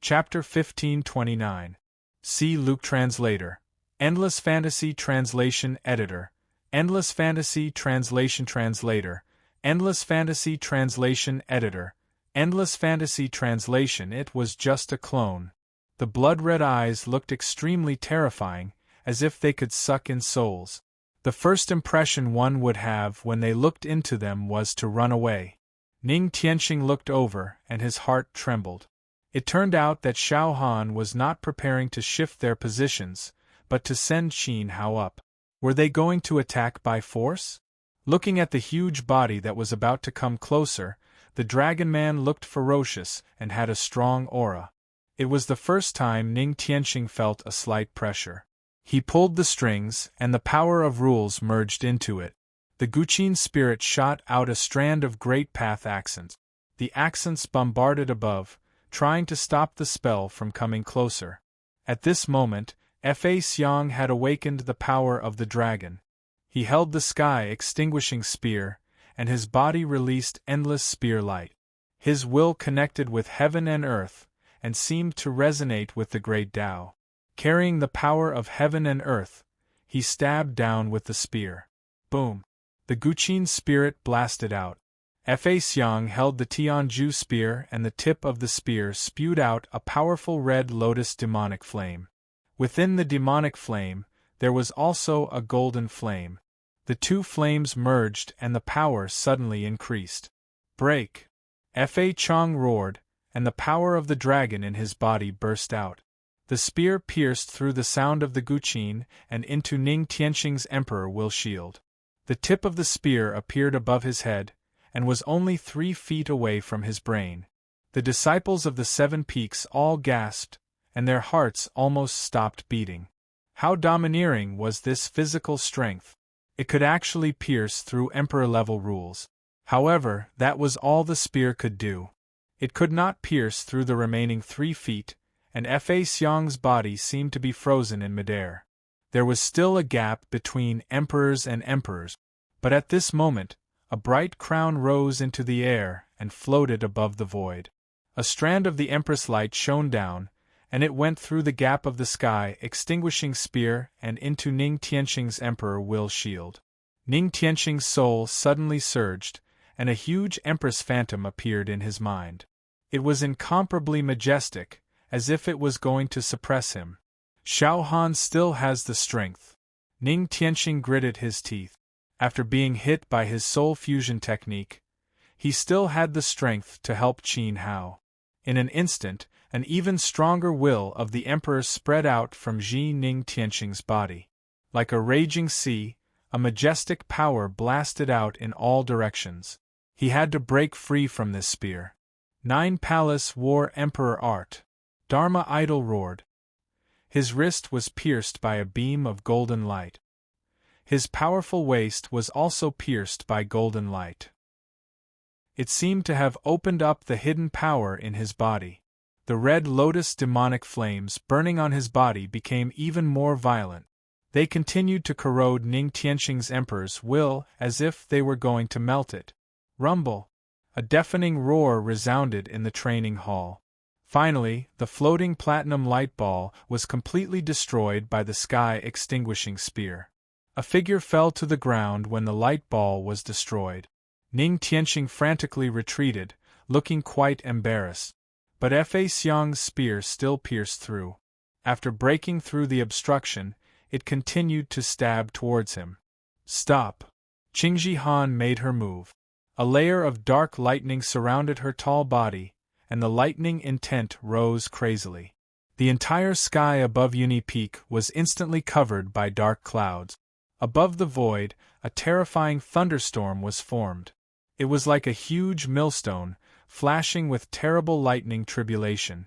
Chapter 1529. See Luke Translator. Endless Fantasy Translation Editor. Endless Fantasy Translation Translator. Endless Fantasy Translation Editor. Endless Fantasy Translation. It was just a clone. The blood-red eyes looked extremely terrifying, as if they could suck in souls. The first impression one would have when they looked into them was to run away. Ning Tianqing looked over, and his heart trembled. It turned out that Xiao Han was not preparing to shift their positions, but to send Qin Hao up. Were they going to attack by force? Looking at the huge body that was about to come closer, the dragon man looked ferocious and had a strong aura. It was the first time Ning Tianqing felt a slight pressure. He pulled the strings, and the power of rules merged into it. The Guqin spirit shot out a strand of great path accents. The accents bombarded above, trying to stop the spell from coming closer. At this moment, Fa Xiang had awakened the power of the dragon. He held the sky-extinguishing spear, and his body released endless spear light. His will connected with heaven and earth, and seemed to resonate with the great Tao. Carrying the power of heaven and earth, he stabbed down with the spear. Boom! The Guqin spirit blasted out. Fa Xiang held the Tianju spear, and the tip of the spear spewed out a powerful red lotus demonic flame. Within the demonic flame, there was also a golden flame. The two flames merged and the power suddenly increased. Break! Fa Chang roared, and the power of the dragon in his body burst out. The spear pierced through the sound of the Guqin and into Ning Tianqing's emperor will shield. The tip of the spear appeared above his head, and was only 3 feet away from his brain. The disciples of the 7 Peaks all gasped, and their hearts almost stopped beating. How domineering was this physical strength! It could actually pierce through emperor-level rules. However, that was all the spear could do. It could not pierce through the remaining 3 feet, and Fa Xiang's body seemed to be frozen in midair. There was still a gap between emperors and emperors, but at this moment, a bright crown rose into the air and floated above the void. A strand of the Empress light shone down, and it went through the gap of the sky-extinguishing spear and into Ning Tianqing's emperor will shield. Ning Tianqing's soul suddenly surged, and a huge Empress phantom appeared in his mind. It was incomparably majestic, as if it was going to suppress him. Xiao Han still has the strength. Ning Tianqing gritted his teeth. After being hit by his soul fusion technique, he still had the strength to help Qin Hao. In an instant, an even stronger will of the emperor spread out from Ning Tianqing's body. Like a raging sea, a majestic power blasted out in all directions. He had to break free from this spear. 9 Palace wore emperor art. Dharma idol roared. His wrist was pierced by a beam of golden light. His powerful waist was also pierced by golden light. It seemed to have opened up the hidden power in his body. The red lotus demonic flames burning on his body became even more violent. They continued to corrode Ning Tianqing's emperor's will as if they were going to melt it. Rumble! A deafening roar resounded in the training hall. Finally, the floating platinum light ball was completely destroyed by the sky-extinguishing spear. A figure fell to the ground when the light ball was destroyed. Ning Tianqing frantically retreated, looking quite embarrassed. But Fa Xiang's spear still pierced through. After breaking through the obstruction, it continued to stab towards him. Stop! Qingji Han made her move. A layer of dark lightning surrounded her tall body, and the lightning intent rose crazily. The entire sky above Uni Peak was instantly covered by dark clouds. Above the void, a terrifying thunderstorm was formed. It was like a huge millstone, flashing with terrible lightning tribulation.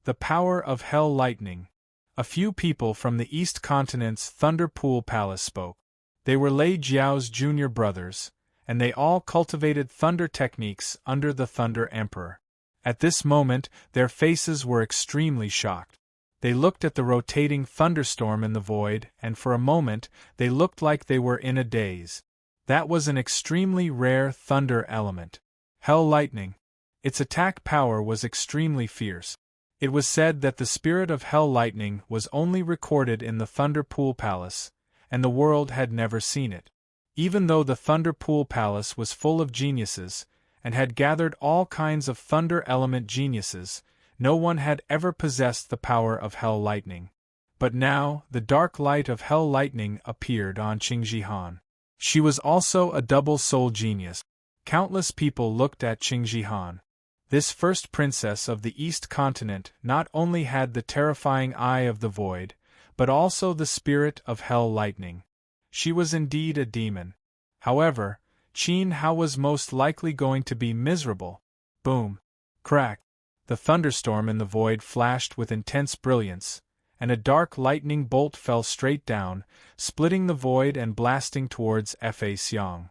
The power of hell lightning. A few people from the East Continent's Thunder Pool Palace spoke. They were Lei Jiao's junior brothers, and they all cultivated thunder techniques under the Thunder Emperor. At this moment, their faces were extremely shocked. They looked at the rotating thunderstorm in the void, and for a moment, they looked like they were in a daze. That was an extremely rare thunder element. Hell lightning. Its attack power was extremely fierce. It was said that the spirit of hell lightning was only recorded in the Thunder Pool Palace, and the world had never seen it. Even though the Thunder Pool Palace was full of geniuses, and had gathered all kinds of thunder element geniuses, no one had ever possessed the power of hell lightning. But now, the dark light of hell lightning appeared on Qingji Han. She was also a double-soul genius. Countless people looked at Qingji Han. This first princess of the East continent not only had the terrifying eye of the void, but also the spirit of hell lightning. She was indeed a demon. However, Qin Hao was most likely going to be miserable. Boom! Crack! The thunderstorm in the void flashed with intense brilliance, and a dark lightning bolt fell straight down, splitting the void and blasting towards Fa Xiang.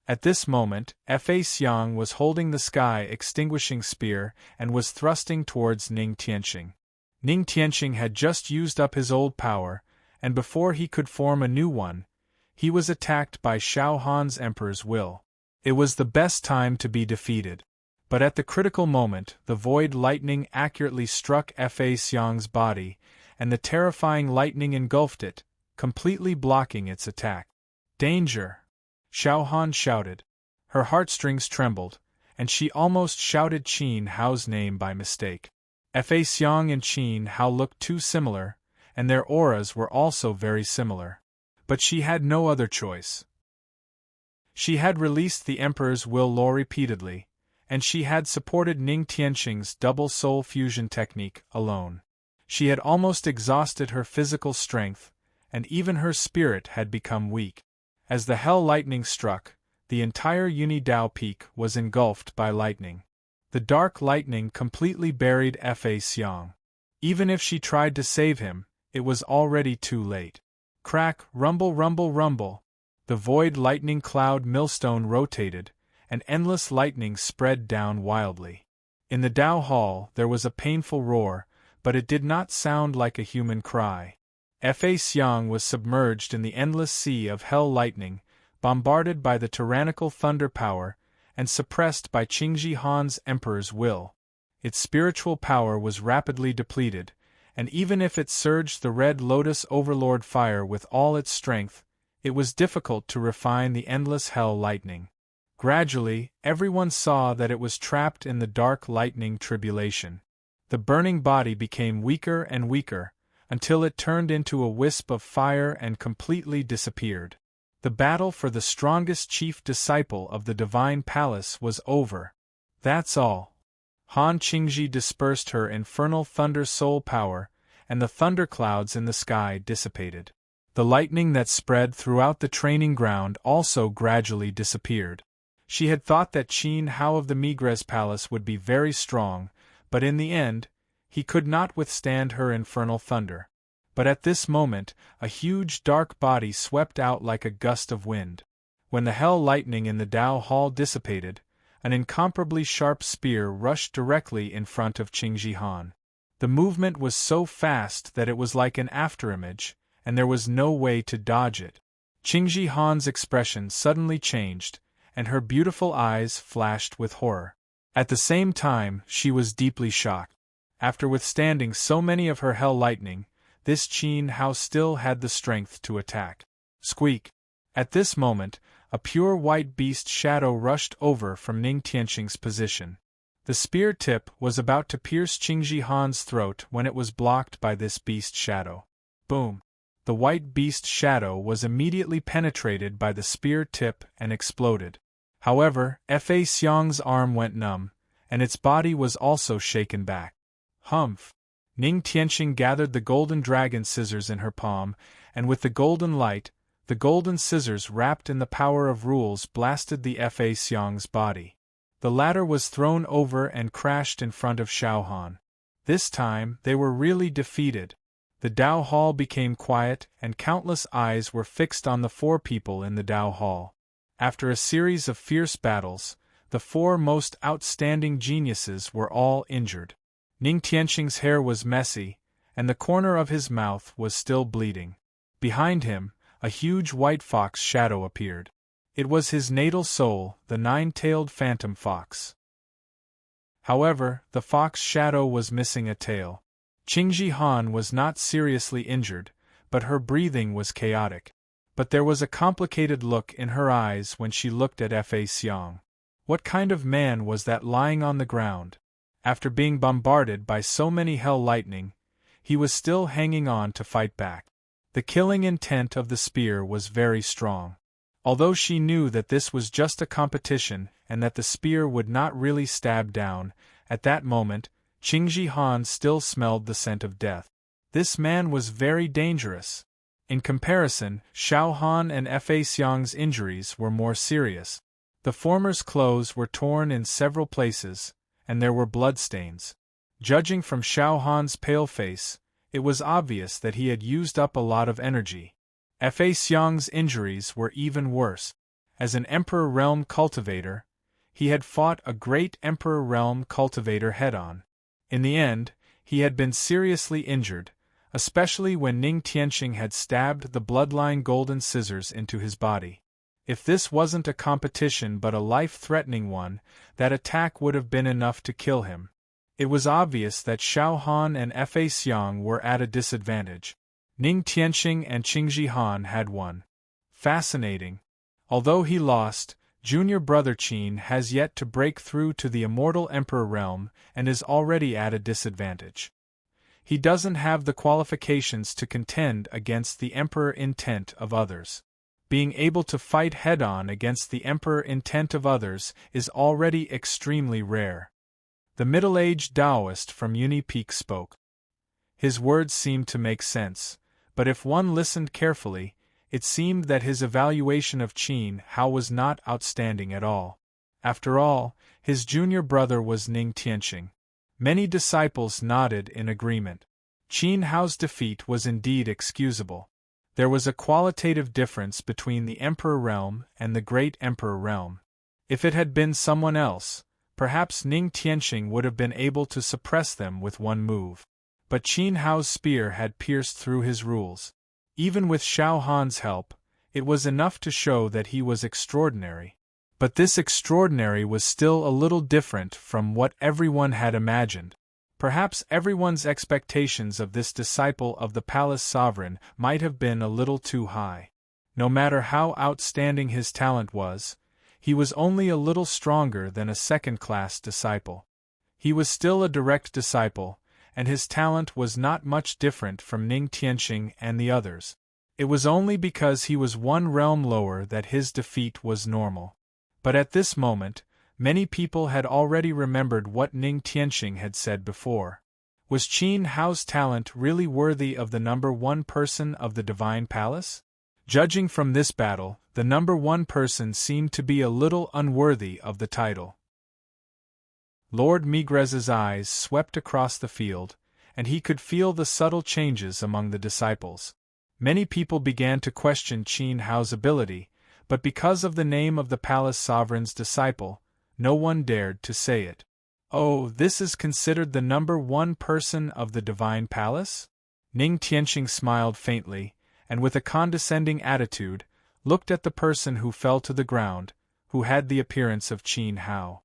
At this moment, Fa Xiang was holding the sky extinguishing spear and was thrusting towards Ning Tianxing. Ning Tianxing had just used up his old power, and before he could form a new one, he was attacked by Xiao Han's Emperor's will. It was the best time to be defeated. But at the critical moment, the void lightning accurately struck Fa Xiang's body, and the terrifying lightning engulfed it, completely blocking its attack. Danger! Xiao Han shouted. Her heartstrings trembled, and she almost shouted Qin Hao's name by mistake. Fa Xiang and Qin Hao looked too similar, and their auras were also very similar. But she had no other choice. She had released the Emperor's will law repeatedly, and she had supported Ning Tianxing's double soul fusion technique alone. She had almost exhausted her physical strength, and even her spirit had become weak. As the hell lightning struck, the entire Unidao Peak was engulfed by lightning. The dark lightning completely buried Fa Xiang. Even if she tried to save him, it was already too late. Crack, rumble, rumble, rumble. The void lightning cloud millstone rotated, and endless lightning spread down wildly. In the Dao Hall there was a painful roar, but it did not sound like a human cry. Fa Xiang was submerged in the endless sea of hell lightning, bombarded by the tyrannical thunder power, and suppressed by Qingji Han's Emperor's will. Its spiritual power was rapidly depleted, and even if it surged the Red Lotus Overlord fire with all its strength, it was difficult to refine the endless hell lightning. Gradually, everyone saw that it was trapped in the dark lightning tribulation. The burning body became weaker and weaker, until it turned into a wisp of fire and completely disappeared. The battle for the strongest chief disciple of the Divine Palace was over. That's all. Han Qingji dispersed her infernal thunder soul power, and the thunderclouds in the sky dissipated. The lightning that spread throughout the training ground also gradually disappeared. She had thought that Qin Hao of the Migres Palace would be very strong, but in the end, he could not withstand her infernal thunder. But at this moment, a huge dark body swept out like a gust of wind. When the hell lightning in the Dao Hall dissipated, an incomparably sharp spear rushed directly in front of Qingji Han. The movement was so fast that it was like an afterimage, and there was no way to dodge it. Qingji Han's expression suddenly changed, and her beautiful eyes flashed with horror. At the same time, she was deeply shocked. After withstanding so many of her hell lightning, this Qin Hao still had the strength to attack. Squeak! At this moment, a pure white beast shadow rushed over from Ning Tianxing's position. The spear tip was about to pierce Qingji Han's throat when it was blocked by this beast shadow. Boom! The white beast shadow was immediately penetrated by the spear tip and exploded. However, Fa Xiang's arm went numb, and its body was also shaken back. Humph! Ning Tianxing gathered the golden dragon scissors in her palm, and with the golden light, the golden scissors wrapped in the power of rules blasted the Fa Xiang's body. The latter was thrown over and crashed in front of Xiao Han. This time, they were really defeated. The Dao Hall became quiet, and countless eyes were fixed on the four people in the Dao Hall. After a series of fierce battles, the four most outstanding geniuses were all injured. Ning Tianxing's hair was messy, and the corner of his mouth was still bleeding. Behind him, a huge white fox shadow appeared. It was his natal soul, the nine-tailed phantom fox. However, the fox shadow was missing a tail. Qingji Han was not seriously injured, but her breathing was chaotic. But there was a complicated look in her eyes when she looked at Fa Xiang. What kind of man was that lying on the ground? After being bombarded by so many hell lightning, he was still hanging on to fight back. The killing intent of the spear was very strong. Although she knew that this was just a competition and that the spear would not really stab down, at that moment, Qingji Han still smelled the scent of death. This man was very dangerous. In comparison, Xiao Han and Fa Xiang's injuries were more serious. The former's clothes were torn in several places, and there were bloodstains. Judging from Xiao Han's pale face, it was obvious that he had used up a lot of energy. Fa Xiang's injuries were even worse. As an Emperor Realm cultivator, he had fought a great Emperor Realm cultivator head-on. In the end, he had been seriously injured, especially when Ning Tianqing had stabbed the bloodline golden scissors into his body. If this wasn't a competition but a life-threatening one, that attack would have been enough to kill him. It was obvious that Xiao Han and Fa Xiang were at a disadvantage. Ning Tianqing and Qingji Han had won. Fascinating. Although he lost, junior brother Qin has yet to break through to the immortal Emperor realm and is already at a disadvantage. He doesn't have the qualifications to contend against the Emperor intent of others. Being able to fight head-on against the Emperor intent of others is already extremely rare. The middle-aged Taoist from Uni Peak spoke. His words seemed to make sense, but if one listened carefully, it seemed that his evaluation of Qin Hao was not outstanding at all. After all, his junior brother was Ning Tianqing. Many disciples nodded in agreement. Qin Hao's defeat was indeed excusable. There was a qualitative difference between the Emperor realm and the Great Emperor realm. If it had been someone else, perhaps Ning Tianqing would have been able to suppress them with one move. But Qin Hao's spear had pierced through his rules. Even with Xiao Han's help, it was enough to show that he was extraordinary. But this extraordinary was still a little different from what everyone had imagined. Perhaps everyone's expectations of this disciple of the palace sovereign might have been a little too high. No matter how outstanding his talent was, he was only a little stronger than a second-class disciple. He was still a direct disciple, and his talent was not much different from Ning Tianqing and the others. It was only because he was one realm lower that his defeat was normal. But at this moment, many people had already remembered what Ning Tianqing had said before. Was Qin Hao's talent really worthy of the number one person of the Divine Palace? Judging from this battle, the number one person seemed to be a little unworthy of the title. Lord Migrez's eyes swept across the field, and he could feel the subtle changes among the disciples. Many people began to question Qin Hao's ability, but because of the name of the palace sovereign's disciple, no one dared to say it. Oh, this is considered the number one person of the Divine Palace? Ning Tianqing smiled faintly, and with a condescending attitude, looked at the person who fell to the ground, who had the appearance of Qin Hao.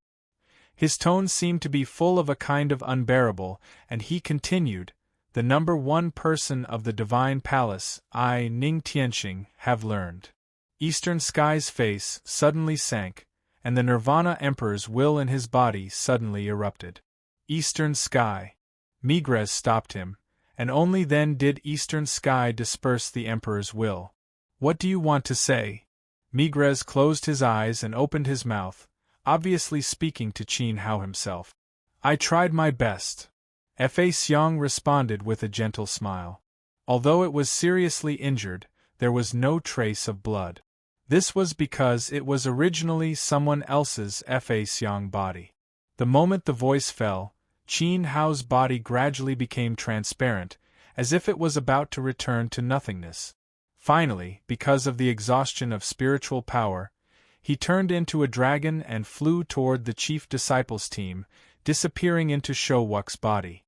His tone seemed to be full of a kind of unbearable, and he continued, "The number one person of the Divine Palace, I, Ning Tianqing, have learned." Eastern Sky's face suddenly sank, and the Nirvana Emperor's will in his body suddenly erupted. Eastern Sky. Migrez stopped him, and only then did Eastern Sky disperse the Emperor's will. "What do you want to say?" Migrez closed his eyes and opened his mouth, obviously speaking to Qin Hao himself. "I tried my best." Fa Xiang responded with a gentle smile. Although it was seriously injured, there was no trace of blood. This was because it was originally someone else's Fa Xiang body. The moment the voice fell, Qin Hao's body gradually became transparent, as if it was about to return to nothingness. Finally, because of the exhaustion of spiritual power, he turned into a dragon and flew toward the chief disciples' team, disappearing into Shouwuk's body.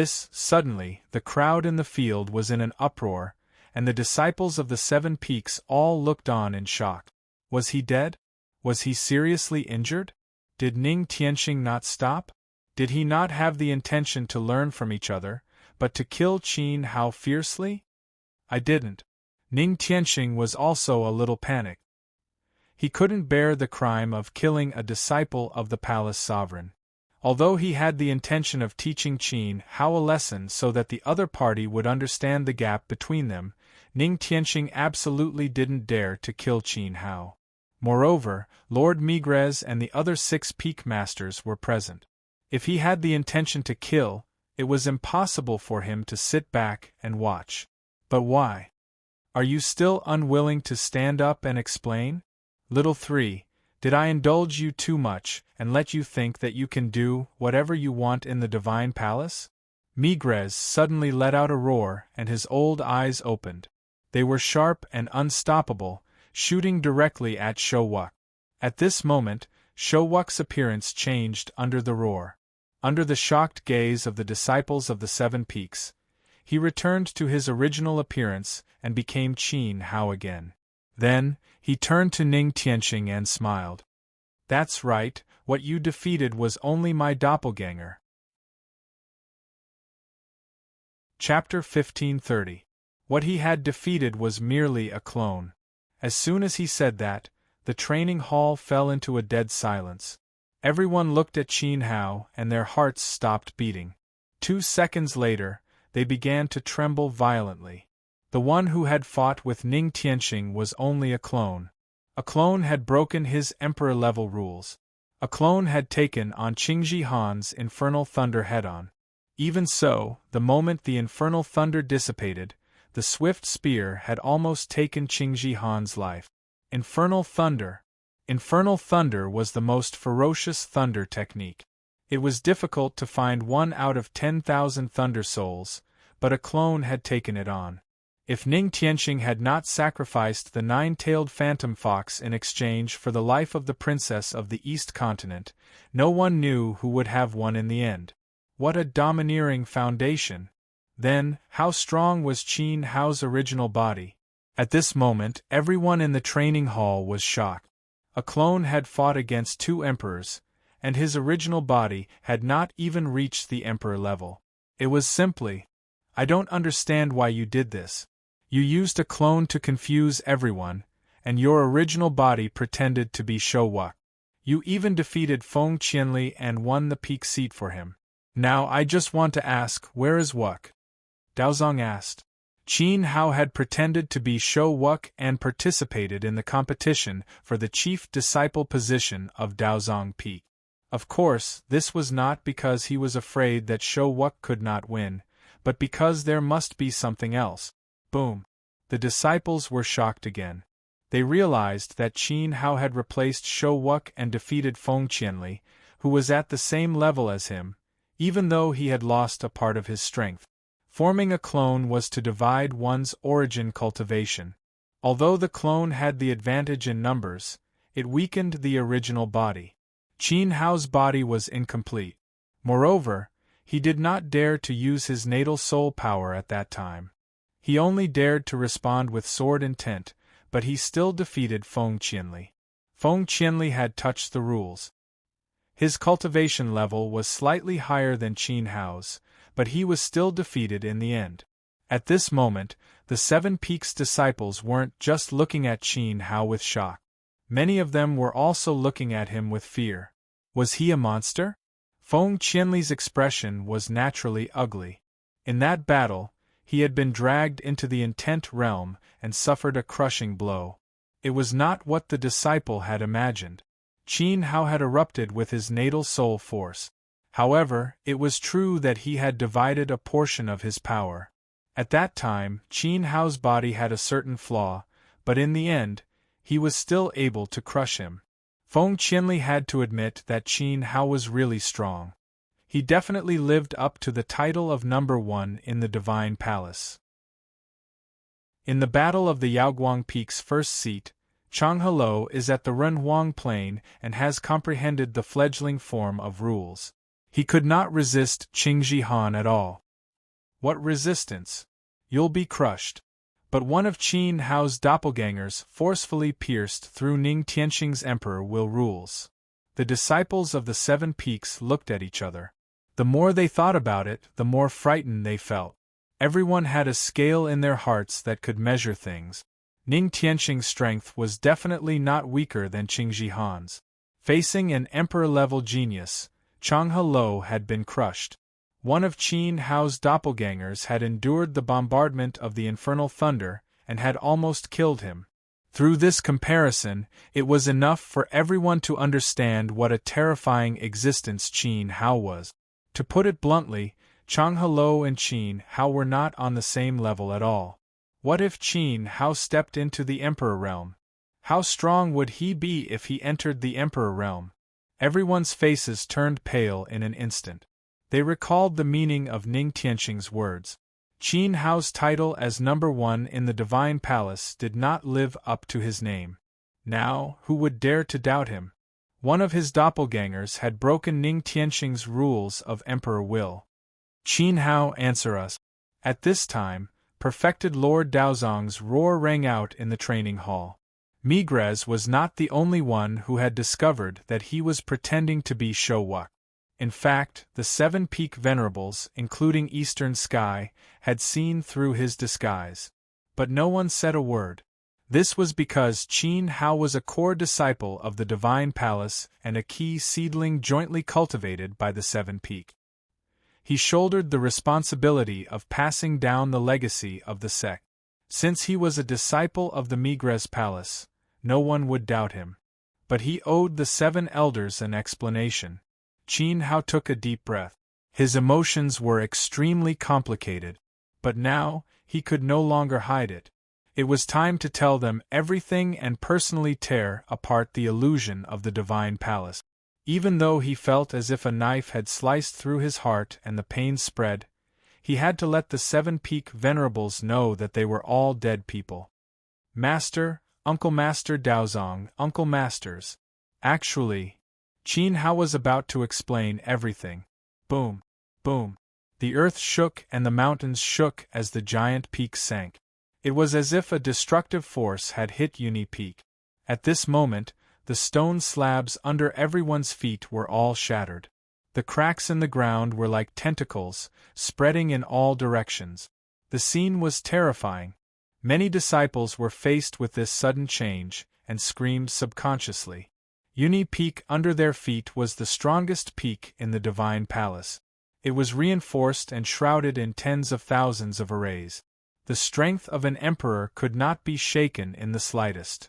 Suddenly, the crowd in the field was in an uproar, and the disciples of the Seven Peaks all looked on in shock. Was he dead? Was he seriously injured? Did Ning Tianqing not stop? Did he not have the intention to learn from each other, but to kill Qin Hao fiercely? I didn't. Ning Tianxing was also a little panicked. He couldn't bear the crime of killing a disciple of the palace sovereign. Although he had the intention of teaching Qin Hao a lesson so that the other party would understand the gap between them, Ning Tianxing absolutely didn't dare to kill Qin Hao. Moreover, Lord Migrez and the other 6 peak masters were present. If he had the intention to kill, it was impossible for him to sit back and watch. But why? Are you still unwilling to stand up and explain? Little 3, did I indulge you too much and let you think that you can do whatever you want in the divine palace? Migrez suddenly let out a roar and his old eyes opened. They were sharp and unstoppable, shooting directly at Shouwuk. At this moment, Shouwuk's appearance changed under the roar. Under the shocked gaze of the disciples of the 7 peaks, he returned to his original appearance and became Qin Hao again. Then, he turned to Ning Tianxing and smiled. That's right, what you defeated was only my doppelganger. Chapter 1530. What he had defeated was merely a clone. As soon as he said that, the training hall fell into a dead silence. Everyone looked at Qin Hao and their hearts stopped beating. 2 seconds later, they began to tremble violently. The one who had fought with Ning Tianxing was only a clone. A clone had broken his emperor-level rules. A clone had taken on Qingji Han's infernal thunder head-on. Even so, the moment the infernal thunder dissipated, the swift spear had almost taken Qingji Han's life. Infernal thunder. Infernal thunder was the most ferocious thunder technique. It was difficult to find 1 out of 10,000 thunder souls, but a clone had taken it on. If Ning Tianxing had not sacrificed the 9-tailed phantom fox in exchange for the life of the princess of the East Continent, no one knew who would have won in the end. What a domineering foundation! Then, how strong was Qin Hao's original body? At this moment, everyone in the training hall was shocked. A clone had fought against 2 emperors, and his original body had not even reached the emperor level. It was simply, I don't understand why you did this. You used a clone to confuse everyone, and your original body pretended to be Shouwuk. You even defeated Feng Qianli and won the peak seat for him. Now I just want to ask, where is Wuk? Daozong asked. Qin Hao had pretended to be Shouwuk and participated in the competition for the chief disciple position of Daozong Peak. Of course, this was not because he was afraid that Shouwuk could not win, but because there must be something else. Boom. The disciples were shocked again. They realized that Qin Hao had replaced Shouwuk and defeated Feng Qianli, who was at the same level as him, even though he had lost a part of his strength. Forming a clone was to divide one's origin cultivation. Although the clone had the advantage in numbers, it weakened the original body. Qin Hao's body was incomplete. Moreover, he did not dare to use his natal soul power at that time. He only dared to respond with sword intent, but he still defeated Feng Qianli. Feng Qianli had touched the rules. His cultivation level was slightly higher than Qin Hao's, but he was still defeated in the end. At this moment, the 7 Peaks disciples weren't just looking at Qin Hao with shock. Many of them were also looking at him with fear. Was he a monster? Feng Qianli's expression was naturally ugly. In that battle, he had been dragged into the intent realm and suffered a crushing blow. It was not what the disciple had imagined. Qin Hao had erupted with his natal soul force. However, it was true that he had divided a portion of his power. At that time, Qin Hao's body had a certain flaw, but in the end, he was still able to crush him. Feng Qianli had to admit that Qin Hao was really strong. He definitely lived up to the title of number 1 in the Divine Palace. In the Battle of the Yaoguang Peak's first seat, Chang Helou is at the Renhuang Plain and has comprehended the fledgling form of rules. He could not resist Qingji Han at all. What resistance? You'll be crushed. But one of Qin Hao's doppelgangers forcefully pierced through Ning Tianxing's emperor will rules. The disciples of the 7 Peaks looked at each other. The more they thought about it, the more frightened they felt. Everyone had a scale in their hearts that could measure things. Ning Tianxing's strength was definitely not weaker than Qing Jihan's. Facing an emperor-level genius, Chang He had been crushed. One of Qin Hao's doppelgangers had endured the bombardment of the infernal thunder and had almost killed him. Through this comparison, it was enough for everyone to understand what a terrifying existence Qin Hao was. To put it bluntly, Chang He and Qin Hao were not on the same level at all. What if Qin Hao stepped into the Emperor realm? How strong would he be if he entered the Emperor realm? Everyone's faces turned pale in an instant. They recalled the meaning of Ning Tianxing's words. Qin Hao's title as number one in the Divine Palace did not live up to his name. Now, who would dare to doubt him? One of his doppelgangers had broken Ning Tianxing's rules of Emperor will. Qin Hao, answer us. At this time, perfected Lord Daozong's roar rang out in the training hall. Migrez was not the only one who had discovered that he was pretending to be Shouwuk. In fact, the 7 Peak Venerables, including Eastern Sky, had seen through his disguise. But no one said a word. This was because Qin Hao was a core disciple of the Divine Palace and a key seedling jointly cultivated by the 7 Peak. He shouldered the responsibility of passing down the legacy of the sect. Since he was a disciple of the Migrez Palace, no one would doubt him. But he owed the 7 elders an explanation. Qin Hao took a deep breath. His emotions were extremely complicated. But now, he could no longer hide it. It was time to tell them everything and personally tear apart the illusion of the Divine Palace. Even though he felt as if a knife had sliced through his heart and the pain spread, he had to let the 7 Peak Venerables know that they were all dead people. Master, Uncle Master Daozong, Uncle Masters. Actually, Qin Hao was about to explain everything. Boom, boom. The earth shook and the mountains shook as the giant peaks sank. It was as if a destructive force had hit Uni Peak. At this moment, the stone slabs under everyone's feet were all shattered. The cracks in the ground were like tentacles, spreading in all directions. The scene was terrifying. Many disciples were faced with this sudden change, and screamed subconsciously. Uni Peak under their feet was the strongest peak in the Divine Palace. It was reinforced and shrouded in tens of thousands of arrays. The strength of an emperor could not be shaken in the slightest.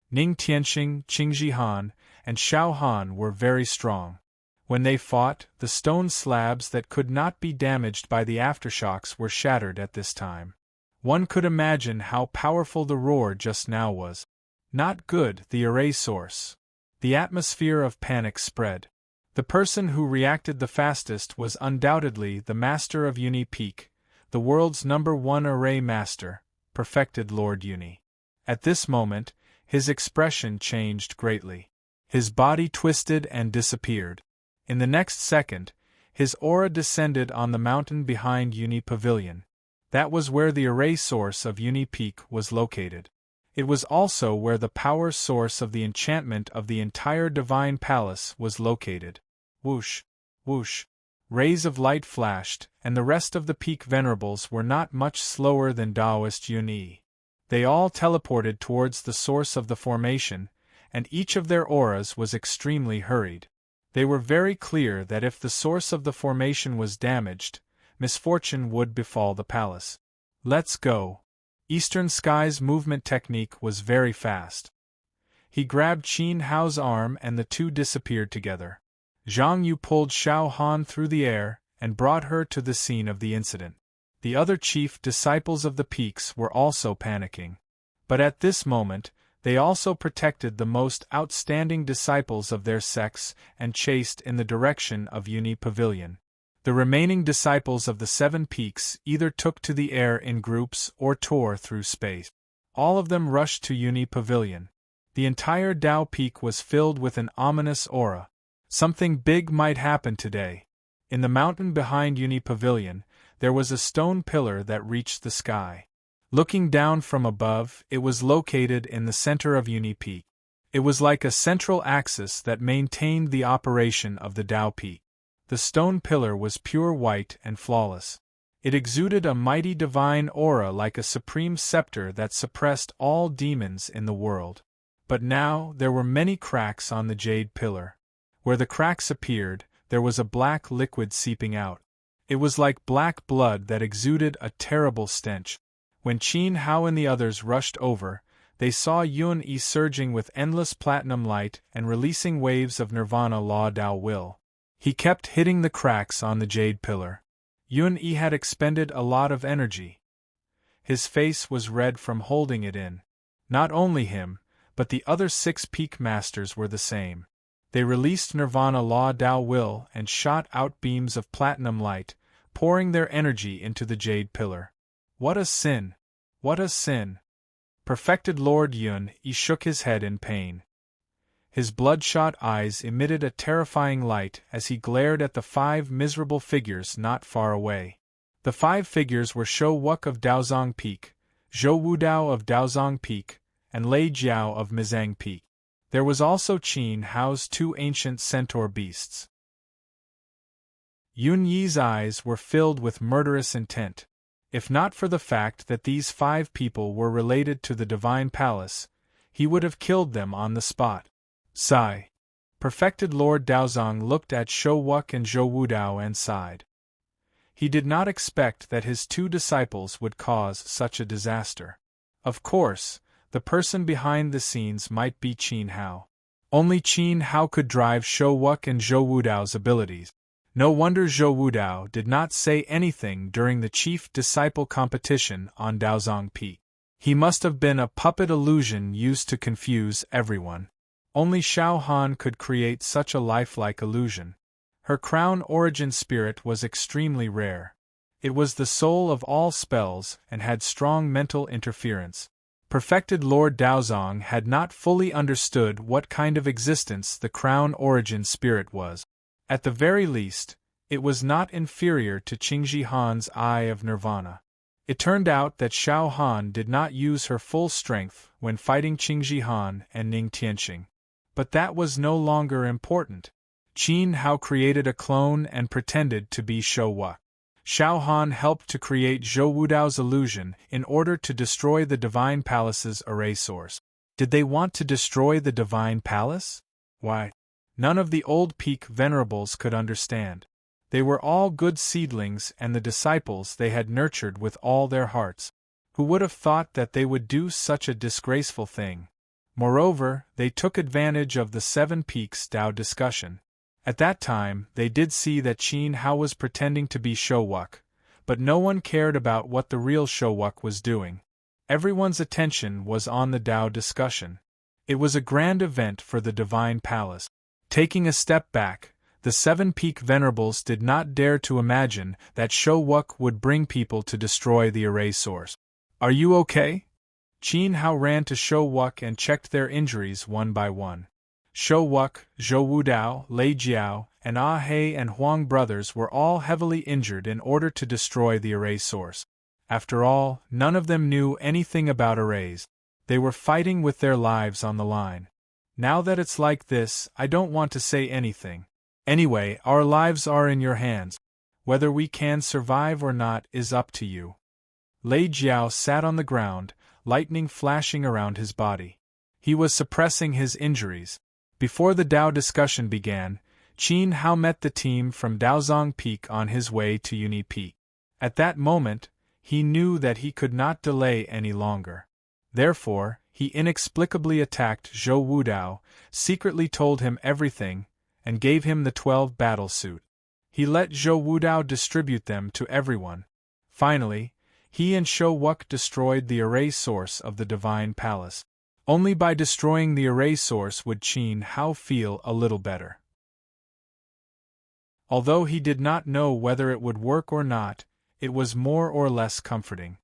Ning Tianxing, Qing Jihan, and Xiao Han were very strong. When they fought, the stone slabs that could not be damaged by the aftershocks were shattered at this time. One could imagine how powerful the roar just now was. Not good, the array source. The atmosphere of panic spread. The person who reacted the fastest was undoubtedly the master of Uni Peak, the world's #1 array master, perfected Lord Uni. At this moment, his expression changed greatly. His body twisted and disappeared. In the next second, his aura descended on the mountain behind Uni Pavilion. That was where the array source of Uni Peak was located. It was also where the power source of the enchantment of the entire Divine Palace was located. Whoosh, whoosh. Rays of light flashed, and the rest of the Peak Venerables were not much slower than Taoist Uni. They all teleported towards the source of the formation, and each of their auras was extremely hurried. They were very clear that if the source of the formation was damaged, misfortune would befall the palace. Let's go. Eastern Sky's movement technique was very fast. He grabbed Qin Hao's arm and the two disappeared together. Zhang Yu pulled Xiao Han through the air and brought her to the scene of the incident. The other chief disciples of the peaks were also panicking. But at this moment, they also protected the most outstanding disciples of their sects and chased in the direction of Uni Pavilion. The remaining disciples of the 7 Peaks either took to the air in groups or tore through space. All of them rushed to Uni Pavilion. The entire Dao Peak was filled with an ominous aura. Something big might happen today. In the mountain behind Uni Pavilion, there was a stone pillar that reached the sky. Looking down from above, it was located in the center of Uni Peak. It was like a central axis that maintained the operation of the Dao Peak. The stone pillar was pure white and flawless. It exuded a mighty divine aura like a supreme scepter that suppressed all demons in the world. But now there were many cracks on the jade pillar. Where the cracks appeared, there was a black liquid seeping out. It was like black blood that exuded a terrible stench. When Qin Hao and the others rushed over, they saw Yun-Yi surging with endless platinum light and releasing waves of nirvana law Dao will. He kept hitting the cracks on the jade pillar. Yun-Yi had expended a lot of energy. His face was red from holding it in. Not only him, but the other 6 peak masters were the same. They released nirvana law Dao will and shot out beams of platinum light, pouring their energy into the jade pillar. What a sin! What a sin! Perfected Lord Yun-Yi shook his head in pain. His bloodshot eyes emitted a terrifying light as he glared at the 5 miserable figures not far away. The 5 figures were Shou Wuk of Daozong Peak, Zhou Wudao of Daozong Peak, and Lei Jiao of Mizang Peak. There was also Qin Hao's 2 ancient centaur beasts. Yun-Yi's eyes were filled with murderous intent. If not for the fact that these 5 people were related to the Divine Palace, he would have killed them on the spot. Sigh. Perfected Lord Daozong looked at Shou Wuk and Zhou Wudao and sighed. He did not expect that his 2 disciples would cause such a disaster. Of course, the person behind the scenes might be Qin Hao. Only Qin Hao could drive Shou Wuk and Zhou Wudao's abilities. No wonder Zhou Wudao did not say anything during the chief disciple competition on Daozong Peak. He must have been a puppet illusion used to confuse everyone. Only Xiao Han could create such a lifelike illusion. Her crown origin spirit was extremely rare. It was the soul of all spells and had strong mental interference. Perfected Lord Daozong had not fully understood what kind of existence the crown origin spirit was. At the very least, it was not inferior to Qingji Han's Eye of Nirvana. It turned out that Xiao Han did not use her full strength when fighting Qingji Han and Ning Tianxing. But that was no longer important. Qin Hao created a clone and pretended to be Shou Wuk. Xiao Han helped to create Zhou Wudao's illusion in order to destroy the Divine Palace's array source. Did they want to destroy the Divine Palace? Why? None of the old peak venerables could understand. They were all good seedlings and the disciples they had nurtured with all their hearts. Who would have thought that they would do such a disgraceful thing? Moreover, they took advantage of the 7 Peaks Dao discussion. At that time, they did see that Qin Hao was pretending to be Shou Wuk, but no one cared about what the real Shou Wuk was doing. Everyone's attention was on the Dao discussion. It was a grand event for the Divine Palace. Taking a step back, the 7 Peak Venerables did not dare to imagine that Shou Wuk would bring people to destroy the array source. Are you okay? Qin Hao ran to Shou Wuk and checked their injuries one by one. Shou Wuk, Zhou Wudao, Lei Jiao, and Ah He and Huang brothers were all heavily injured in order to destroy the array source. After all, none of them knew anything about arrays. They were fighting with their lives on the line. Now that it's like this, I don't want to say anything. Anyway, our lives are in your hands. Whether we can survive or not is up to you. Lei Jiao sat on the ground, lightning flashing around his body. He was suppressing his injuries. Before the Dao discussion began, Qin Hao met the team from Daozong Peak on his way to Uni Peak. At that moment, he knew that he could not delay any longer. Therefore, he inexplicably attacked Zhou Wudao, secretly told him everything, and gave him the 12 battle suit. He let Zhou Wudao distribute them to everyone. Finally, he and Shou Wuk destroyed the array source of the Divine Palace. Only by destroying the array source would Qin Hao feel a little better. Although he did not know whether it would work or not, it was more or less comforting.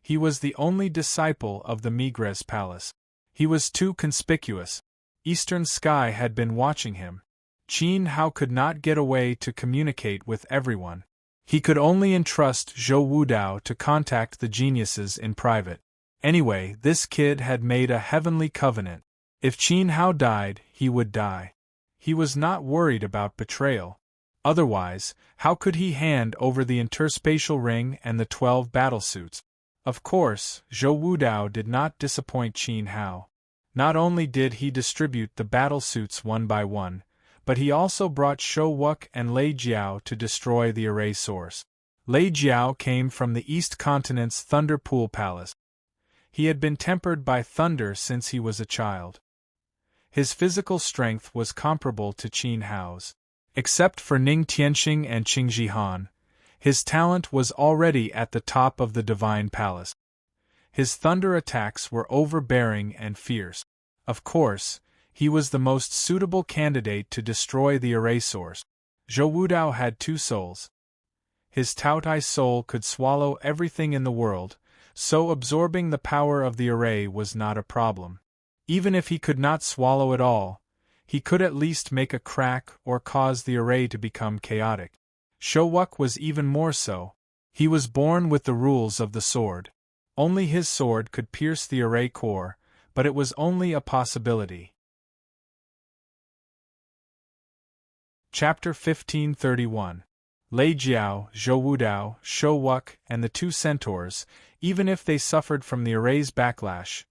He was the only disciple of the Migres Palace. He was too conspicuous. Eastern Sky had been watching him. Qin Hao could not get away to communicate with everyone. He could only entrust Zhou Wudao to contact the geniuses in private. Anyway, this kid had made a heavenly covenant. If Qin Hao died, he would die. He was not worried about betrayal. Otherwise, how could he hand over the interspatial ring and the 12 battlesuits? Of course, Zhou Wudao did not disappoint Qin Hao. Not only did he distribute the battlesuits one by one, but he also brought Shou Wuk and Lei Jiao to destroy the array source. Lei Jiao came from the East Continent's Thunder Pool Palace. He had been tempered by thunder since he was a child. His physical strength was comparable to Qin Hao's. Except for Ning Tianxing and Qing Jihan, his talent was already at the top of the Divine Palace. His thunder attacks were overbearing and fierce. Of course, he was the most suitable candidate to destroy the array source. Zhou Wudao had 2 souls. His Taotai soul could swallow everything in the world, so absorbing the power of the array was not a problem. Even if he could not swallow it all, he could at least make a crack or cause the array to become chaotic. Shou Wuk was even more so. He was born with the rules of the sword. Only his sword could pierce the array core, but it was only a possibility. Chapter 1531. Lei Jiao, Zhou Wudao, Shou Wuk, and the 2 centaurs, even if they suffered from the array's backlash,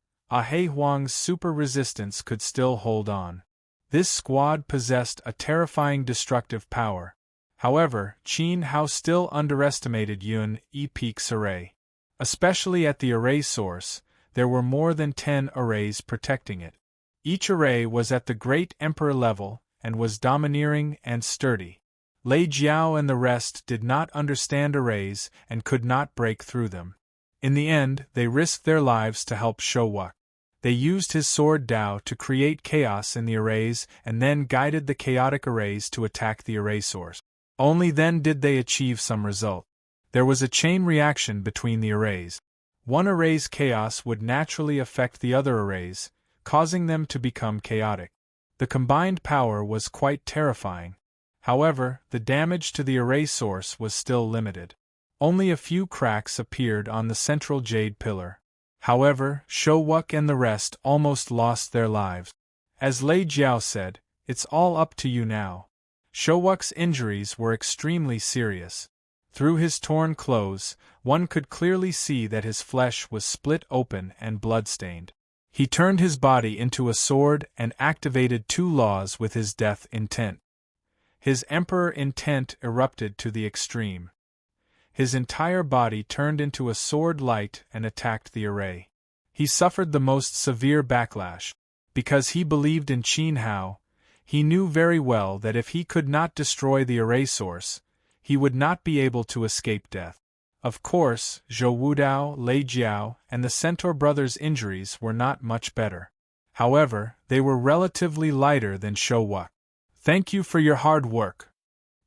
He Huang's super resistance could still hold on. This squad possessed a terrifying destructive power. However, Qin Hao still underestimated Yun Peak's array. Especially at the array source, there were more than 10 arrays protecting it. Each array was at the Great Emperor level and was domineering and sturdy. Lei Jiao and the rest did not understand arrays and could not break through them. In the end, they risked their lives to help Shou Wuk. They used his sword Dao to create chaos in the arrays and then guided the chaotic arrays to attack the array source. Only then did they achieve some result. There was a chain reaction between the arrays. One array's chaos would naturally affect the other arrays, causing them to become chaotic. The combined power was quite terrifying. However, the damage to the array source was still limited. Only a few cracks appeared on the central jade pillar. However, Shou Wuk and the rest almost lost their lives. As Lei Jiao said, "It's all up to you now." Shou Wuk's injuries were extremely serious. Through his torn clothes, one could clearly see that his flesh was split open and blood-stained. He turned his body into a sword and activated 2 laws with his death intent. His emperor intent erupted to the extreme. His entire body turned into a sword light and attacked the array. He suffered the most severe backlash. Because he believed in Qin Hao, he knew very well that if he could not destroy the array source, he would not be able to escape death. Of course, Zhou Wudao, Lei Jiao, and the Centaur brothers' injuries were not much better. However, they were relatively lighter than Shou Wuk. "Thank you for your hard work."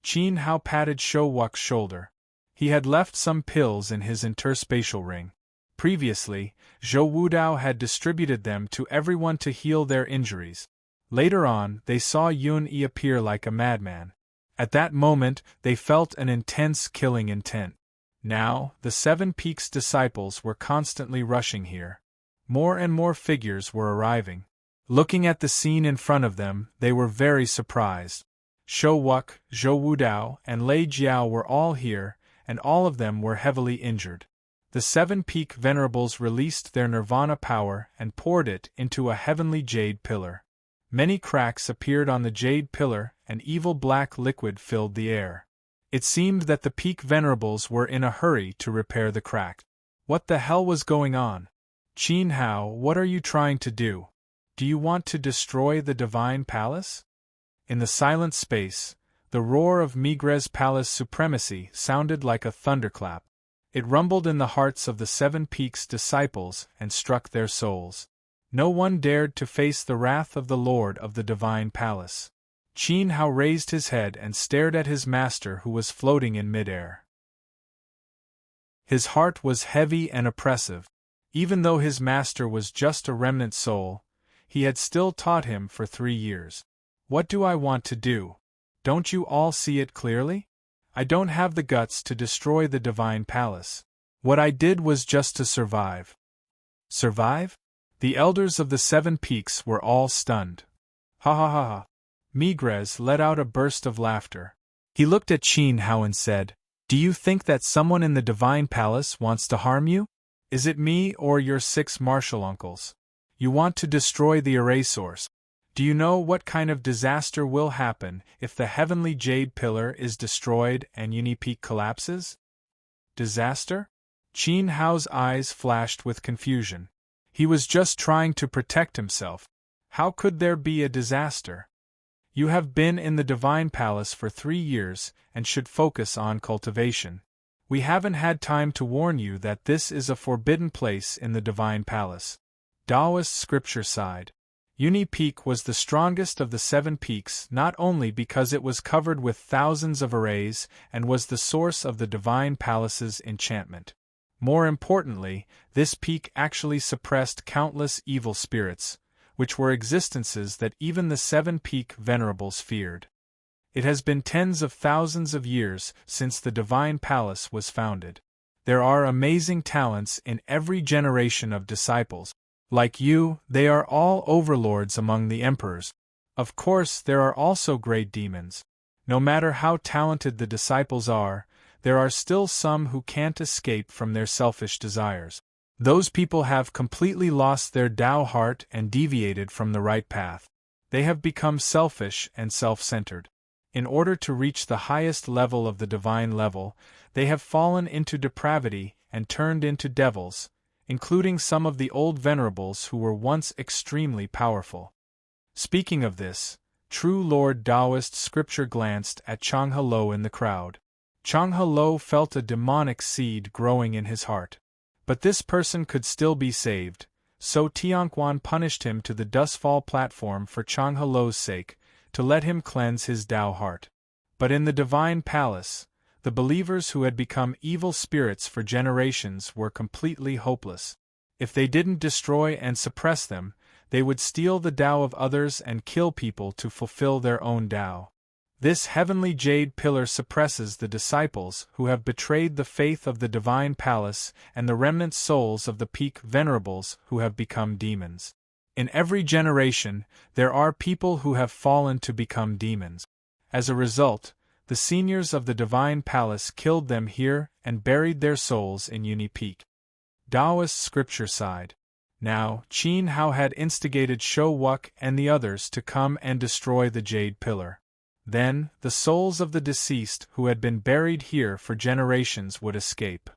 Qin Hao patted Shou Wuk's shoulder. He had left some pills in his interspatial ring. Previously, Zhou Wudao had distributed them to everyone to heal their injuries. Later on, they saw Yun appear like a madman. At that moment, they felt an intense killing intent. Now, the 7 Peaks disciples were constantly rushing here. More and more figures were arriving. Looking at the scene in front of them, they were very surprised. Shou Wuk, Zhou Wudao, and Lei Jiao were all here, and all of them were heavily injured. The 7 Peak Venerables released their nirvana power and poured it into a heavenly jade pillar. Many cracks appeared on the jade pillar, and evil black liquid filled the air. It seemed that the Peak Venerables were in a hurry to repair the crack. What the hell was going on? Qin Hao, what are you trying to do? Do you want to destroy the Divine Palace? In the silent space, the roar of Migre's palace supremacy sounded like a thunderclap. It rumbled in the hearts of the 7 Peaks disciples and struck their souls. No one dared to face the wrath of the Lord of the Divine Palace. Qin Hao raised his head and stared at his master who was floating in midair. His heart was heavy and oppressive. Even though his master was just a remnant soul, he had still taught him for 3 years. What do I want to do? Don't you all see it clearly? I don't have the guts to destroy the Divine Palace. What I did was just to survive. Survive? The elders of the 7 Peaks were all stunned. Ha ha ha ha. Migres let out a burst of laughter. He looked at Qin Hao and said, "Do you think that someone in the Divine Palace wants to harm you? Is it me or your 6 martial uncles? You want to destroy the array source. Do you know what kind of disaster will happen if the heavenly jade pillar is destroyed and Unipeak collapses?" Disaster? Qin Hao's eyes flashed with confusion. He was just trying to protect himself. How could there be a disaster? You have been in the Divine Palace for 3 years and should focus on cultivation. We haven't had time to warn you that this is a forbidden place in the Divine Palace. Taoist scripture sighed. Unipeak was the strongest of the 7 peaks not only because it was covered with thousands of arrays and was the source of the Divine Palace's enchantment. More importantly, this peak actually suppressed countless evil spirits, which were existences that even the 7 peak venerables feared. It has been tens of thousands of years since the Divine Palace was founded. There are amazing talents in every generation of disciples. Like you, they are all overlords among the emperors. Of course, there are also great demons. No matter how talented the disciples are, there are still some who can't escape from their selfish desires. Those people have completely lost their Tao heart and deviated from the right path. They have become selfish and self-centered. In order to reach the highest level of the divine level, they have fallen into depravity and turned into devils, including some of the old venerables who were once extremely powerful. Speaking of this, true Lord Taoist scripture glanced at Chang Hello in the crowd. Chang Hello felt a demonic seed growing in his heart. But this person could still be saved, so Tianquan punished him to the dustfall platform for Chang Hello's sake, to let him cleanse his Tao heart. But in the Divine Palace, the believers who had become evil spirits for generations were completely hopeless. If they didn't destroy and suppress them, they would steal the Tao of others and kill people to fulfill their own Tao. This heavenly jade pillar suppresses the disciples who have betrayed the faith of the Divine Palace and the remnant souls of the peak venerables who have become demons. In every generation, there are people who have fallen to become demons. As a result, the seniors of the Divine Palace killed them here and buried their souls in Unipeak. Taoist scripture sighed. Now, Qin Hao had instigated Shou Wuk and the others to come and destroy the jade pillar. Then, the souls of the deceased who had been buried here for generations would escape.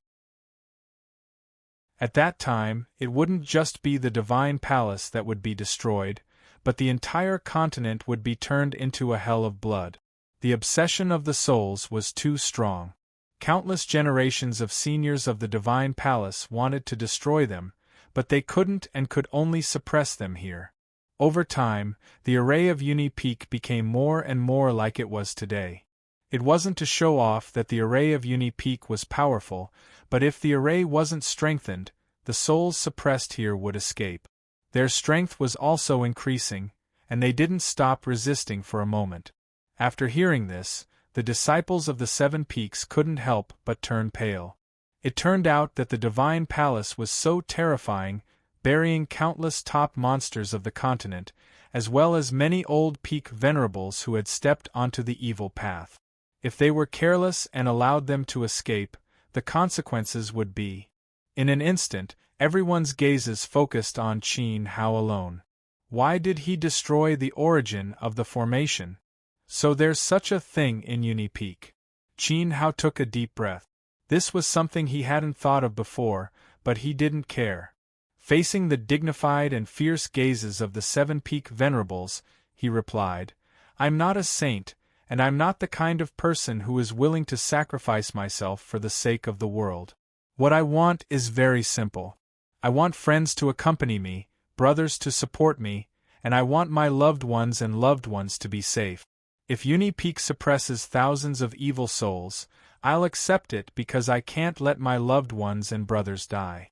At that time, it wouldn't just be the Divine Palace that would be destroyed, but the entire continent would be turned into a hell of blood. The obsession of the souls was too strong. Countless generations of seniors of the Divine Palace wanted to destroy them, but they couldn't and could only suppress them here. Over time, the array of Unipeak became more and more like it was today. It wasn't to show off that the array of Unipeak was powerful, but if the array wasn't strengthened, the souls suppressed here would escape. Their strength was also increasing, and they didn't stop resisting for a moment. After hearing this, the disciples of the 7 peaks couldn't help but turn pale. It turned out that the Divine Palace was so terrifying, burying countless top monsters of the continent, as well as many old peak venerables who had stepped onto the evil path. If they were careless and allowed them to escape, the consequences would be. In an instant, everyone's gazes focused on Qin Hao alone. Why did he destroy the origin of the formation? So there's such a thing in Unipeak. Qin Hao took a deep breath. This was something he hadn't thought of before, but he didn't care. Facing the dignified and fierce gazes of the 7 peak venerables, he replied, "I'm not a saint, and I'm not the kind of person who is willing to sacrifice myself for the sake of the world. What I want is very simple. I want friends to accompany me, brothers to support me, and I want my loved ones and loved ones to be safe. If Unipeak suppresses thousands of evil souls, I'll accept it because I can't let my loved ones and brothers die.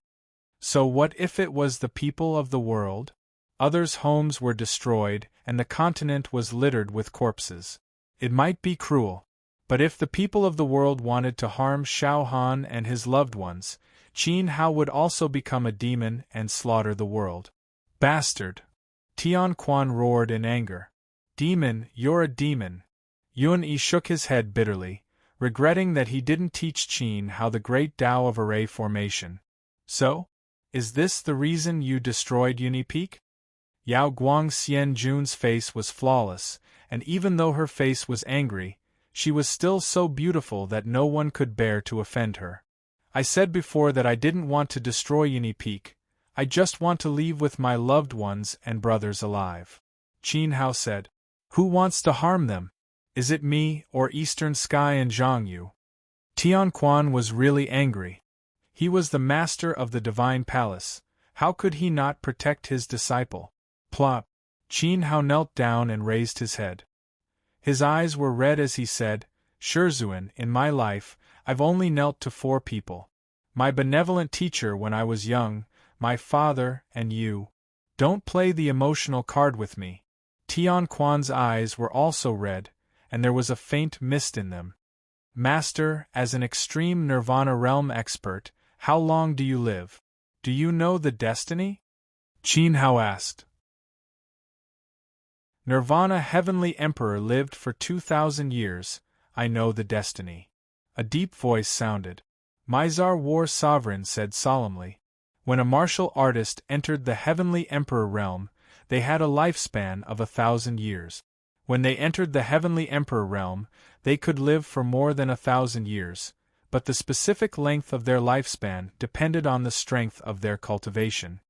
So what if it was the people of the world? Others' homes were destroyed, and the continent was littered with corpses. It might be cruel, but if the people of the world wanted to harm Shao Han and his loved ones, Qin Hao would also become a demon and slaughter the world." "Bastard!" Tian Quan roared in anger. "Demon, you're a demon. Yun-Yi shook his head bitterly, regretting that he didn't teach Qin how the great Tao of array formation. So? Is this the reason you destroyed Uni Peak? Yao Guang Xian Jun's face was flawless, and even though her face was angry, she was still so beautiful that no one could bear to offend her. I said before that I didn't want to destroy Uni Peak, I just want to leave with my loved ones and brothers alive. Qin Hao said. Who wants to harm them? Is it me, or Eastern Sky and Zhang Yu? Tian Quan was really angry. He was the master of the Divine Palace, how could he not protect his disciple? Plop! Qin Hao knelt down and raised his head. His eyes were red as he said, Shizhuan, in my life, I've only knelt to 4 people. My benevolent teacher when I was young, my father, and you. Don't play the emotional card with me. Tian Quan's eyes were also red, and there was a faint mist in them. Master, as an extreme Nirvana realm expert, how long do you live? Do you know the destiny? Qin Hao asked. Nirvana Heavenly Emperor lived for 2,000 years, I know the destiny. A deep voice sounded. Mizar War Sovereign said solemnly. When a martial artist entered the Heavenly Emperor realm, they had a lifespan of 1,000 years. When they entered the Heavenly Emperor realm, they could live for more than 1,000 years, but the specific length of their lifespan depended on the strength of their cultivation.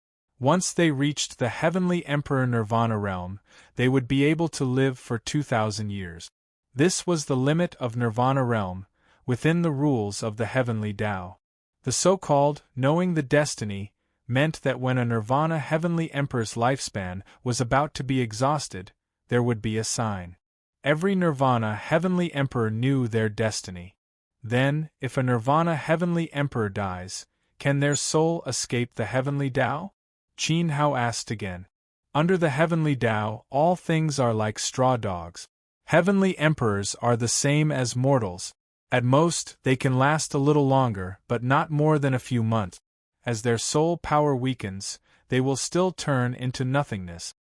Once they reached the Heavenly Emperor Nirvana realm, they would be able to live for 2,000 years. This was the limit of Nirvana realm, within the rules of the Heavenly Tao. The so-called knowing the destiny meant that when a Nirvana Heavenly Emperor's lifespan was about to be exhausted, there would be a sign. Every Nirvana Heavenly Emperor knew their destiny. Then, if a Nirvana Heavenly Emperor dies, can their soul escape the Heavenly Tao? Qin Hao asked again. Under the Heavenly Tao, all things are like straw dogs. Heavenly Emperors are the same as mortals. At most, they can last a little longer, but not more than a few months. As their soul power weakens, they will still turn into nothingness.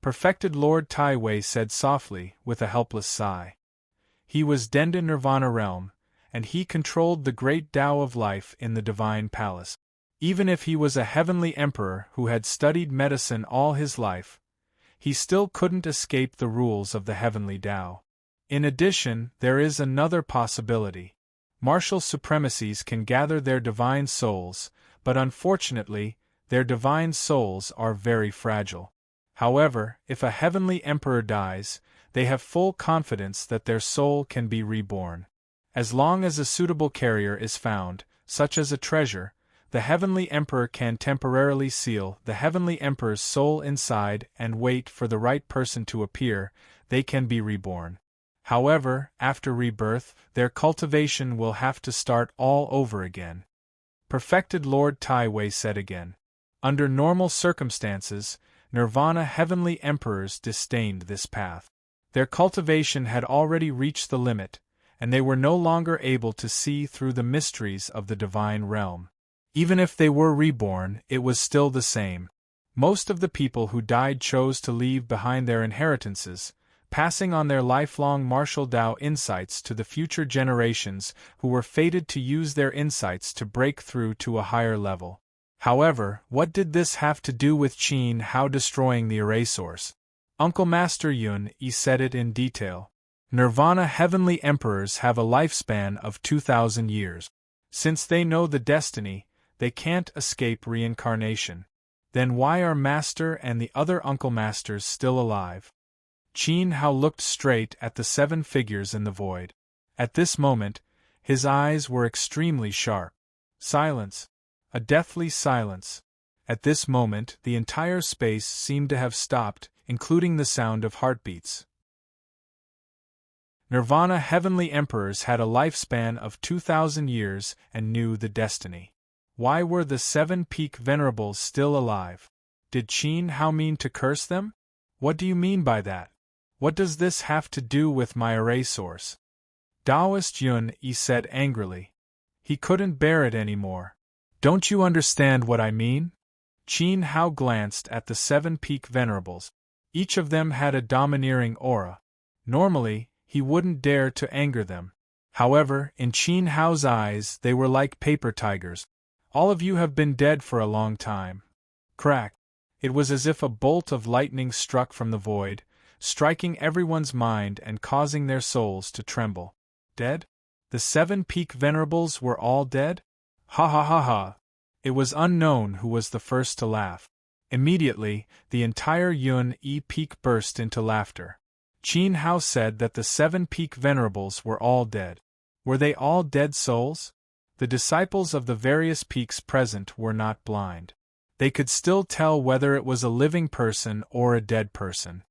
Perfected Lord Tai Wei said softly, with a helpless sigh. He was Denda Nirvana realm, and he controlled the great Tao of life in the Divine Palace. Even if he was a Heavenly Emperor who had studied medicine all his life, he still couldn't escape the rules of the Heavenly Tao. In addition, there is another possibility. Martial supremacies can gather their divine souls, but unfortunately, their divine souls are very fragile. However, if a Heavenly Emperor dies, they have full confidence that their soul can be reborn. As long as a suitable carrier is found, such as a treasure, the Heavenly Emperor can temporarily seal the Heavenly Emperor's soul inside and wait for the right person to appear, they can be reborn. However, after rebirth, their cultivation will have to start all over again. Perfected Lord Tai Wei said again. Under normal circumstances, Nirvana Heavenly Emperors disdained this path. Their cultivation had already reached the limit, and they were no longer able to see through the mysteries of the divine realm. Even if they were reborn, it was still the same. Most of the people who died chose to leave behind their inheritances, passing on their lifelong martial Tao insights to the future generations who were fated to use their insights to break through to a higher level. However, what did this have to do with Qin Hao destroying the array source? Uncle Master Yun-Yi said it in detail. Nirvana Heavenly Emperors have a lifespan of 2,000 years. Since they know the destiny, they can't escape reincarnation. Then why are Master and the other Uncle Masters still alive? Qin Hao looked straight at the 7 figures in the void. At this moment, his eyes were extremely sharp. Silence. A deathly silence. At this moment, the entire space seemed to have stopped, including the sound of heartbeats. Nirvana Heavenly Emperors had a lifespan of 2,000 years and knew the destiny. Why were the 7 Peak Venerables still alive? Did Qin Hao mean to curse them? What do you mean by that? What does this have to do with my array source? Taoist Yun-Yi said angrily. He couldn't bear it anymore. Don't you understand what I mean? Qin Hao glanced at the 7 Peak Venerables. Each of them had a domineering aura. Normally, he wouldn't dare to anger them. However, in Qin Hao's eyes they were like paper tigers. All of you have been dead for a long time. Crack! It was as if a bolt of lightning struck from the void, striking everyone's mind and causing their souls to tremble. Dead? The 7 peak venerables were all dead? Ha ha ha ha! It was unknown who was the first to laugh. Immediately, the entire Yun-E peak burst into laughter. Qin Hao said that the 7 peak venerables were all dead. Were they all dead souls? The disciples of the various peaks present were not blind. They could still tell whether it was a living person or a dead person.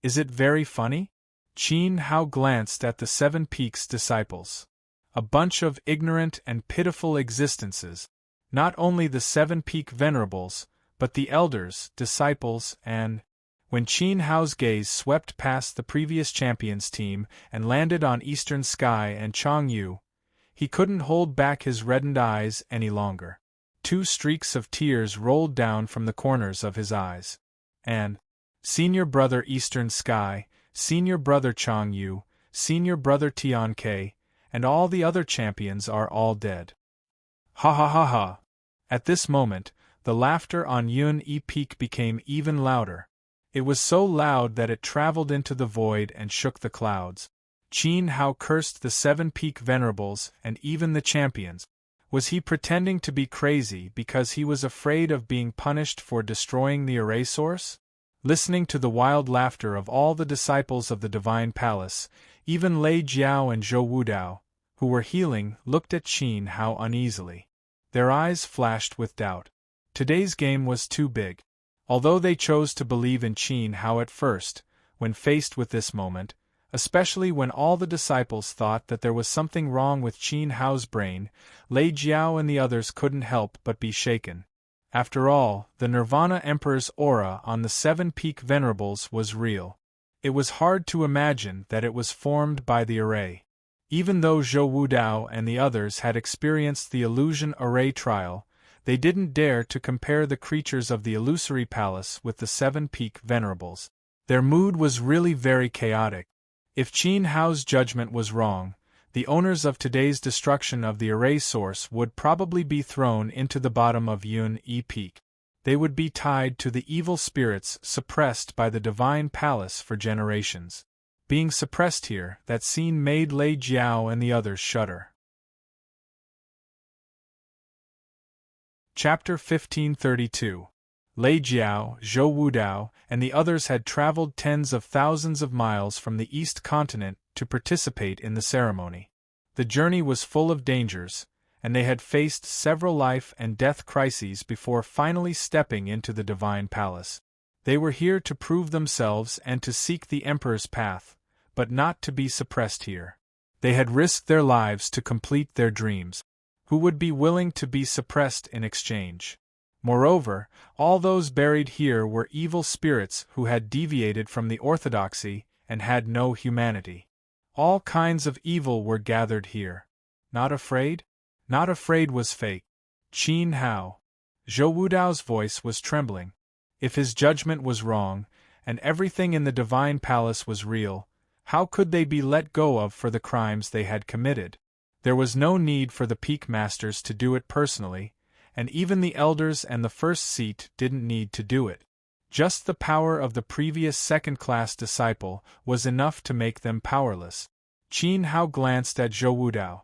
Is it very funny? Qin Hao glanced at the 7 peaks disciples. A bunch of ignorant and pitiful existences. Not only the 7 peak venerables, but the elders, disciples, and... When Qin Hao's gaze swept past the previous champions team and landed on Eastern Sky and Changyu, he couldn't hold back his reddened eyes any longer. 2 streaks of tears rolled down from the corners of his eyes. And, Senior Brother Eastern Sky, Senior Brother Changyu, Senior Brother Tiankei, and all the other champions are all dead. Ha ha ha ha! At this moment, the laughter on Yun-E Peak became even louder. It was so loud that it traveled into the void and shook the clouds. Qin Hao cursed the 7 peak venerables and even the champions. Was he pretending to be crazy because he was afraid of being punished for destroying the array source? Listening to the wild laughter of all the disciples of the Divine Palace, even Lei Jiao and Zhou Wudao, who were healing, looked at Qin Hao uneasily. Their eyes flashed with doubt. Today's game was too big. Although they chose to believe in Qin Hao at first, when faced with this moment, especially when all the disciples thought that there was something wrong with Qin Hao's brain, Lei Jiao and the others couldn't help but be shaken. After all, the Nirvana Emperor's aura on the 7 peak venerables was real. It was hard to imagine that it was formed by the array. Even though Zhou Wudao and the others had experienced the illusion array trial, they didn't dare to compare the creatures of the illusory palace with the 7 peak venerables. Their mood was really very chaotic. If Qin Hao's judgment was wrong, the owners of today's destruction of the array source would probably be thrown into the bottom of Yun-E Peak. They would be tied to the evil spirits suppressed by the Divine Palace for generations. Being suppressed here, that scene made Lei Jiao and the others shudder. Chapter 1532. Lei Jiao, Zhou Wudao, and the others had traveled tens of thousands of miles from the East Continent to participate in the ceremony. The journey was full of dangers, and they had faced several life and death crises before finally stepping into the Divine Palace. They were here to prove themselves and to seek the Emperor's path, but not to be suppressed here. They had risked their lives to complete their dreams. Who would be willing to be suppressed in exchange? Moreover, all those buried here were evil spirits who had deviated from the orthodoxy and had no humanity. All kinds of evil were gathered here. Not afraid? Not afraid was fake. Qin Hao. Zhou Wudao's voice was trembling. If his judgment was wrong, and everything in the Divine Palace was real, how could they be let go of for the crimes they had committed? There was no need for the Peak Masters to do it personally, and even the elders and the first seat didn't need to do it. Just the power of the previous second-class disciple was enough to make them powerless. Qin Hao glanced at Zhou Wudao.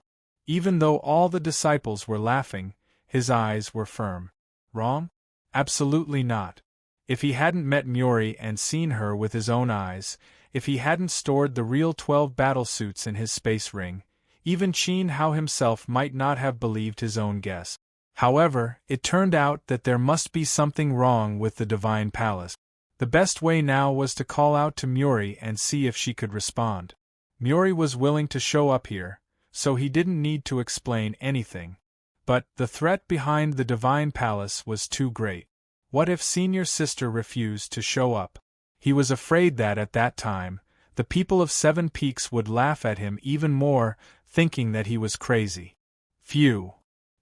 Even though all the disciples were laughing, his eyes were firm. Wrong? Absolutely not. If he hadn't met Muri and seen her with his own eyes, if he hadn't stored the real 12 battlesuits in his space ring, even Qin Hao himself might not have believed his own guess. However, it turned out that there must be something wrong with the Divine Palace. The best way now was to call out to Muri and see if she could respond. Muri was willing to show up here, so he didn't need to explain anything. But the threat behind the Divine Palace was too great. What if Senior Sister refused to show up? He was afraid that at that time, the people of 7 Peaks would laugh at him even more, thinking that he was crazy. Phew!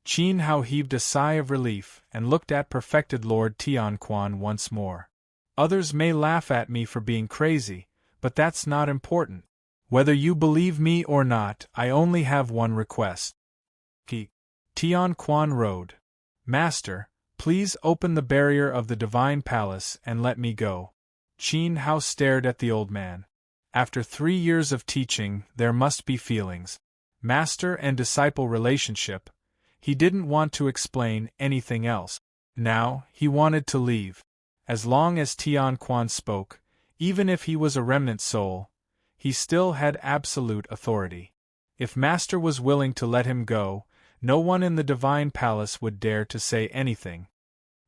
Qin Hao heaved a sigh of relief and looked at perfected Lord Tianquan once more. Others may laugh at me for being crazy, but that's not important. Whether you believe me or not, I only have one request. Tian Quan rode. Master, please open the barrier of the divine palace and let me go. Qin Hao stared at the old man. After 3 years of teaching, there must be feelings. Master and disciple relationship. He didn't want to explain anything else. Now, he wanted to leave. As long as Tian Quan spoke, even if he was a remnant soul, he still had absolute authority. If Master was willing to let him go, no one in the divine palace would dare to say anything.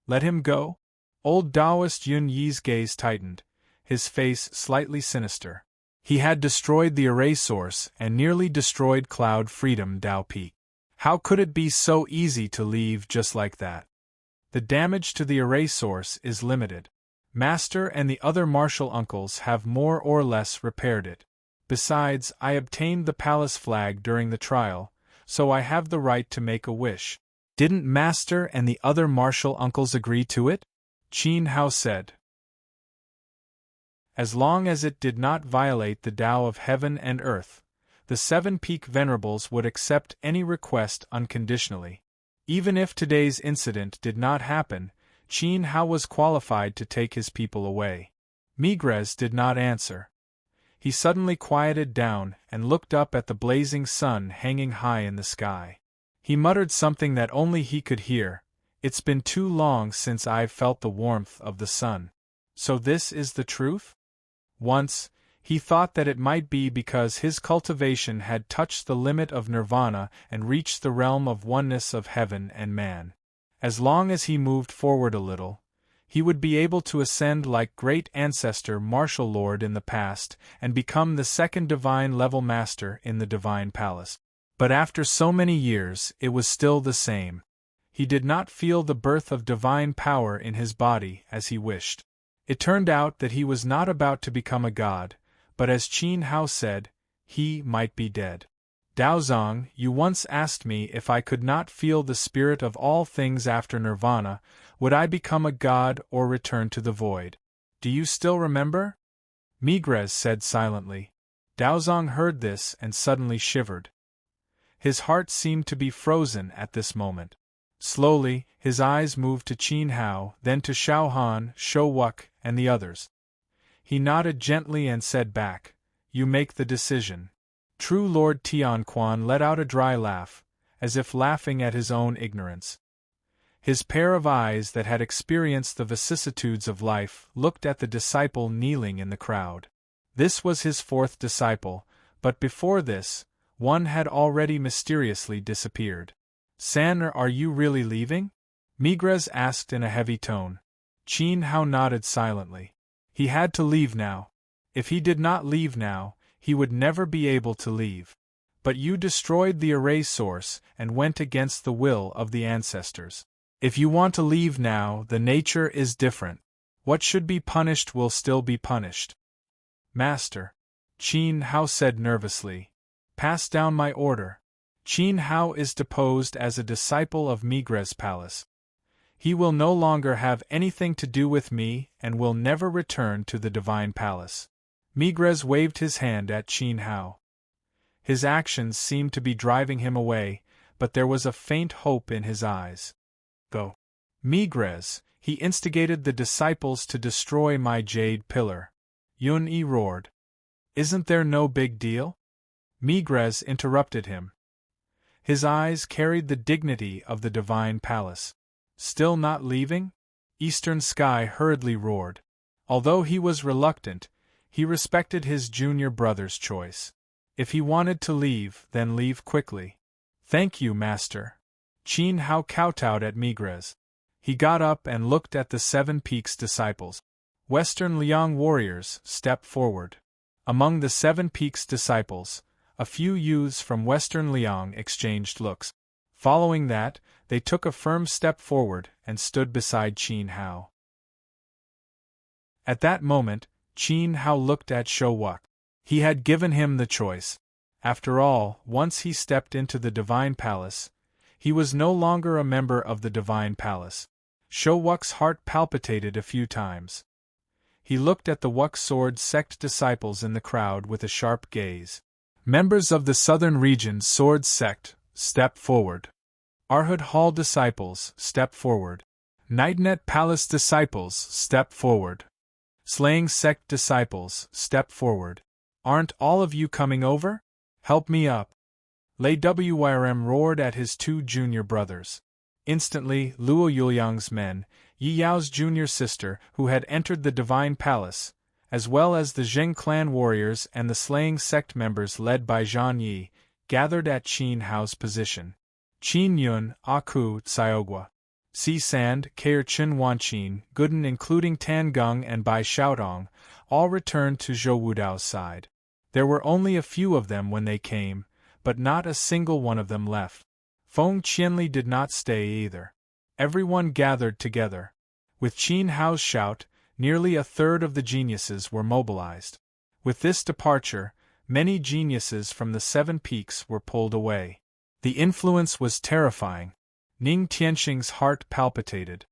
Let him go? Old Taoist Yun Yi's gaze tightened, his face slightly sinister. He had destroyed the array source and nearly destroyed Cloud Freedom Dao Peak. How could it be so easy to leave just like that? The damage to the array source is limited. Master and the other martial uncles have more or less repaired it. Besides, I obtained the palace flag during the trial, so I have the right to make a wish. Didn't Master and the other martial uncles agree to it? Qin Hao said. As long as it did not violate the Tao of heaven and earth, the 7 Peak Venerables would accept any request unconditionally. Even if today's incident did not happen, Qin Hao was qualified to take his people away. Migres did not answer. He suddenly quieted down and looked up at the blazing sun hanging high in the sky. He muttered something that only he could hear. It's been too long since I've felt the warmth of the sun. So this is the truth? Once, he thought that it might be because his cultivation had touched the limit of nirvana and reached the realm of oneness of heaven and man. As long as he moved forward a little, he would be able to ascend like great ancestor Martial Lord in the past and become the second divine level master in the divine palace. But after so many years, it was still the same. He did not feel the birth of divine power in his body as he wished. It turned out that he was not about to become a god, but as Qin Hao said, he might be dead. Daozong, you once asked me if I could not feel the spirit of all things after nirvana, would I become a god or return to the void? Do you still remember? Migres said silently. Daozong heard this and suddenly shivered. His heart seemed to be frozen at this moment. Slowly, his eyes moved to Qin Hao, then to Xiao Han, Shou Wuk, and the others. He nodded gently and said back, "You make the decision." True Lord Tian Quan let out a dry laugh, as if laughing at his own ignorance. His pair of eyes that had experienced the vicissitudes of life looked at the disciple kneeling in the crowd. This was his 4th disciple, but before this, one had already mysteriously disappeared. "San, are you really leaving?" Migres asked in a heavy tone. Qin Hao nodded silently. He had to leave now. If he did not leave now, he would never be able to leave. But you destroyed the array source and went against the will of the ancestors. If you want to leave now, the nature is different. What should be punished will still be punished. Master, Qin Hao said nervously, pass down my order. Qin Hao is deposed as a disciple of Migres' palace. He will no longer have anything to do with me and will never return to the divine palace. Migres waved his hand at Qin Hao. His actions seemed to be driving him away, but there was a faint hope in his eyes. Go. Migres, he instigated the disciples to destroy my jade pillar. Yun Yi roared. Isn't there no big deal? Migres interrupted him. His eyes carried the dignity of the divine palace. Still not leaving? Eastern Sky hurriedly roared. Although he was reluctant, he respected his junior brother's choice. If he wanted to leave, then leave quickly. Thank you, Master. Qin Hao kowtowed at Migres. He got up and looked at the 7 Peaks disciples. Western Liang warriors stepped forward. Among the 7 Peaks disciples, a few youths from Western Liang exchanged looks. Following that, they took a firm step forward and stood beside Qin Hao. At that moment, Qin Hao looked at Shou Wuk. He had given him the choice. After all, once he stepped into the divine palace, he was no longer a member of the divine palace. Shou Wuk's heart palpitated a few times. He looked at the Wuk Sword sect disciples in the crowd with a sharp gaze. Members of the Southern Region's Sword sect, step forward. Arhud Hall disciples, step forward. Nightnet Palace disciples, step forward. Slaying sect disciples, step forward. Aren't all of you coming over? Help me up. Lei Wyrm roared at his two junior brothers. Instantly, Luo Yuliang's men, Yi Yao's junior sister, who had entered the Divine Palace, as well as the Zheng clan warriors and the slaying sect members led by Zhan Yi, gathered at Qin Hao's position. Qin Yun, Aku, Xiaogua, Si Sand, Kair Chen Wanqin, Gooden including Tan Gung and Bai Xiaodong, all returned to Zhou Wudao's side. There were only a few of them when they came, but not a single one of them left. Feng Qianli did not stay either. Everyone gathered together. With Qin Hao's shout, nearly a third of the geniuses were mobilized. With this departure, many geniuses from the Seven Peaks were pulled away. The influence was terrifying. Ning Tianxing's heart palpitated.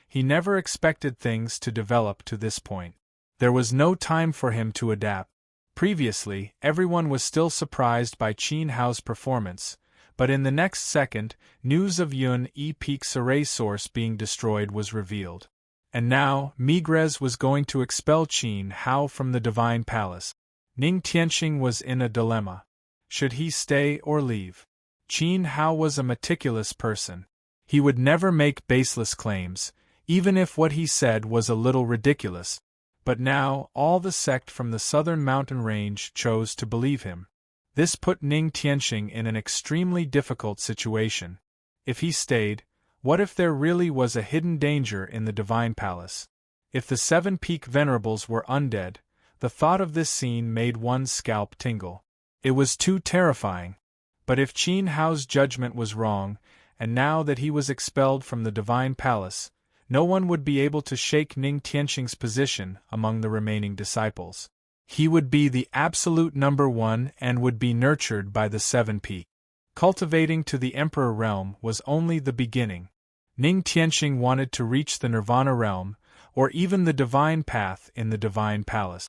He never expected things to develop to this point. There was no time for him to adapt. Previously, everyone was still surprised by Qin Hao's performance, but in the next second, news of Yun E Peak's array source being destroyed was revealed. And now, Migrez was going to expel Qin Hao from the Divine Palace. Ning Tianxing was in a dilemma. Should he stay or leave? Qin Hao was a meticulous person. He would never make baseless claims, even if what he said was a little ridiculous. But now, all the sect from the southern mountain range chose to believe him. This put Ning Tianxing in an extremely difficult situation. If he stayed, what if there really was a hidden danger in the Divine Palace? If the Seven Peak Venerables were undead, the thought of this scene made one's scalp tingle. It was too terrifying. But if Qin Hao's judgment was wrong, and now that he was expelled from the Divine Palace, no one would be able to shake Ning Tianxing's position among the remaining disciples. He would be the absolute number one and would be nurtured by the Seven Peaks. Cultivating to the Emperor realm was only the beginning. Ning Tianxing wanted to reach the Nirvana realm, or even the Divine Path in the Divine Palace.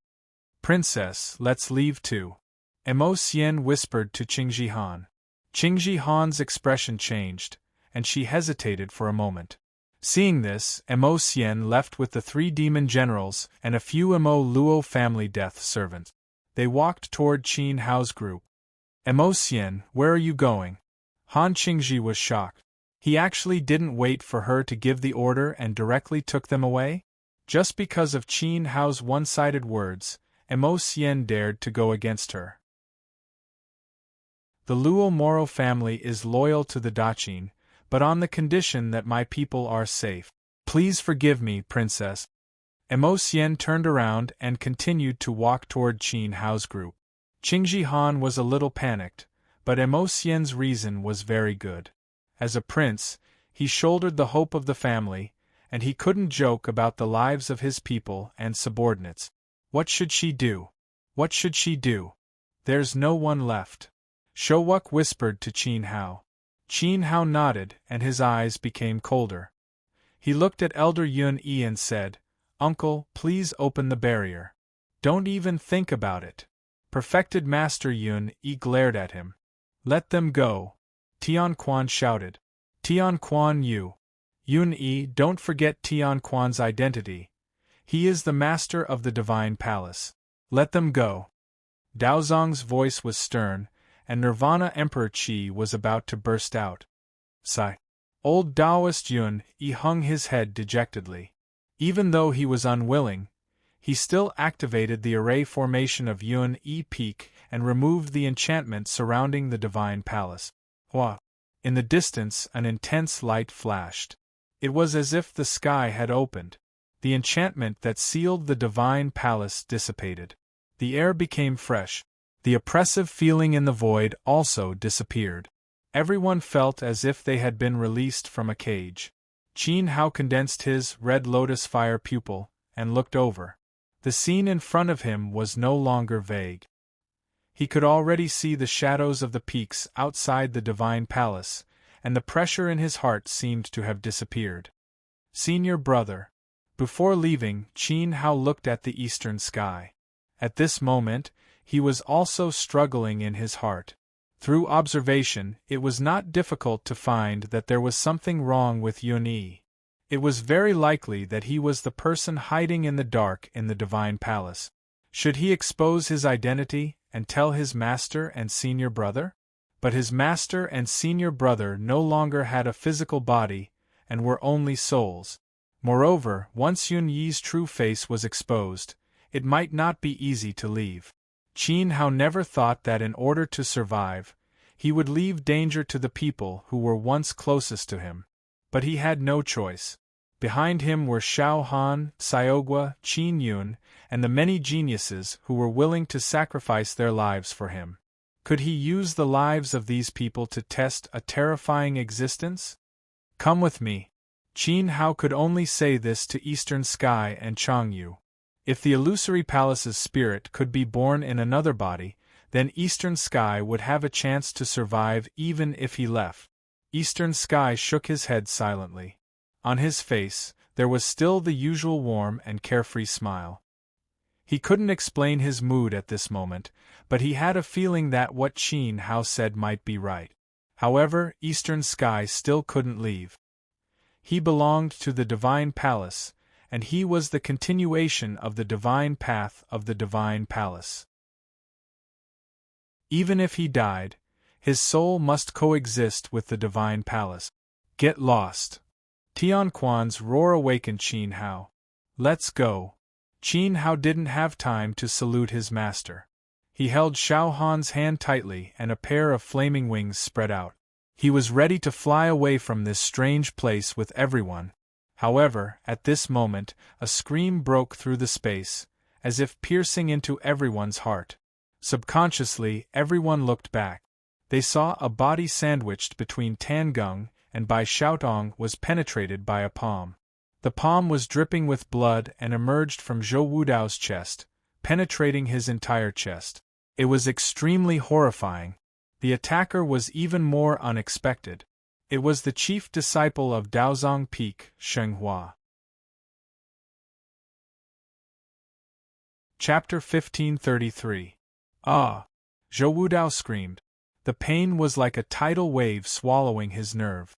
Princess, let's leave too. Mo Xian whispered to Qingji Han. Qingji Han's expression changed, and she hesitated for a moment. Seeing this, Mo Xian left with the three demon generals and a few Mo Luo family death servants. They walked toward Qin Hao's group. Mo Xian, where are you going? Han Qingji was shocked. He actually didn't wait for her to give the order and directly took them away? Just because of Qin Hao's one-sided words, Mo Xian dared to go against her. The Luo Moro family is loyal to the Daqin, but on the condition that my people are safe. Please forgive me, Princess. Mo Xian turned around and continued to walk toward Qin Hao's group. Qingji Han was a little panicked, but Mo Xian's reason was very good. As a prince, he shouldered the hope of the family, and he couldn't joke about the lives of his people and subordinates. What should she do? What should she do? There's no one left. Shouwuk whispered to Qin Hao. Qin Hao nodded, and his eyes became colder. He looked at Elder Yun Yi and said, "Uncle, please open the barrier. Don't even think about it." Perfected Master Yun Yi glared at him. "Let them go," Tian Quan shouted. "Tian Quan Yu. Yun Yi, don't forget Tian Quan's identity. He is the master of the Divine Palace. Let them go." Daozong's voice was stern, and Nirvana Emperor Qi was about to burst out. Sigh. Old Taoist Yun Yi hung his head dejectedly. Even though he was unwilling, he still activated the array formation of Yun Yi Peak and removed the enchantment surrounding the Divine Palace. Hua! In the distance, an intense light flashed. It was as if the sky had opened. The enchantment that sealed the Divine Palace dissipated. The air became fresh. The oppressive feeling in the void also disappeared. Everyone felt as if they had been released from a cage. Qin Hao condensed his red lotus fire pupil and looked over. The scene in front of him was no longer vague. He could already see the shadows of the peaks outside the Divine Palace, and the pressure in his heart seemed to have disappeared. "Senior brother, Before leaving, Qin Hao looked at the eastern sky. At this moment, he was also struggling in his heart. Through observation, it was not difficult to find that there was something wrong with Yun Yi. It was very likely that he was the person hiding in the dark in the Divine Palace. Should he expose his identity and tell his master and senior brother? But his master and senior brother no longer had a physical body, and were only souls. Moreover, once Yun Yi's true face was exposed, it might not be easy to leave. Qin Hao never thought that in order to survive, he would leave danger to the people who were once closest to him. But he had no choice. Behind him were Xiao Han, Xiaogua, Qin Yun, and the many geniuses who were willing to sacrifice their lives for him. Could he use the lives of these people to test a terrifying existence? Come with me. Qin Hao could only say this to Eastern Sky and Changyu. If the illusory palace's spirit could be born in another body, then Eastern Sky would have a chance to survive even if he left. Eastern Sky shook his head silently. On his face, there was still the usual warm and carefree smile. He couldn't explain his mood at this moment, but he had a feeling that what Qin Hao said might be right. However, Eastern Sky still couldn't leave. He belonged to the Divine Palace, and he was the continuation of the divine path of the Divine Palace. Even if he died, his soul must coexist with the Divine Palace. Get lost. Tian Quan's roar awakened Qin Hao. Let's go. Qin Hao didn't have time to salute his master. He held Xiao Han's hand tightly and a pair of flaming wings spread out. He was ready to fly away from this strange place with everyone. However, at this moment, a scream broke through the space, as if piercing into everyone's heart. Subconsciously, everyone looked back. They saw a body sandwiched between Tan Geng and Bai Xiaotong was penetrated by a palm. The palm was dripping with blood and emerged from Zhou Wudao's chest, penetrating his entire chest. It was extremely horrifying. The attacker was even more unexpected. It was the chief disciple of Daozong Peak, Shenghua. Chapter 1533. Ah! Zhou Wudao screamed. The pain was like a tidal wave swallowing his nerve.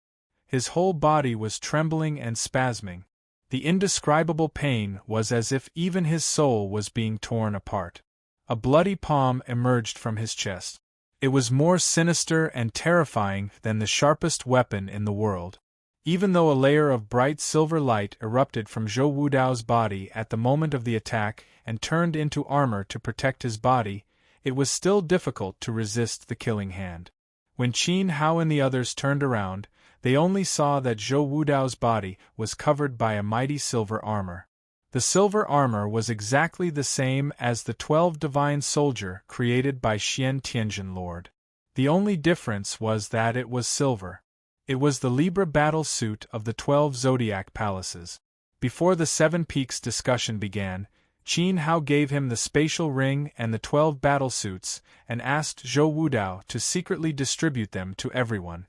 His whole body was trembling and spasming. The indescribable pain was as if even his soul was being torn apart. A bloody palm emerged from his chest. It was more sinister and terrifying than the sharpest weapon in the world. Even though a layer of bright silver light erupted from Zhou Wudao's body at the moment of the attack and turned into armor to protect his body, it was still difficult to resist the killing hand. When Qin Hao and the others turned around, they only saw that Zhou Wudao's body was covered by a mighty silver armor. The silver armor was exactly the same as the 12 divine soldier created by Xian Tianjin Lord. The only difference was that it was silver. It was the Libra battle suit of the 12 zodiac palaces. Before the 7 peaks discussion began, Qin Hao gave him the spatial ring and the 12 battle suits and asked Zhou Wudao to secretly distribute them to everyone.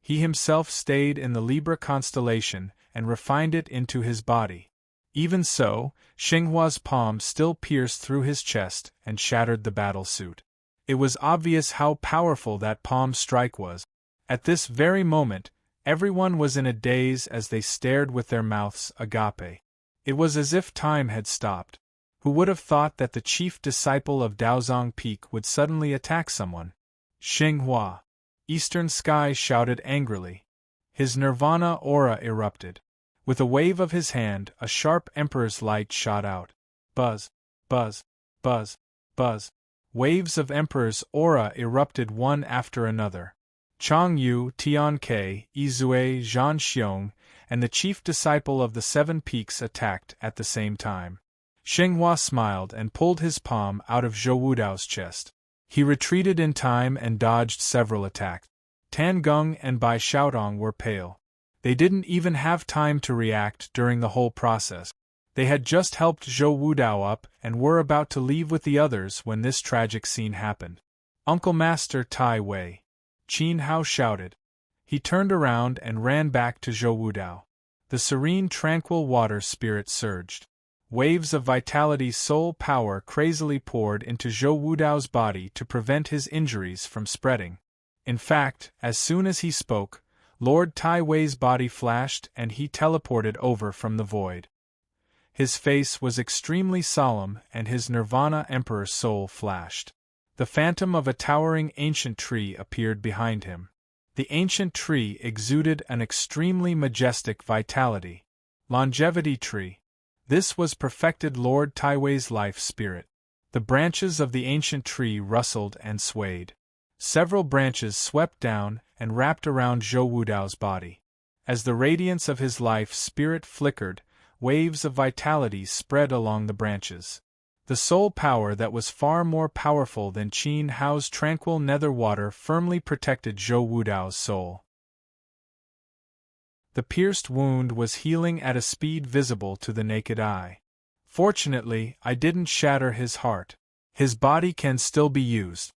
He himself stayed in the Libra constellation and refined it into his body. Even so, Xinghua's palm still pierced through his chest and shattered the battle suit. It was obvious how powerful that palm strike was. At this very moment, everyone was in a daze as they stared with their mouths agape. It was as if time had stopped. Who would have thought that the chief disciple of Daozong Peak would suddenly attack someone? Xinghua. Eastern Sky shouted angrily. His nirvana aura erupted. With a wave of his hand, a sharp emperor's light shot out. Buzz, buzz, buzz, buzz. Waves of emperor's aura erupted one after another. Chang Yu, Tian Ke, Izue, Zhan Xiong, and the chief disciple of the 7 peaks attacked at the same time. Xinghua smiled and pulled his palm out of Zhou Wudao's chest. He retreated in time and dodged several attacks. Tan Geng and Bai Xiaotong were pale. They didn't even have time to react during the whole process. They had just helped Zhou Wudao up and were about to leave with the others when this tragic scene happened. Uncle Master Tai Wei! Qin Hao shouted. He turned around and ran back to Zhou Wudao. The serene, tranquil water spirit surged. Waves of vitality, soul power crazily poured into Zhou Wudao's body to prevent his injuries from spreading. In fact, as soon as he spoke, Lord Tai Wei's body flashed and he teleported over from the void. His face was extremely solemn and his Nirvana Emperor soul flashed. The phantom of a towering ancient tree appeared behind him. The ancient tree exuded an extremely majestic vitality. Longevity tree. This was perfected Lord Tai Wei's life spirit. The branches of the ancient tree rustled and swayed. Several branches swept down and wrapped around Zhou Wudao's body. As the radiance of his life spirit flickered, waves of vitality spread along the branches. The soul power that was far more powerful than Qin Hao's tranquil nether water firmly protected Zhou Wudao's soul. The pierced wound was healing at a speed visible to the naked eye. Fortunately, I didn't shatter his heart. His body can still be used.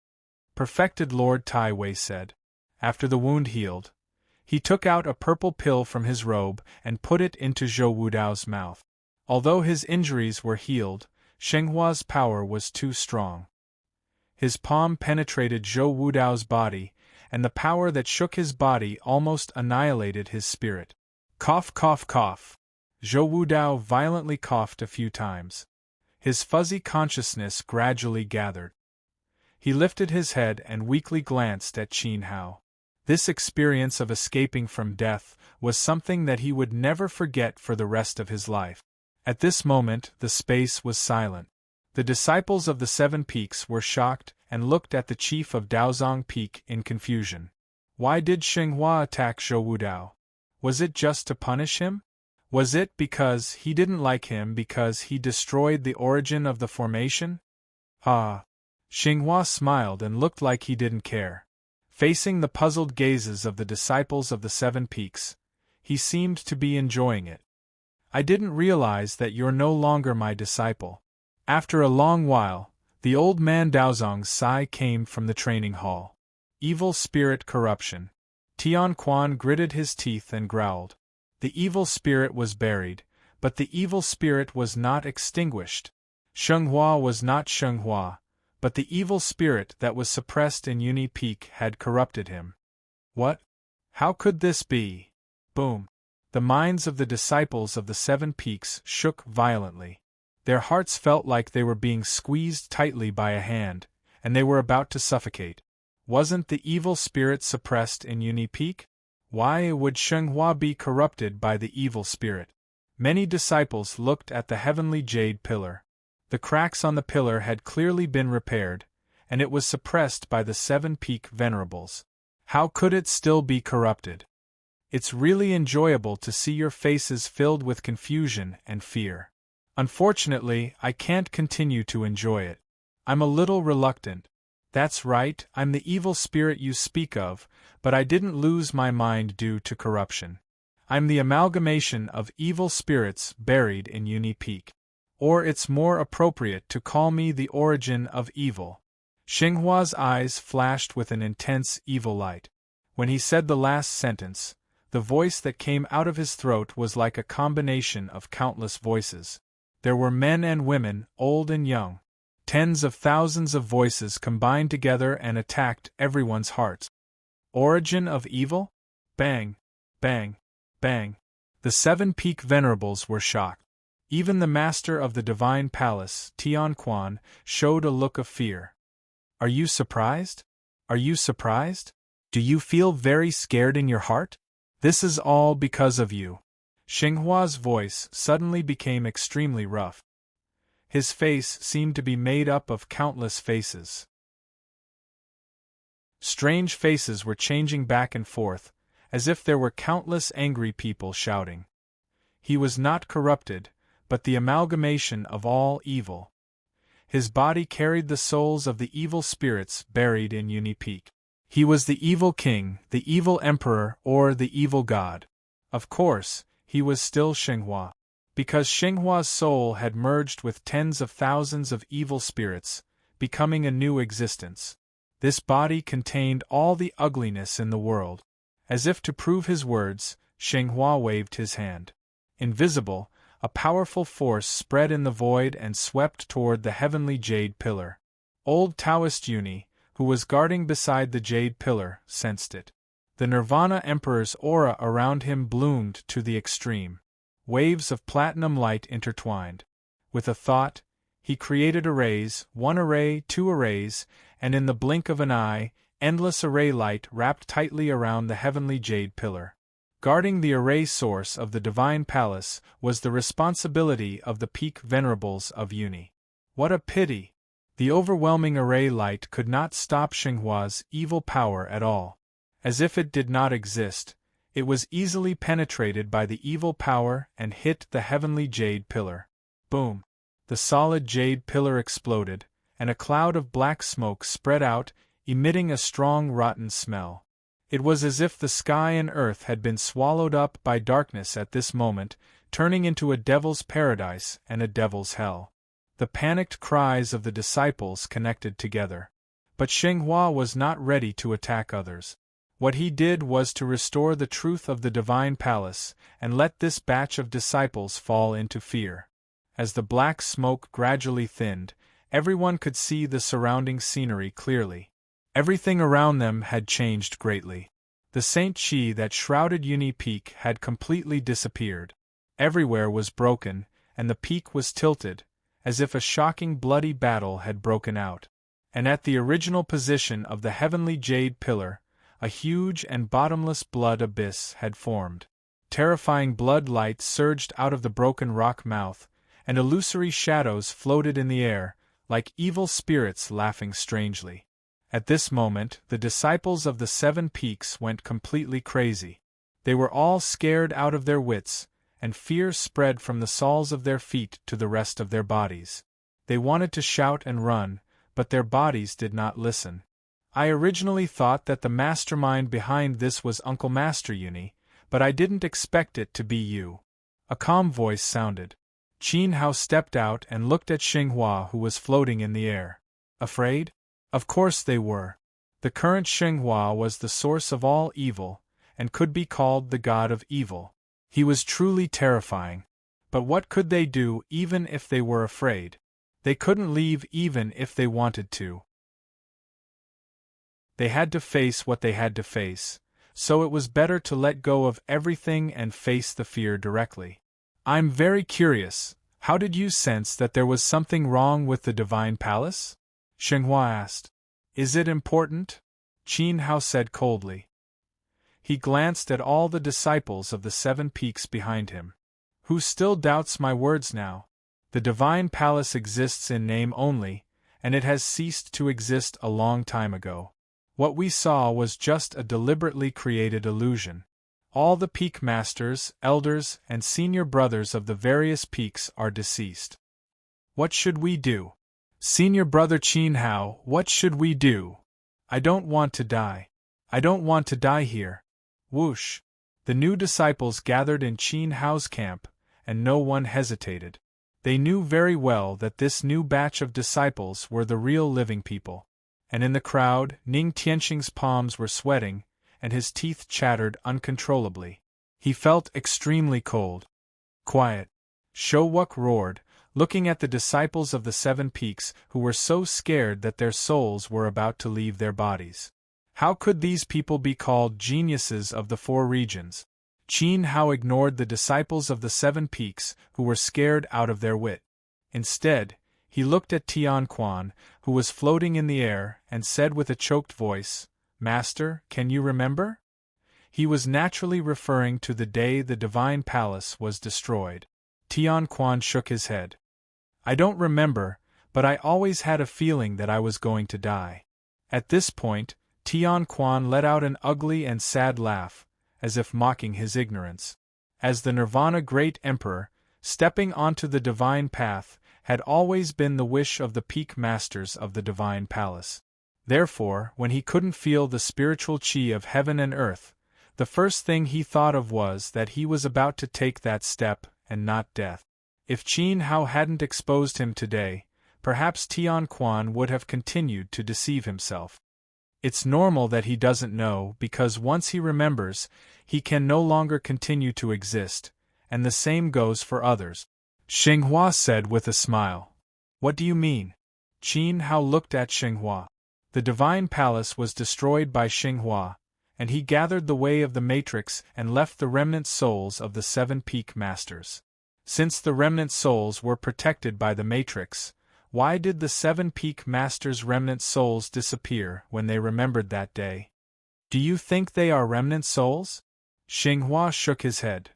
Perfected Lord Tai Wei said. After the wound healed, he took out a purple pill from his robe and put it into Zhou Wudao's mouth. Although his injuries were healed, Shenghua's power was too strong. His palm penetrated Zhou Wudao's body, and the power that shook his body almost annihilated his spirit. Cough, cough, cough. Zhou Wudao violently coughed a few times. His fuzzy consciousness gradually gathered. He lifted his head and weakly glanced at Qin Hao. This experience of escaping from death was something that he would never forget for the rest of his life. At this moment, the space was silent. The disciples of the Seven Peaks were shocked and looked at the chief of Daozong Peak in confusion. Why did Shenghua attack Zhou Wudao? Was it just to punish him? Was it because he didn't like him because he destroyed the origin of the formation? Ah! Shenghua smiled and looked like he didn't care. Facing the puzzled gazes of the disciples of the Seven Peaks, he seemed to be enjoying it. I didn't realize that you're no longer my disciple. After a long while, the old man Daozong's sigh came from the training hall. Evil spirit corruption. Tian Quan gritted his teeth and growled. The evil spirit was buried, but the evil spirit was not extinguished. Shenghua was not Shenghua, but the evil spirit that was suppressed in Uni Peak had corrupted him. What? How could this be? Boom. The minds of the disciples of the Seven Peaks shook violently. Their hearts felt like they were being squeezed tightly by a hand, and they were about to suffocate. Wasn't the evil spirit suppressed in Uni Peak? Why would Shenghua be corrupted by the evil spirit? Many disciples looked at the heavenly jade pillar. The cracks on the pillar had clearly been repaired, and it was suppressed by the Seven Peak venerables. How could it still be corrupted? It's really enjoyable to see your faces filled with confusion and fear. Unfortunately, I can't continue to enjoy it. I'm a little reluctant. That's right, I'm the evil spirit you speak of, but I didn't lose my mind due to corruption. I'm the amalgamation of evil spirits buried in Uni Peak. Or it's more appropriate to call me the origin of evil. Shenghua's eyes flashed with an intense evil light. When he said the last sentence, the voice that came out of his throat was like a combination of countless voices. There were men and women, old and young. Tens of thousands of voices combined together and attacked everyone's hearts. Origin of evil? Bang! Bang! Bang! The Seven Peak venerables were shocked. Even the master of the divine palace, Tian Quan, showed a look of fear. Are you surprised? Are you surprised? Do you feel very scared in your heart? This is all because of you. Shenghua's voice suddenly became extremely rough. His face seemed to be made up of countless faces. Strange faces were changing back and forth, as if there were countless angry people shouting. He was not corrupted, but the amalgamation of all evil. His body carried the souls of the evil spirits buried in Uni Peak. He was the evil king, the evil emperor, or the evil god. Of course, he was still Shenghua. Because Shenghua's soul had merged with tens of thousands of evil spirits, becoming a new existence. This body contained all the ugliness in the world. As if to prove his words, Shenghua waved his hand. Invisible, a powerful force spread in the void and swept toward the heavenly jade pillar. Old Taoist Uni, who was guarding beside the jade pillar, sensed it. The Nirvana Emperor's aura around him bloomed to the extreme. Waves of platinum light intertwined. With a thought, he created arrays, 1 array, 2 arrays, and in the blink of an eye, endless array light wrapped tightly around the heavenly jade pillar. Guarding the array source of the divine palace was the responsibility of the peak venerables of Uni. What a pity! The overwhelming array light could not stop Xinghua's evil power at all. As if it did not exist, it was easily penetrated by the evil power and hit the heavenly jade pillar. Boom! The solid jade pillar exploded, and a cloud of black smoke spread out, emitting a strong rotten smell. It was as if the sky and earth had been swallowed up by darkness at this moment, turning into a devil's paradise and a devil's hell. The panicked cries of the disciples connected together. But Xinghua was not ready to attack others. What he did was to restore the truth of the divine palace, and let this batch of disciples fall into fear. As the black smoke gradually thinned, everyone could see the surrounding scenery clearly. Everything around them had changed greatly. The Saint Chi that shrouded Uni Peak had completely disappeared. Everywhere was broken, and the peak was tilted, as if a shocking bloody battle had broken out. And at the original position of the heavenly jade pillar, a huge and bottomless blood abyss had formed. Terrifying blood light surged out of the broken rock mouth, and illusory shadows floated in the air, like evil spirits laughing strangely. At this moment, the disciples of the 7 Peaks went completely crazy. They were all scared out of their wits, and fear spread from the soles of their feet to the rest of their bodies. They wanted to shout and run, but their bodies did not listen. I originally thought that the mastermind behind this was Uncle Master Uni, but I didn't expect it to be you. A calm voice sounded. Qin Hao stepped out and looked at Xinghua, who was floating in the air. Afraid? Of course they were. The current Xinghua was the source of all evil, and could be called the god of evil. He was truly terrifying. But what could they do even if they were afraid? They couldn't leave even if they wanted to. They had to face what they had to face, so it was better to let go of everything and face the fear directly. I'm very curious, how did you sense that there was something wrong with the divine palace? Xinghua asked. Is it important? Qin Hao said coldly. He glanced at all the disciples of the 7 Peaks behind him. Who still doubts my words now? The divine palace exists in name only, and it has ceased to exist a long time ago. What we saw was just a deliberately created illusion. All the peak masters, elders, and senior brothers of the various peaks are deceased. What should we do? Senior brother Qin Hao, what should we do? I don't want to die. I don't want to die here. Whoosh! The new disciples gathered in Qin Hao's camp, and no one hesitated. They knew very well that this new batch of disciples were the real living people. And in the crowd, Ning Tianxing's palms were sweating, and his teeth chattered uncontrollably. He felt extremely cold. Quiet. Showuk roared, looking at the disciples of the 7 Peaks who were so scared that their souls were about to leave their bodies. How could these people be called geniuses of the 4 regions? Qin Hao ignored the disciples of the 7 Peaks who were scared out of their wit. Instead, he looked at Tian Quan, who was floating in the air, and said with a choked voice, Master, can you remember? He was naturally referring to the day the divine palace was destroyed. Tian Quan shook his head. I don't remember, but I always had a feeling that I was going to die. At this point, Tian Quan let out an ugly and sad laugh, as if mocking his ignorance. As the Nirvana Great Emperor, stepping onto the divine path had always been the wish of the peak masters of the divine palace. Therefore, when he couldn't feel the spiritual chi of heaven and earth, the first thing he thought of was that he was about to take that step, and not death. If Qin Hao hadn't exposed him today, perhaps Tian Quan would have continued to deceive himself. It's normal that he doesn't know, because once he remembers, he can no longer continue to exist, and the same goes for others. Xinghua said with a smile. What do you mean? Qin Hao looked at Xinghua. The divine palace was destroyed by Xinghua, and he gathered the way of the matrix and left the remnant souls of the 7 peak masters. Since the remnant souls were protected by the matrix, why did the 7 peak masters' remnant souls disappear when they remembered that day? Do you think they are remnant souls? Xinghua shook his head.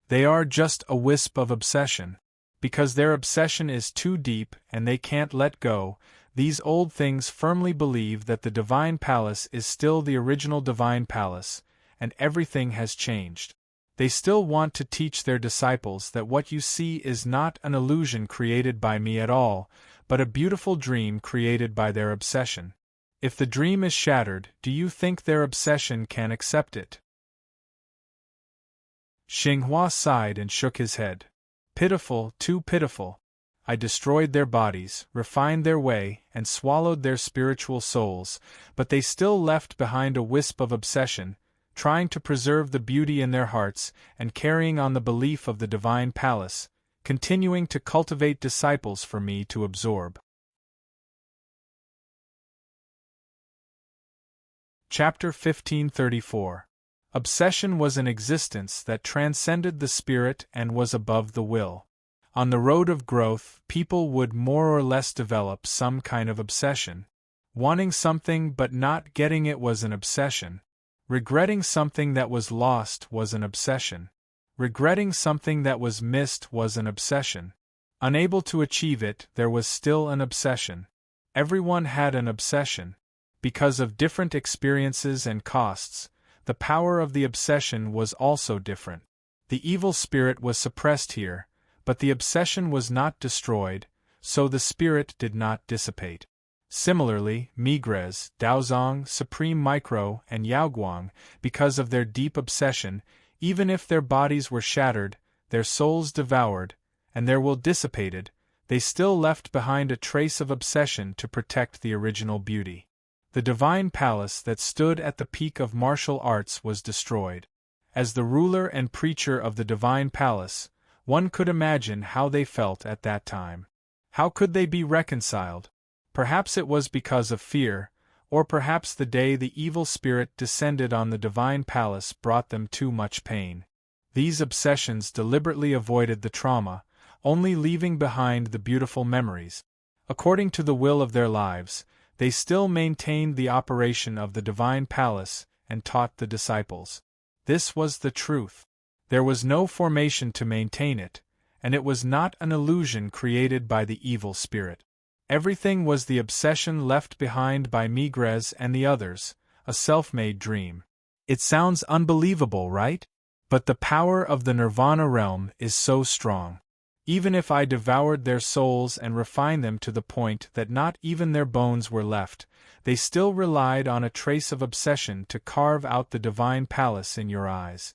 They are just a wisp of obsession. Because their obsession is too deep and they can't let go, these old things firmly believe that the divine palace is still the original divine palace, and everything has changed. They still want to teach their disciples that what you see is not an illusion created by me at all, but a beautiful dream created by their obsession. If the dream is shattered, do you think their obsession can accept it? Xinghua sighed and shook his head. Pitiful, too pitiful. I destroyed their bodies, refined their way, and swallowed their spiritual souls, but they still left behind a wisp of obsession, trying to preserve the beauty in their hearts and carrying on the belief of the divine palace, continuing to cultivate disciples for me to absorb. Chapter 1534. Obsession was an existence that transcended the spirit and was above the will. On the road of growth, people would more or less develop some kind of obsession. Wanting something but not getting it was an obsession. Regretting something that was lost was an obsession. Regretting something that was missed was an obsession. Unable to achieve it, there was still an obsession. Everyone had an obsession. Because of different experiences and costs, the power of the obsession was also different. The evil spirit was suppressed here, but the obsession was not destroyed, so the spirit did not dissipate. Similarly, Migrez, Daozong, Supreme Micro, and Yaoguang, because of their deep obsession, even if their bodies were shattered, their souls devoured, and their will dissipated, they still left behind a trace of obsession to protect the original beauty. The divine palace that stood at the peak of martial arts was destroyed. As the ruler and preacher of the divine palace, one could imagine how they felt at that time. How could they be reconciled? Perhaps it was because of fear, or perhaps the day the evil spirit descended on the divine palace brought them too much pain. These obsessions deliberately avoided the trauma, only leaving behind the beautiful memories. According to the will of their lives, they still maintained the operation of the divine palace and taught the disciples. This was the truth. There was no formation to maintain it, and it was not an illusion created by the evil spirit. Everything was the obsession left behind by Migrez and the others, a self-made dream. It sounds unbelievable, right? But the power of the Nirvana realm is so strong. Even if I devoured their souls and refined them to the point that not even their bones were left, they still relied on a trace of obsession to carve out the divine palace in your eyes.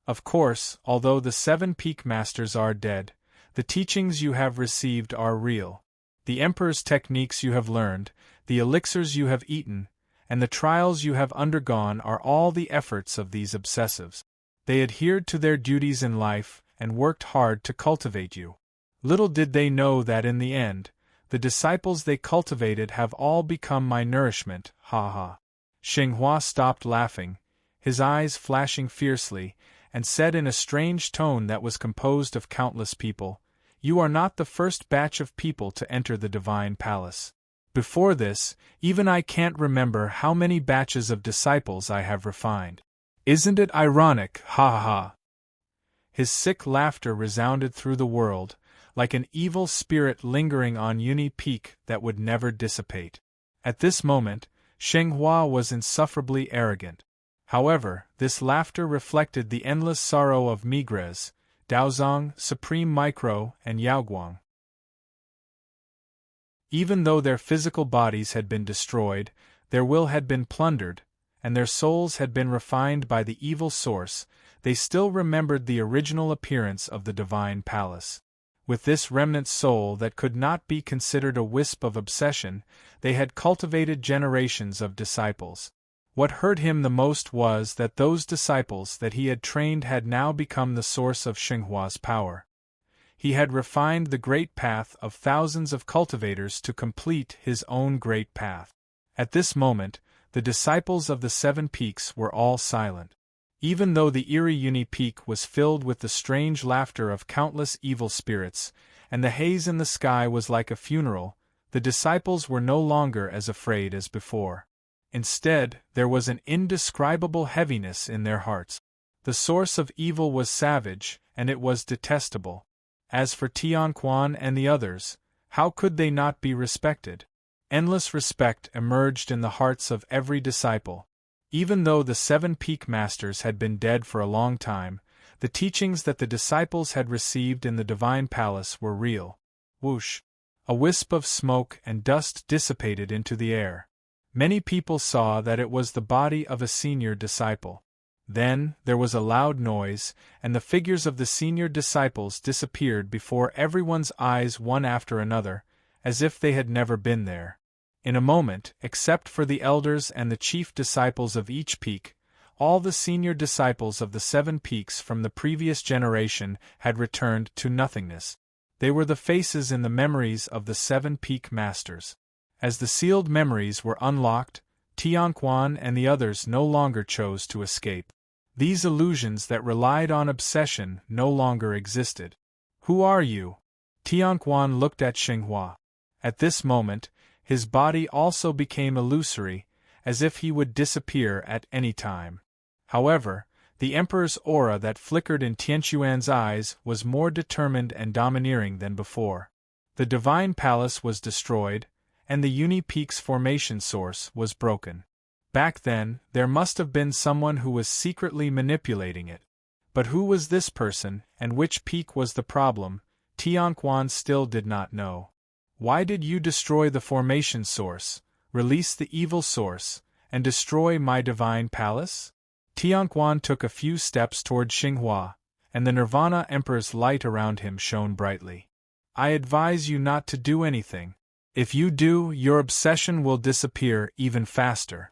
Of course, although the 7 peak masters are dead, the teachings you have received are real. The Emperor's techniques you have learned, the elixirs you have eaten, and the trials you have undergone are all the efforts of these obsessives. They adhered to their duties in life and worked hard to cultivate you. Little did they know that in the end, the disciples they cultivated have all become my nourishment, ha ha. Xinghua stopped laughing, his eyes flashing fiercely, and said in a strange tone that was composed of countless people, "You are not the first batch of people to enter the divine palace. Before this, even I can't remember how many batches of disciples I have refined. Isn't it ironic, ha ha ha?" His sick laughter resounded through the world, like an evil spirit lingering on Uni Peak that would never dissipate. At this moment, Xinghua was insufferably arrogant. However, this laughter reflected the endless sorrow of Migrez, Daozong, Supreme Micro, and Yaoguang. Even though their physical bodies had been destroyed, their will had been plundered, and their souls had been refined by the evil source, they still remembered the original appearance of the divine palace. With this remnant soul that could not be considered a wisp of obsession, they had cultivated generations of disciples. What hurt him the most was that those disciples that he had trained had now become the source of Xinghua's power. He had refined the great path of thousands of cultivators to complete his own great path. At this moment, the disciples of the 7 Peaks were all silent. Even though the eerie Uni Peak was filled with the strange laughter of countless evil spirits, and the haze in the sky was like a funeral, the disciples were no longer as afraid as before. Instead, there was an indescribable heaviness in their hearts. The source of evil was savage, and it was detestable. As for Tianquan and the others, how could they not be respected? Endless respect emerged in the hearts of every disciple. Even though the 7 Peak Masters had been dead for a long time, the teachings that the disciples had received in the Divine Palace were real. Whoosh! A wisp of smoke and dust dissipated into the air. Many people saw that it was the body of a senior disciple. Then, there was a loud noise, and the figures of the senior disciples disappeared before everyone's eyes one after another, as if they had never been there. In a moment, except for the elders and the chief disciples of each peak, all the senior disciples of the 7 Peaks from the previous generation had returned to nothingness. They were the faces in the memories of the 7 Peak Masters. As the sealed memories were unlocked, Tianquan and the others no longer chose to escape. These illusions that relied on obsession no longer existed. Who are you? Tianquan looked at Xinghua. At this moment, his body also became illusory, as if he would disappear at any time. However, the Emperor's aura that flickered in Tianquan's eyes was more determined and domineering than before. The Divine Palace was destroyed, and the Uni Peak's formation source was broken. Back then, there must have been someone who was secretly manipulating it. But who was this person, and which peak was the problem, Tianquan still did not know. Why did you destroy the formation source, release the evil source, and destroy my divine palace? Tianquan took a few steps toward Xinghua, and the Nirvana Emperor's light around him shone brightly. I advise you not to do anything. If you do, your obsession will disappear even faster.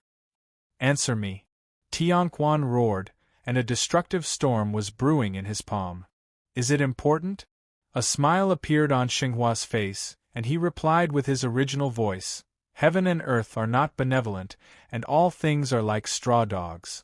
Answer me. Tianquan roared, and a destructive storm was brewing in his palm. Is it important? A smile appeared on Xinghua's face, and he replied with his original voice, Heaven and earth are not benevolent, and all things are like straw dogs.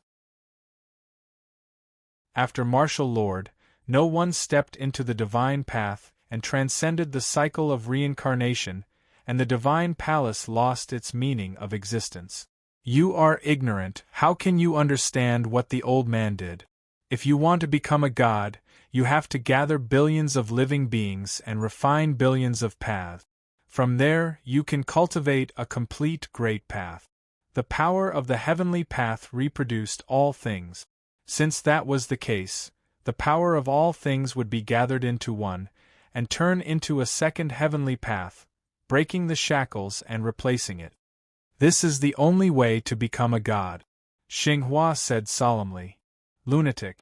After Martial Lord, no one stepped into the divine path and transcended the cycle of reincarnation, and the divine palace lost its meaning of existence. You are ignorant. How can you understand what the old man did? If you want to become a god, you have to gather billions of living beings and refine billions of paths. From there, you can cultivate a complete great path. The power of the heavenly path reproduced all things. Since that was the case, the power of all things would be gathered into one, and turn into a second heavenly path, breaking the shackles and replacing it. This is the only way to become a god, Xinghua said solemnly. Lunatic.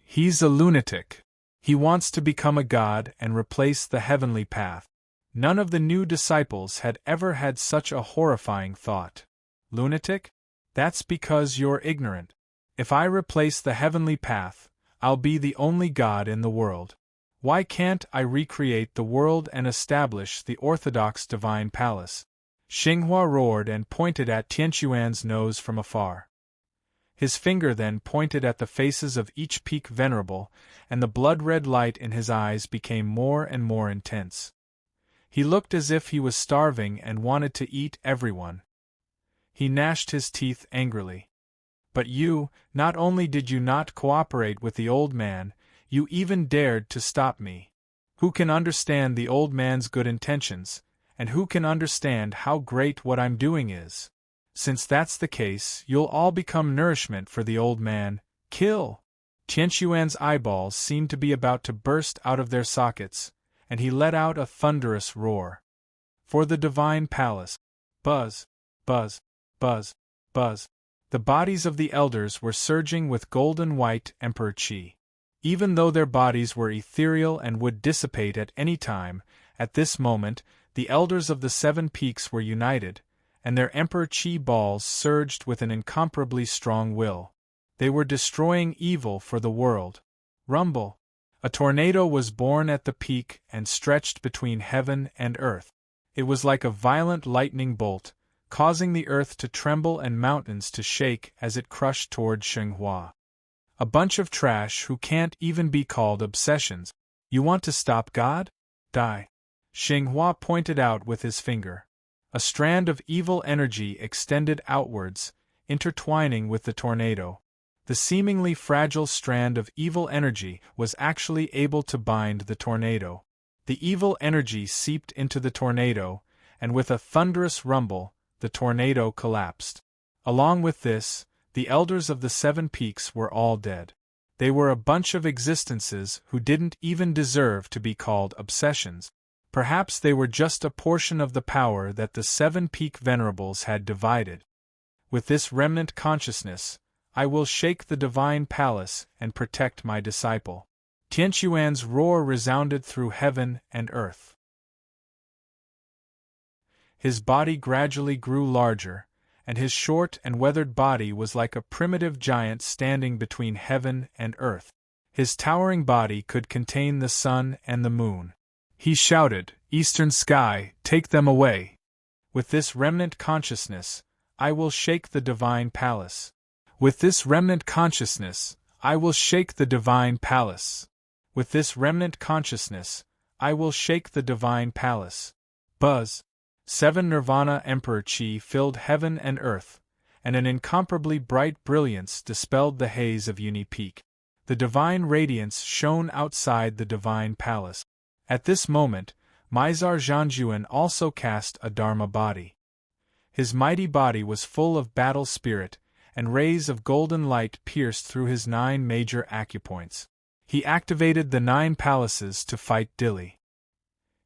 He's a lunatic. He wants to become a god and replace the heavenly path. None of the new disciples had ever had such a horrifying thought. Lunatic? That's because you're ignorant. If I replace the heavenly path, I'll be the only god in the world. Why can't I recreate the world and establish the orthodox divine palace? Xinghua roared and pointed at Tianquan's nose from afar. His finger then pointed at the faces of each peak venerable, and the blood-red light in his eyes became more and more intense. He looked as if he was starving and wanted to eat everyone. He gnashed his teeth angrily. But you, not only did you not cooperate with the old man, you even dared to stop me. Who can understand the old man's good intentions, and who can understand how great what I'm doing is? Since that's the case, you'll all become nourishment for the old man. Kill! Tianquan's eyeballs seemed to be about to burst out of their sockets, and he let out a thunderous roar. For the divine palace. Buzz, buzz, buzz, buzz. The bodies of the elders were surging with golden-white emperor chi. Even though their bodies were ethereal and would dissipate at any time, at this moment, the elders of the 7 peaks were united, and their Emperor Qi balls surged with an incomparably strong will. They were destroying evil for the world. Rumble! A tornado was born at the peak and stretched between heaven and earth. It was like a violent lightning bolt, causing the earth to tremble and mountains to shake as it crushed toward Xinghua. A bunch of trash who can't even be called obsessions. You want to stop God? Die. Xinghua pointed out with his finger. A strand of evil energy extended outwards, intertwining with the tornado. The seemingly fragile strand of evil energy was actually able to bind the tornado. The evil energy seeped into the tornado, and with a thunderous rumble, the tornado collapsed. Along with this, the elders of the 7 peaks were all dead. They were a bunch of existences who didn't even deserve to be called obsessions. Perhaps they were just a portion of the power that the 7 peak venerables had divided. With this remnant consciousness, I will shake the divine palace and protect my disciple. Tianquan's roar resounded through heaven and earth. His body gradually grew larger, and his short and weathered body was like a primitive giant standing between heaven and earth. His towering body could contain the sun and the moon. He shouted, "Eastern sky, take them away!" With this remnant consciousness, I will shake the divine palace. With this remnant consciousness, I will shake the divine palace. With this remnant consciousness, I will shake the divine palace. Buzz! 7 Nirvana Emperor Qi filled heaven and earth, and an incomparably bright brilliance dispelled the haze of Uni Peak. The divine radiance shone outside the divine palace. At this moment, Mizar Zhanjuan also cast a Dharma body. His mighty body was full of battle spirit, and rays of golden light pierced through his 9 major acupoints. He activated the 9 palaces to fight Dili.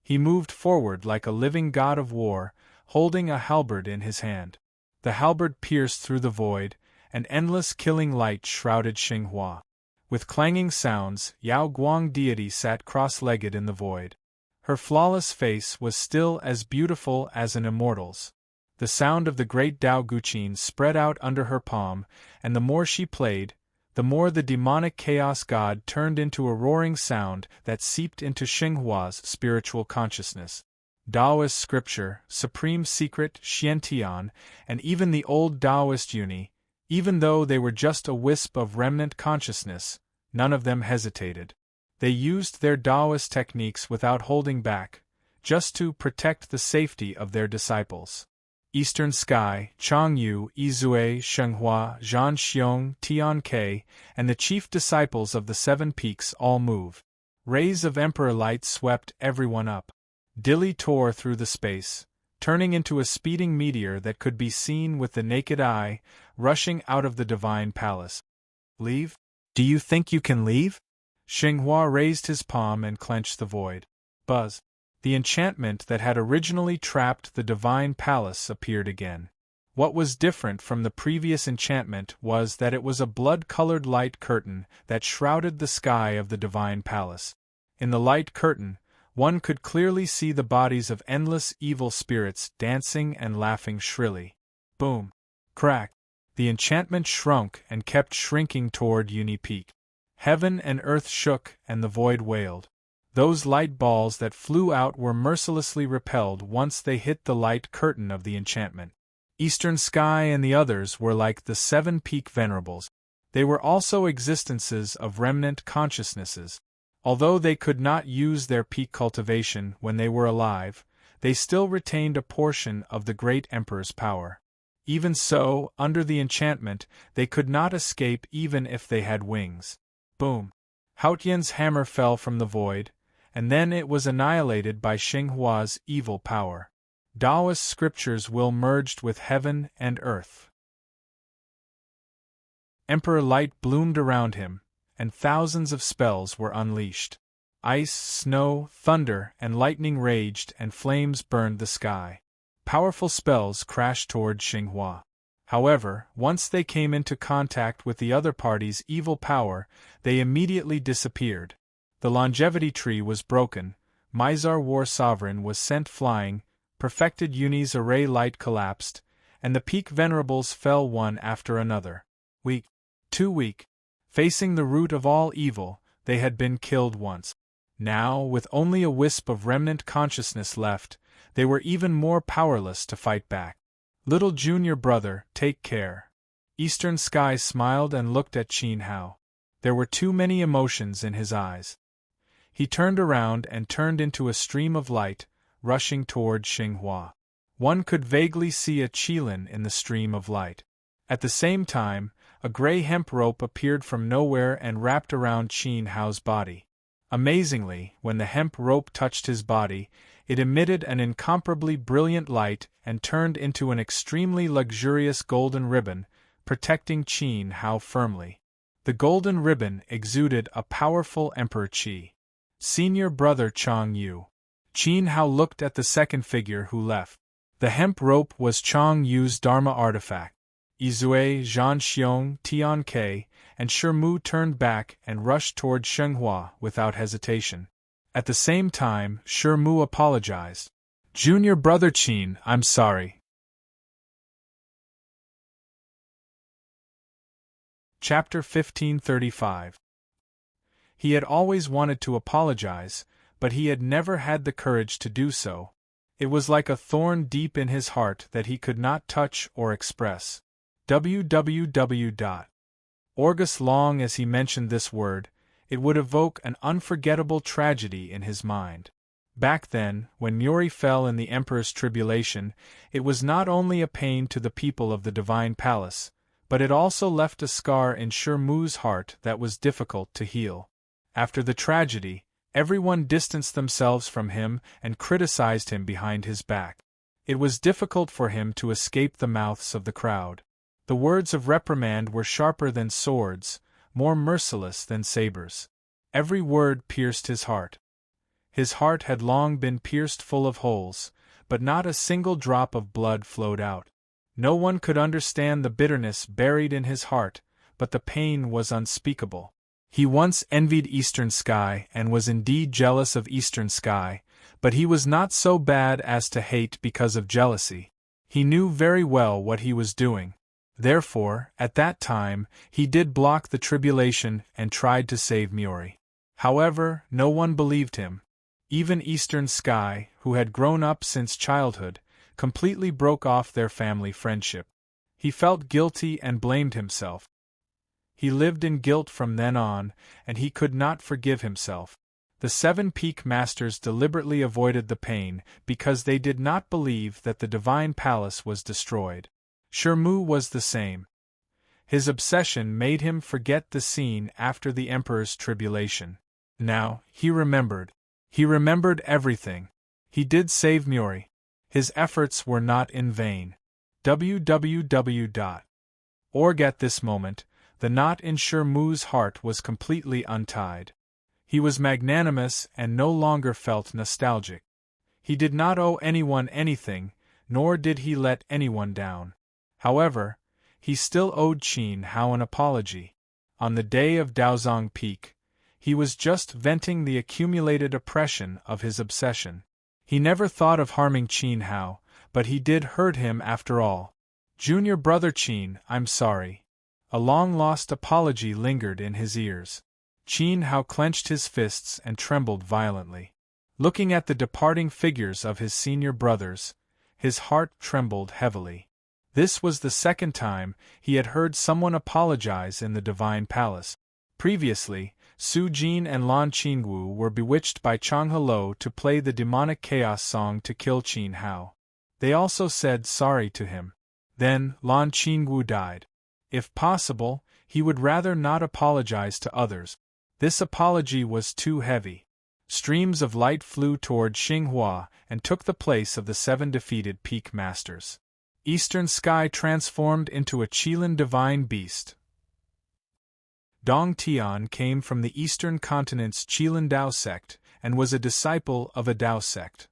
He moved forward like a living god of war, holding a halberd in his hand. The halberd pierced through the void, and endless killing light shrouded Xinghua. With clanging sounds, Yao Guang deity sat cross-legged in the void. Her flawless face was still as beautiful as an immortal's. The sound of the great Dao Guqin spread out under her palm, and the more she played, the more the demonic chaos god turned into a roaring sound that seeped into Xinghua's spiritual consciousness. Taoist scripture, supreme secret, Xiantian, and even the old Taoist uni, even though they were just a wisp of remnant consciousness, none of them hesitated. They used their Taoist techniques without holding back, just to protect the safety of their disciples. Eastern Sky, Changyu, Izue, Shenghua, Zhanxiong, Tianke, and the chief disciples of the 7 peaks all moved. Rays of emperor light swept everyone up. Dili tore through the space, turning into a speeding meteor that could be seen with the naked eye, rushing out of the divine palace. Leave? Do you think you can leave? Xinghua raised his palm and clenched the void. Buzz! The enchantment that had originally trapped the divine palace appeared again. What was different from the previous enchantment was that it was a blood-colored light curtain that shrouded the sky of the divine palace. In the light curtain, one could clearly see the bodies of endless evil spirits dancing and laughing shrilly. Boom! Crack! The enchantment shrunk and kept shrinking toward Uni Peak. Heaven and earth shook and the void wailed. Those light balls that flew out were mercilessly repelled once they hit the light curtain of the enchantment. Eastern Sky and the others were like the 7 peak venerables. They were also existences of remnant consciousnesses. Although they could not use their peak cultivation when they were alive, they still retained a portion of the great emperor's power. Even so, under the enchantment, they could not escape even if they had wings. Boom! Haotian's hammer fell from the void, and then it was annihilated by Xinghua's evil power. Taoist scriptures will merged with heaven and earth. Emperor light bloomed around him, and thousands of spells were unleashed. Ice, snow, thunder, and lightning raged and flames burned the sky. Powerful spells crashed toward Xinghua. However, once they came into contact with the other party's evil power, they immediately disappeared. The longevity tree was broken, Mizar War Sovereign was sent flying, perfected Uni's array light collapsed, and the peak venerables fell one after another. Weak, too weak. Facing the root of all evil, they had been killed once. Now, with only a wisp of remnant consciousness left, they were even more powerless to fight back. Little junior brother, take care. Eastern Sky smiled and looked at Qin Hao. There were too many emotions in his eyes. He turned around and turned into a stream of light, rushing toward Xinghua. One could vaguely see a qilin in the stream of light. At the same time, a gray hemp rope appeared from nowhere and wrapped around Qin Hao's body. Amazingly, when the hemp rope touched his body, it emitted an incomparably brilliant light and turned into an extremely luxurious golden ribbon, protecting Qin Hao firmly. The golden ribbon exuded a powerful emperor qi. Senior brother Chang Yu. Qin Hao looked at the second figure who left. The hemp rope was Chang Yu's Dharma artifact. Izue, Zhan Xiong, Tian Ke, and Shimu turned back and rushed toward Xinghua without hesitation. At the same time, Shimu apologized. Junior brother Qin, I'm sorry. Chapter 1535. He had always wanted to apologize, but he had never had the courage to do so. It was like a thorn deep in his heart that he could not touch or express. Orgus long as he mentioned this word, it would evoke an unforgettable tragedy in his mind. Back then, when Muri fell in the Emperor's tribulation, it was not only a pain to the people of the Divine Palace, but it also left a scar in Shimu's heart that was difficult to heal. After the tragedy, everyone distanced themselves from him and criticized him behind his back. It was difficult for him to escape the mouths of the crowd. The words of reprimand were sharper than swords, more merciless than sabers. Every word pierced his heart. His heart had long been pierced full of holes, but not a single drop of blood flowed out. No one could understand the bitterness buried in his heart, but the pain was unspeakable. He once envied Eastern Sky and was indeed jealous of Eastern Sky, but he was not so bad as to hate because of jealousy. He knew very well what he was doing. Therefore, at that time, he did block the tribulation and tried to save Muri. However, no one believed him. Even Eastern Sky, who had grown up since childhood, completely broke off their family friendship. He felt guilty and blamed himself. He lived in guilt from then on, and he could not forgive himself. The 7 Peak Masters deliberately avoided the pain because they did not believe that the Divine Palace was destroyed. Shimu was the same. His obsession made him forget the scene after the Emperor's tribulation. Now, he remembered. He remembered everything. He did save Muri. His efforts were not in vain. Org at this moment, the knot in Shimu's heart was completely untied. He was magnanimous and no longer felt nostalgic. He did not owe anyone anything, nor did he let anyone down. However, he still owed Qin Hao an apology. On the day of Daozong Peak, he was just venting the accumulated oppression of his obsession. He never thought of harming Qin Hao, but he did hurt him after all. Junior brother Qin, I'm sorry. A long-lost apology lingered in his ears. Qin Hao clenched his fists and trembled violently. Looking at the departing figures of his senior brothers, his heart trembled heavily. This was the second time he had heard someone apologize in the Divine Palace. Previously, Su Jin and Lan Qingwu were bewitched by Chang Helo to play the demonic chaos song to kill Qin Hao. They also said sorry to him. Then, Lan Qingwu died. If possible, he would rather not apologize to others. This apology was too heavy. Streams of light flew toward Xinghua and took the place of the 7 defeated Peak Masters. Eastern Sky transformed into a Qilin divine beast. Dong Tian came from the eastern continent's Qilin Dao sect and was a disciple of a Dao sect.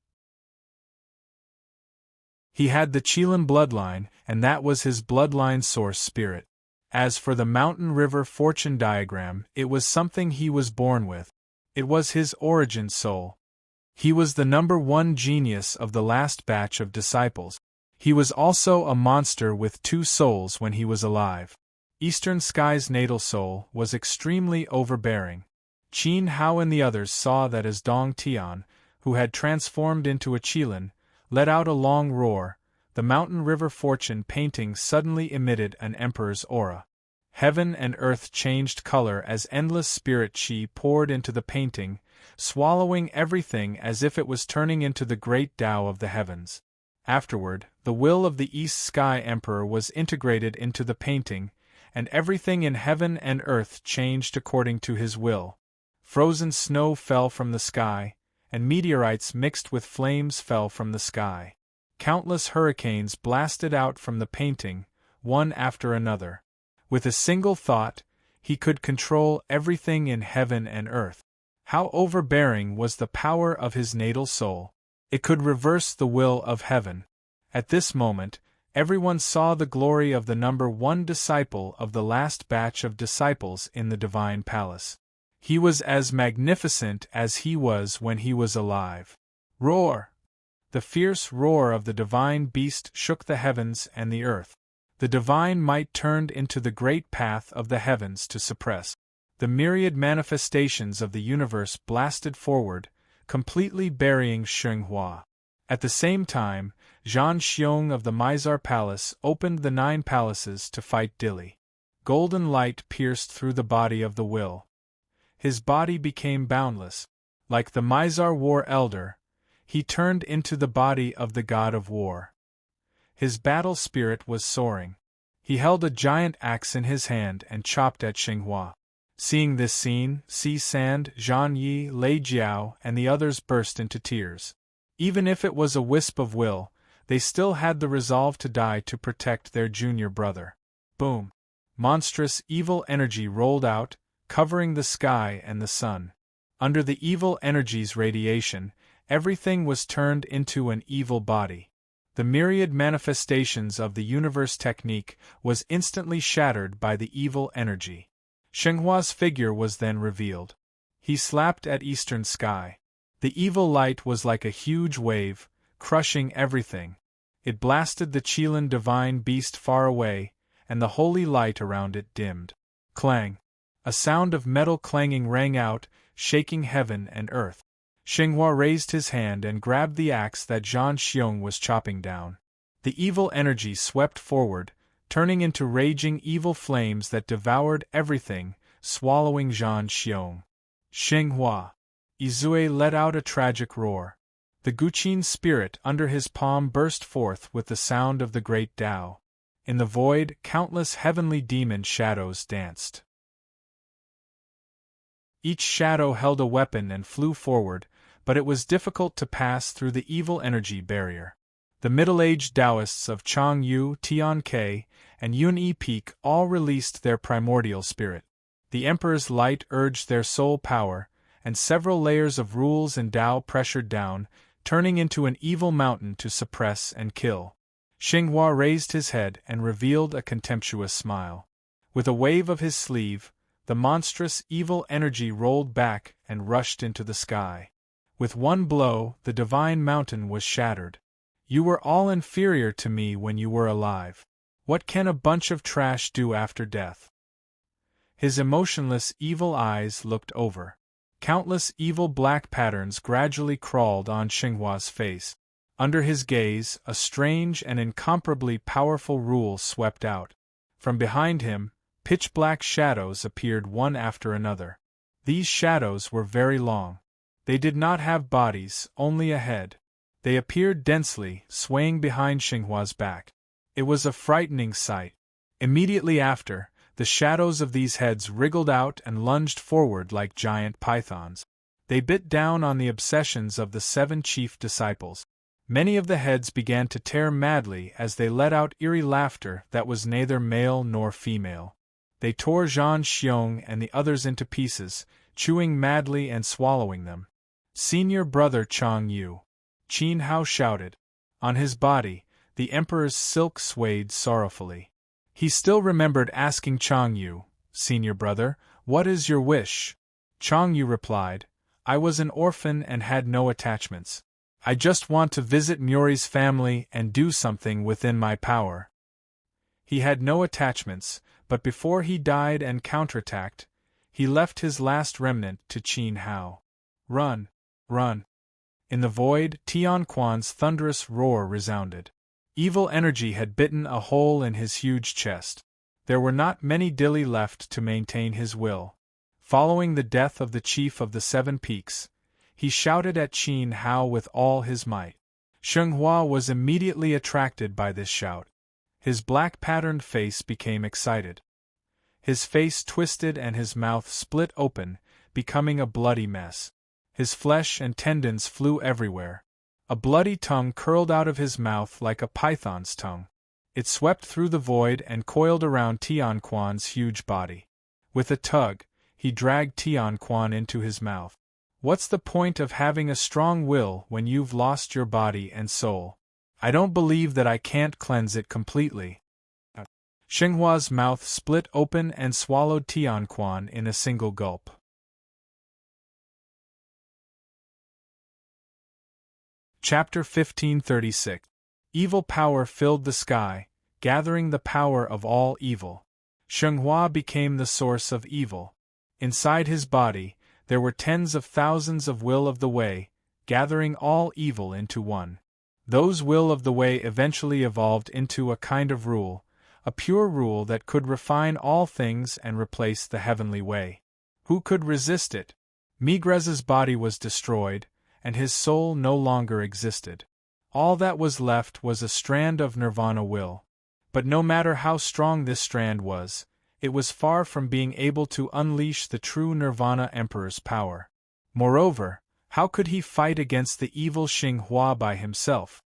He had the Qilin bloodline, and that was his bloodline source spirit. As for the mountain river fortune diagram, it was something he was born with. It was his origin soul. He was the #1 genius of the last batch of disciples. He was also a monster with 2 souls when he was alive. Eastern Sky's natal soul was extremely overbearing. Qin Hao and the others saw that as Dong Tian, who had transformed into a Qilin, let out a long roar, the mountain river fortune painting suddenly emitted an emperor's aura. Heaven and earth changed color as endless spirit qi poured into the painting, swallowing everything as if it was turning into the great Tao of the heavens. Afterward, the will of the East Sky Emperor was integrated into the painting, and everything in heaven and earth changed according to his will. Frozen snow fell from the sky, and meteorites mixed with flames fell from the sky. Countless hurricanes blasted out from the painting, one after another. With a single thought, he could control everything in heaven and earth. How overbearing was the power of his natal soul! It could reverse the will of heaven. At this moment, everyone saw the glory of the number 1 disciple of the last batch of disciples in the divine palace. He was as magnificent as he was when he was alive. Roar! The fierce roar of the divine beast shook the heavens and the earth. The divine might turned into the great path of the heavens to suppress. The myriad manifestations of the universe blasted forward, completely burying Xinghua. At the same time, Zhan Xiong of the Mizar Palace opened the 9 palaces to fight Dili. Golden light pierced through the body of the will. His body became boundless. Like the Mizar War Elder, he turned into the body of the god of war. His battle spirit was soaring. He held a giant axe in his hand and chopped at Xinghua. Seeing this scene, Si Sand, Zhan Yi, Lei Jiao, and the others burst into tears. Even if it was a wisp of will, they still had the resolve to die to protect their junior brother. Boom! Monstrous evil energy rolled out, covering the sky and the sun. Under the evil energy's radiation, everything was turned into an evil body. The myriad manifestations of the universe technique was instantly shattered by the evil energy. Xinghua's figure was then revealed. He slapped at Eastern Sky. The evil light was like a huge wave, crushing everything. It blasted the Qilin divine beast far away, and the holy light around it dimmed. Clang! A sound of metal clanging rang out, shaking heaven and earth. Xinghua raised his hand and grabbed the axe that Zhan Xiong was chopping down. The evil energy swept forward, turning into raging evil flames that devoured everything, swallowing Zhan Xiong. Xinghua! Izue let out a tragic roar. The Guqin spirit under his palm burst forth with the sound of the great Tao. In the void, countless heavenly demon shadows danced. Each shadow held a weapon and flew forward, but it was difficult to pass through the evil energy barrier. The middle-aged Taoists of Changyu, Tian Ke, and Yun-Yi Peak all released their primordial spirit. The Emperor's light urged their soul power, and several layers of rules and Tao pressured down, turning into an evil mountain to suppress and kill. Xinghua raised his head and revealed a contemptuous smile. With a wave of his sleeve, the monstrous evil energy rolled back and rushed into the sky. With one blow, the divine mountain was shattered. You were all inferior to me when you were alive. What can a bunch of trash do after death? His emotionless evil eyes looked over. Countless evil black patterns gradually crawled on Xinghua's face. Under his gaze, a strange and incomparably powerful rule swept out. From behind him, pitch-black shadows appeared one after another. These shadows were very long. They did not have bodies, only a head. They appeared densely, swaying behind Xinghua's back. It was a frightening sight. Immediately after, the shadows of these heads wriggled out and lunged forward like giant pythons. They bit down on the obsessions of the 7 chief disciples. Many of the heads began to tear madly as they let out eerie laughter that was neither male nor female. They tore Zhan Xiong and the others into pieces, chewing madly and swallowing them. Senior brother Chang Yu. Qin Hao shouted. On his body, the Emperor's silk swayed sorrowfully. He still remembered asking Chang Yu, "Senior brother, what is your wish?" Chang Yu replied, "I was an orphan and had no attachments. I just want to visit Muri's family and do something within my power. He had no attachments, but before he died and counterattacked, he left his last remnant to Qin Hao. Run! Run! In the void, Tian Quan's thunderous roar resounded. Evil energy had bitten a hole in his huge chest. There were not many Dili left to maintain his will. Following the death of the chief of the Seven Peaks, he shouted at Qin Hao with all his might. Shenghua was immediately attracted by this shout. His black patterned face became excited. His face twisted and his mouth split open, becoming a bloody mess. His flesh and tendons flew everywhere. A bloody tongue curled out of his mouth like a python's tongue. It swept through the void and coiled around Tian Quan's huge body. With a tug, he dragged Tian Quan into his mouth. What's the point of having a strong will when you've lost your body and soul? I don't believe that I can't cleanse it completely. Shenghua's mouth split open and swallowed Tian Quan in a single gulp. Chapter 1536. Evil power filled the sky, gathering the power of all evil. Shenghua became the source of evil. Inside his body, there were tens of thousands of will of the way, gathering all evil into one. Those will of the way eventually evolved into a kind of rule, a pure rule that could refine all things and replace the heavenly way. Who could resist it? Migrez's body was destroyed, and his soul no longer existed. All that was left was a strand of nirvana will. But no matter how strong this strand was, it was far from being able to unleash the true nirvana emperor's power. Moreover, how could he fight against the evil Xinghua by himself?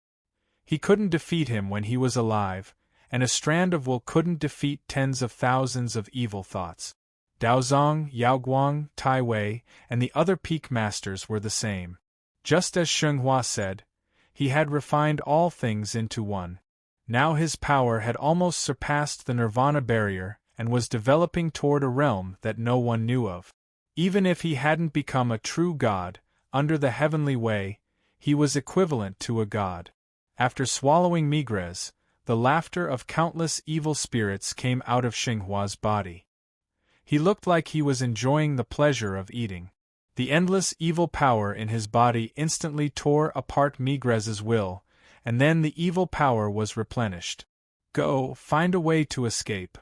He couldn't defeat him when he was alive, and a strand of will couldn't defeat tens of thousands of evil thoughts. Daozong, Yaoguang, Tai Wei, and the other peak masters were the same. Just as Xinghua said, he had refined all things into one. Now his power had almost surpassed the nirvana barrier and was developing toward a realm that no one knew of. Even if he hadn't become a true god, under the heavenly way, he was equivalent to a god. After swallowing Migrez, the laughter of countless evil spirits came out of Xinghua's body. He looked like he was enjoying the pleasure of eating. The endless evil power in his body instantly tore apart Migrez's will, and then the evil power was replenished. Go, find a way to escape.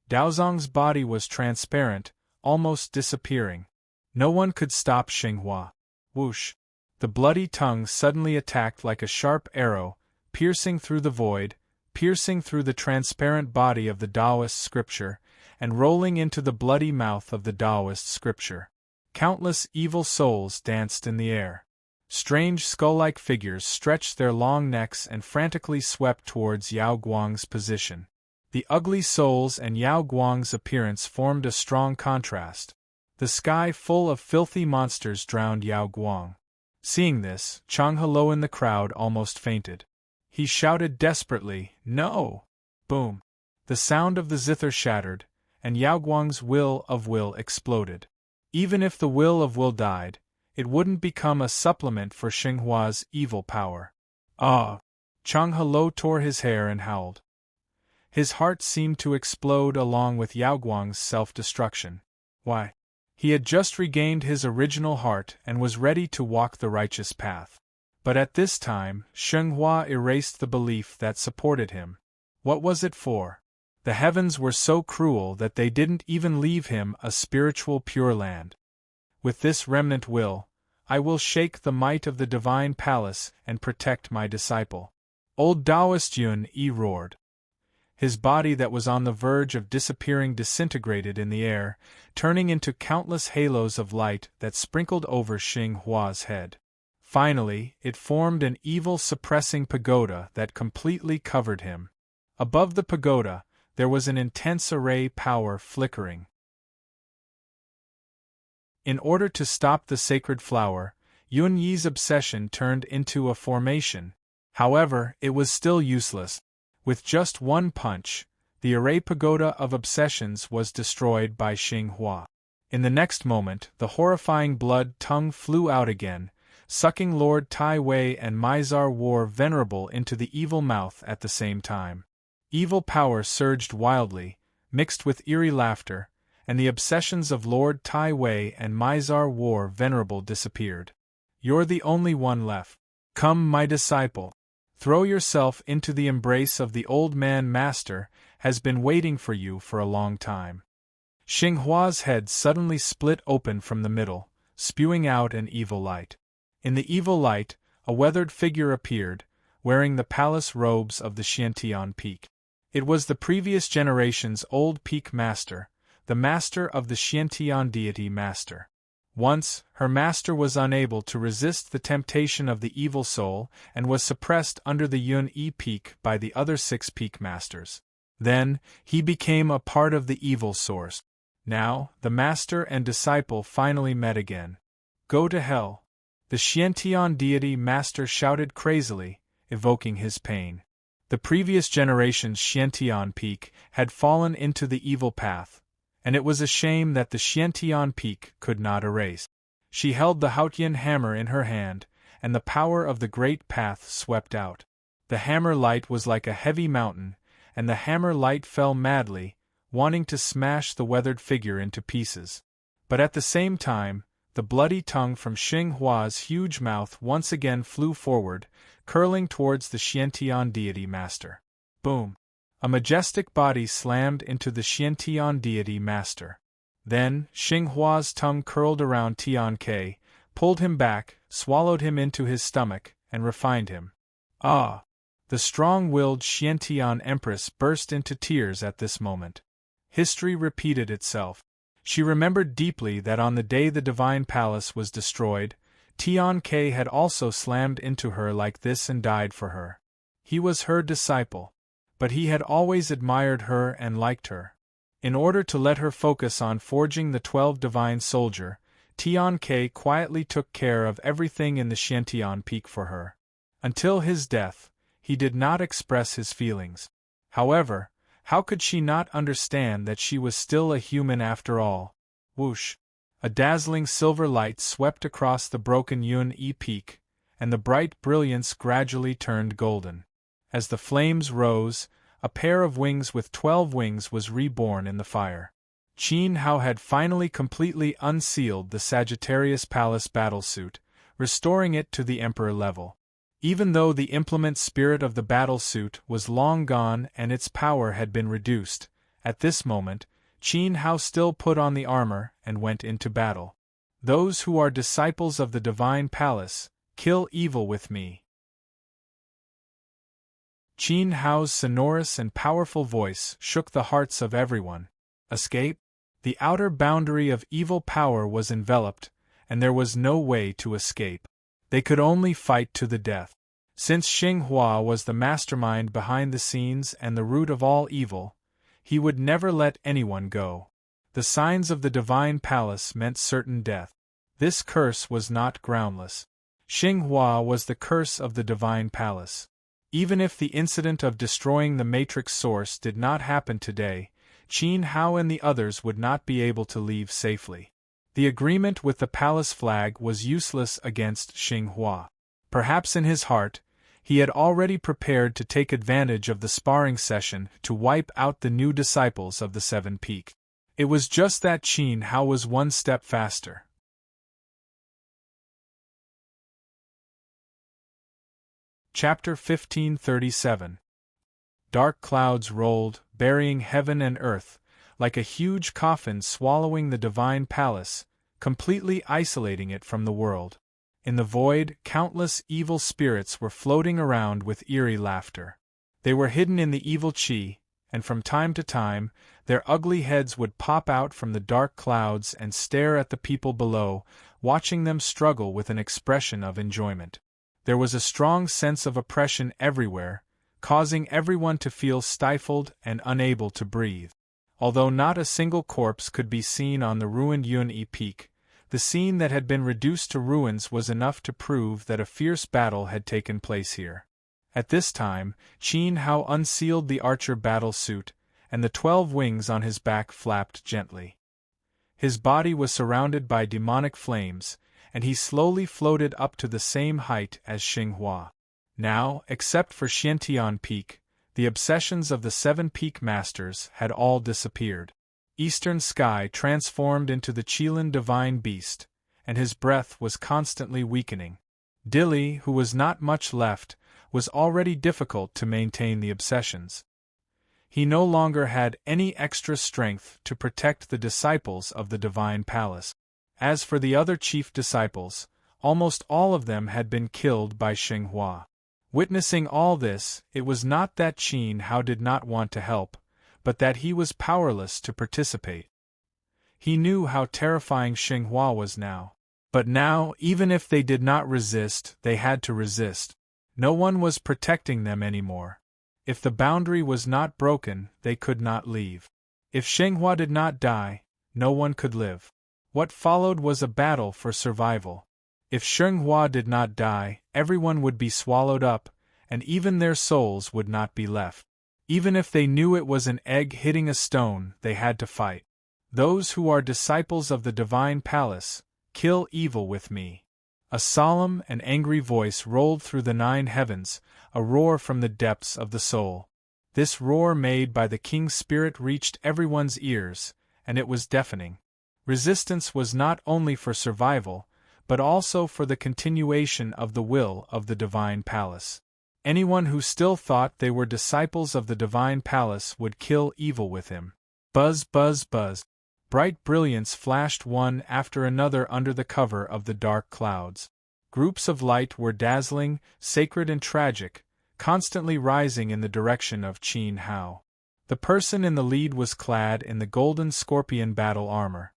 Daozong's body was transparent, almost disappearing. No one could stop Xinghua. Whoosh! The bloody tongue suddenly attacked like a sharp arrow, piercing through the void, piercing through the transparent body of the Taoist scripture, and rolling into the bloody mouth of the Taoist scripture. Countless evil souls danced in the air. Strange skull-like figures stretched their long necks and frantically swept towards Yao Guang's position. The ugly souls and Yao Guang's appearance formed a strong contrast. The sky full of filthy monsters drowned Yao Guang. Seeing this, Chang Helo in the crowd almost fainted. He shouted desperately, "No!" Boom! The sound of the zither shattered, and Yao Guang's will of will exploded. Even if the will of will died, it wouldn't become a supplement for Xinghua's evil power. Ah! Chang Helo tore his hair and howled. His heart seemed to explode along with Yao Guang's self-destruction. Why? He had just regained his original heart and was ready to walk the righteous path. But at this time, Xinghua erased the belief that supported him. What was it for? The heavens were so cruel that they didn't even leave him a spiritual pure land. With this remnant will, I will shake the might of the divine palace and protect my disciple. Old Taoist Yun Yi roared. His body that was on the verge of disappearing disintegrated in the air, turning into countless halos of light that sprinkled over Xinghua's head. Finally, it formed an evil suppressing pagoda that completely covered him. Above the pagoda, there was an intense array power flickering. In order to stop the sacred flower, Yun Yi's obsession turned into a formation. However, it was still useless. With just one punch, the array pagoda of obsessions was destroyed by Xinghua. In the next moment, the horrifying blood tongue flew out again, sucking Lord Tai Wei and Mizar War Venerable into the evil mouth at the same time. Evil power surged wildly, mixed with eerie laughter, and the obsessions of Lord Tai Wei and Mizar War Venerable disappeared. You're the only one left. Come, my disciple. Throw yourself into the embrace of the old man master, has been waiting for you for a long time. Xinghua's head suddenly split open from the middle, spewing out an evil light. In the evil light, a weathered figure appeared, wearing the palace robes of the Xiantian Peak. It was the previous generation's old peak master, the master of the Xiantian deity master. Once, her master was unable to resist the temptation of the evil soul and was suppressed under the Yun-Yi peak by the other 6 peak masters. Then, he became a part of the evil source. Now, the master and disciple finally met again. Go to hell. The Xiantian deity master shouted crazily, evoking his pain. The previous generation's Xiantian peak had fallen into the evil path, and it was a shame that the Xiantian peak could not erase. She held the Haotian hammer in her hand, and the power of the great path swept out. The hammer light was like a heavy mountain, and the hammer light fell madly, wanting to smash the weathered figure into pieces. But at the same time, the bloody tongue from Xinghua's huge mouth once again flew forward, curling towards the Xiantian deity master. Boom! A majestic body slammed into the Xiantian deity master. Then, Xinghua's tongue curled around Tian Ke, pulled him back, swallowed him into his stomach, and refined him. Ah! The strong-willed Xiantian empress burst into tears at this moment. History repeated itself. She remembered deeply that on the day the divine palace was destroyed, Tian Ke had also slammed into her like this and died for her. He was her disciple, but he had always admired her and liked her. In order to let her focus on forging the 12 divine soldier, Tian Ke quietly took care of everything in the Xiantian peak for her. Until his death, he did not express his feelings. However, how could she not understand that she was still a human after all? Whoosh! A dazzling silver light swept across the broken Yun-Yi peak, and the bright brilliance gradually turned golden. As the flames rose, a pair of wings with 12 wings was reborn in the fire. Qin Hao had finally completely unsealed the Sagittarius Palace battlesuit, restoring it to the Emperor level. Even though the implement spirit of the battlesuit was long gone and its power had been reduced, at this moment, Qin Hao still put on the armor and went into battle. Those who are disciples of the divine palace, kill evil with me. Qin Hao's sonorous and powerful voice shook the hearts of everyone. Escape? The outer boundary of evil power was enveloped, and there was no way to escape. They could only fight to the death. Since Xinghua was the mastermind behind the scenes and the root of all evil, he would never let anyone go. The signs of the divine palace meant certain death. This curse was not groundless. Xinghua was the curse of the divine palace. Even if the incident of destroying the matrix source did not happen today, Qin Hao and the others would not be able to leave safely. The agreement with the palace flag was useless against Xinghua. Perhaps in his heart, he had already prepared to take advantage of the sparring session to wipe out the new disciples of the 7 Peak. It was just that Qin Hao was one step faster. Chapter 1537. Dark clouds rolled, burying heaven and earth, like a huge coffin swallowing the divine palace, completely isolating it from the world. In the void, countless evil spirits were floating around with eerie laughter. They were hidden in the evil qi, and from time to time, their ugly heads would pop out from the dark clouds and stare at the people below, watching them struggle with an expression of enjoyment. There was a strong sense of oppression everywhere, causing everyone to feel stifled and unable to breathe. Although not a single corpse could be seen on the ruined Yun-Yi peak, the scene that had been reduced to ruins was enough to prove that a fierce battle had taken place here. At this time, Qin Hao unsealed the archer battle suit, and the 12 wings on his back flapped gently. His body was surrounded by demonic flames, and he slowly floated up to the same height as Xinghua. Now, except for Xiantian Peak, the obsessions of the 7 peak masters had all disappeared. Eastern Sky transformed into the Qilin divine beast, and his breath was constantly weakening. Dili, who was not much left, was already difficult to maintain the obsessions. He no longer had any extra strength to protect the disciples of the divine palace. As for the other chief disciples, almost all of them had been killed by Xinghua. Witnessing all this, it was not that Qin Hao did not want to help, but that he was powerless to participate. He knew how terrifying Xinghua was now. But now, even if they did not resist, they had to resist. No one was protecting them anymore. If the boundary was not broken, they could not leave. If Xinghua did not die, no one could live. What followed was a battle for survival. If Xinghua did not die, everyone would be swallowed up, and even their souls would not be left. Even if they knew it was an egg hitting a stone, they had to fight. Those who are disciples of the divine palace, kill evil with me. A solemn and angry voice rolled through the 9 heavens, a roar from the depths of the soul. This roar made by the king's spirit reached everyone's ears, and it was deafening. Resistance was not only for survival, but also for the continuation of the will of the divine palace. Anyone who still thought they were disciples of the divine palace would kill evil with him. Buzz, buzz, buzz. Bright brilliance flashed one after another under the cover of the dark clouds. Groups of light were dazzling, sacred and tragic, constantly rising in the direction of Qin Hao. The person in the lead was clad in the golden scorpion battle armor.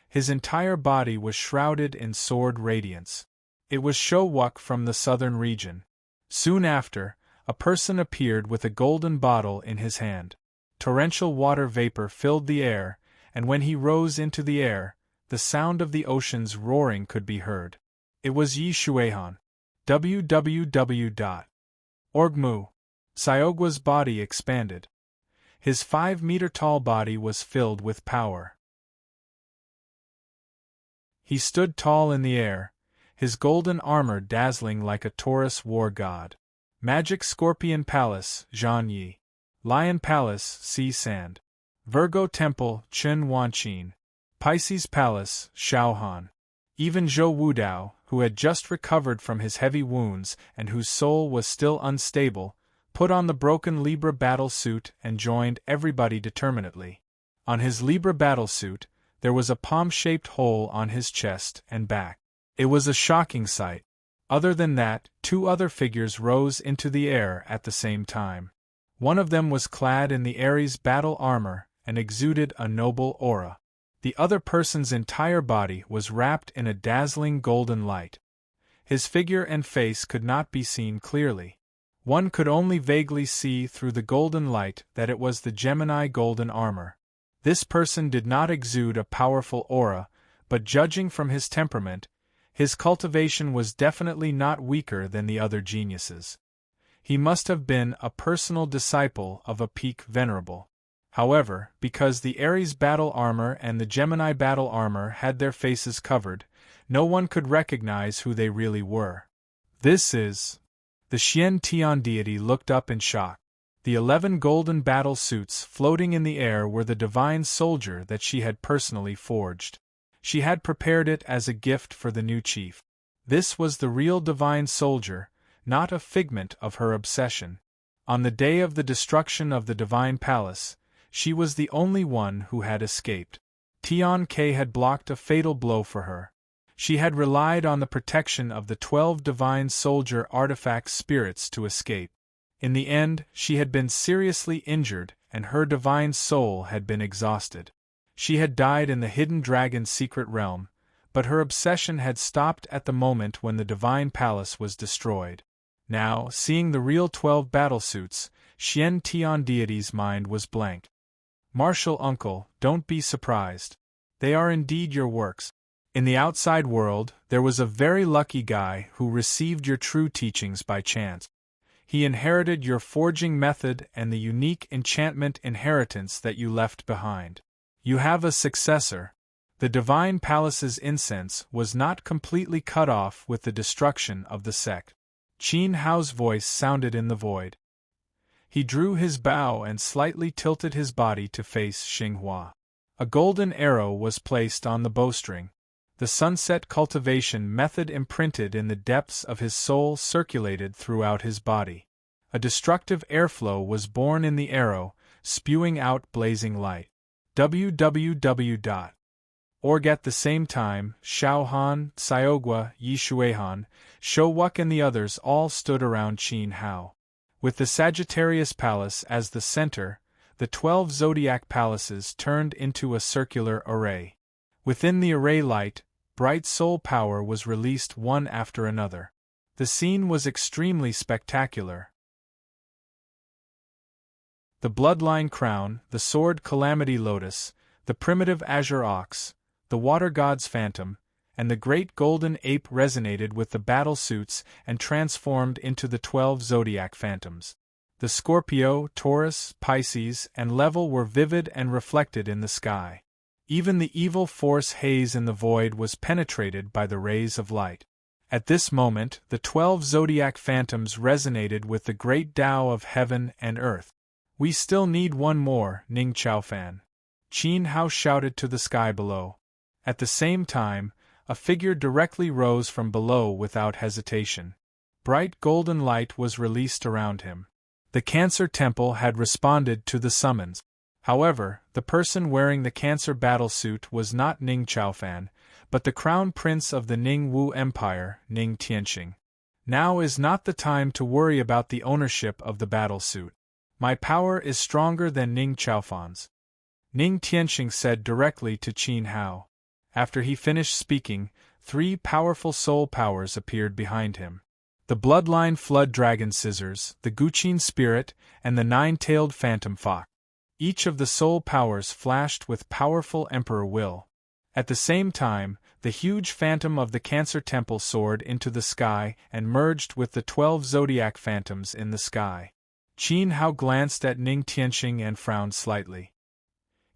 His entire body was shrouded in sword radiance. It was Showuk from the southern region. Soon after, a person appeared with a golden bottle in his hand. Torrential water vapor filled the air, and when he rose into the air, the sound of the ocean's roaring could be heard. It was Yi Shuihan. www.orgmu. Xiaogua's body expanded. His 5-meter-tall body was filled with power. He stood tall in the air, his golden armor dazzling like a Taurus war god. Magic Scorpion Palace, Zhan Yi. Lion Palace, Sea Sand. Virgo Temple, Chen Wanqin. Pisces Palace, Shaohan. Even Zhou Wudao, who had just recovered from his heavy wounds and whose soul was still unstable, put on the broken Libra battle suit and joined everybody determinedly. On his Libra battle suit, there was a palm-shaped hole on his chest and back. It was a shocking sight. Other than that, 2 other figures rose into the air at the same time. One of them was clad in the Ares battle armor and exuded a noble aura. The other person's entire body was wrapped in a dazzling golden light. His figure and face could not be seen clearly. One could only vaguely see through the golden light that it was the Gemini golden armor. This person did not exude a powerful aura, but judging from his temperament, his cultivation was definitely not weaker than the other geniuses. He must have been a personal disciple of a peak venerable. However, because the Ares battle armor and the Gemini battle armor had their faces covered, no one could recognize who they really were. This is... The Xian Tian deity looked up in shock. The 11 golden battle suits floating in the air were the divine soldier that she had personally forged. She had prepared it as a gift for the new chief. This was the real divine soldier, not a figment of her obsession. On the day of the destruction of the divine palace, she was the only one who had escaped. Tian Ke had blocked a fatal blow for her. She had relied on the protection of the 12 divine soldier artifact spirits to escape. In the end, she had been seriously injured, and her divine soul had been exhausted. She had died in the hidden dragon's secret realm, but her obsession had stopped at the moment when the divine palace was destroyed. Now, seeing the real 12 battlesuits, Xian Tian deity's mind was blank. Martial uncle, don't be surprised. They are indeed your works. In the outside world, there was a very lucky guy who received your true teachings by chance. He inherited your forging method and the unique enchantment inheritance that you left behind. You have a successor. The divine palace's incense was not completely cut off with the destruction of the sect. Qin Hao's voice sounded in the void. He drew his bow and slightly tilted his body to face Xinghua. A golden arrow was placed on the bowstring. The sunset cultivation method imprinted in the depths of his soul circulated throughout his body. A destructive airflow was born in the arrow, spewing out blazing light. www.org At the same time, Xiaohan, Xiaogua, Yishuehan, Shouwuk and the others all stood around Qin Hao. With the Sagittarius Palace as the center, the 12 zodiac palaces turned into a circular array. Within the array light, bright soul power was released one after another. The scene was extremely spectacular. The bloodline crown, the sword calamity lotus, the primitive azure ox, the water god's phantom, and the great golden ape resonated with the battle suits and transformed into the 12 zodiac phantoms. The Scorpio, Taurus, Pisces, and Level were vivid and reflected in the sky. Even the evil force haze in the void was penetrated by the rays of light. At this moment, the 12 zodiac phantoms resonated with the great Tao of heaven and earth. We still need one more, Ning Chaofan. Qin Hao shouted to the sky below. At the same time, a figure directly rose from below without hesitation. Bright golden light was released around him. The Cancer Temple had responded to the summons. However, the person wearing the Cancer battlesuit was not Ning Chaofan, but the Crown Prince of the Ning Wu Empire, Ning Tianxing. Now is not the time to worry about the ownership of the battlesuit. My power is stronger than Ning Chaofan's. Ning Tianxing said directly to Qin Hao. After he finished speaking, 3 powerful soul powers appeared behind him. The bloodline flood dragon scissors, the Guqin spirit, and the 9-tailed phantom fox. Each of the soul powers flashed with powerful emperor will. At the same time, the huge phantom of the Cancer Temple soared into the sky and merged with the 12 zodiac phantoms in the sky. Qin Hao glanced at Ning Tianxing and frowned slightly.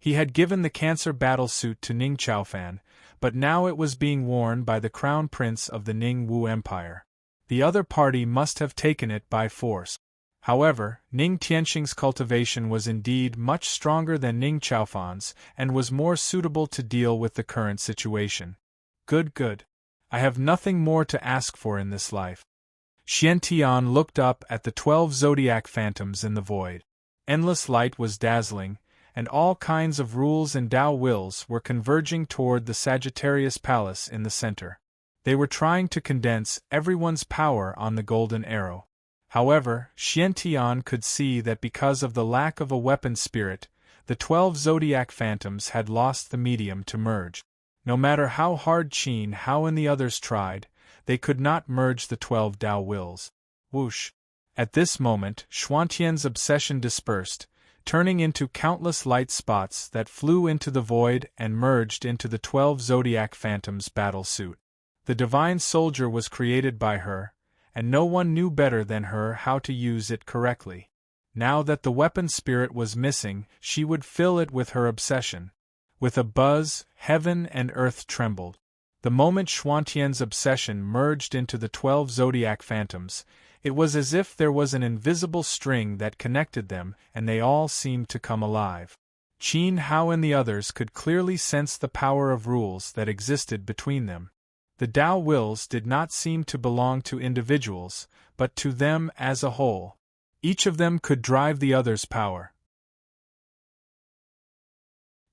He had given the Cancer battlesuit to Ning Chaofan, but now it was being worn by the Crown Prince of the Ning Wu Empire. The other party must have taken it by force. However, Ning Tianxing's cultivation was indeed much stronger than Ning Chaofan's and was more suitable to deal with the current situation. Good. I have nothing more to ask for in this life. Xiantian looked up at the 12 zodiac phantoms in the void. Endless light was dazzling, and all kinds of rules and Tao wills were converging toward the Sagittarius Palace in the center. They were trying to condense everyone's power on the golden arrow. However, Xiantian could see that because of the lack of a weapon spirit, the 12 zodiac phantoms had lost the medium to merge. No matter how hard Qin Hao and the others tried, they could not merge the 12 Tao wills. Whoosh! At this moment, Xuantian's obsession dispersed, turning into countless light spots that flew into the void and merged into the 12 zodiac phantoms' battle suit. The divine soldier was created by her, and no one knew better than her how to use it correctly. Now that the weapon spirit was missing, she would fill it with her obsession. With a buzz, heaven and earth trembled. The moment Xuantian's obsession merged into the 12 zodiac phantoms, it was as if there was an invisible string that connected them, and they all seemed to come alive. Qin Hao and the others could clearly sense the power of rules that existed between them. The Tao wills did not seem to belong to individuals, but to them as a whole. Each of them could drive the other's power.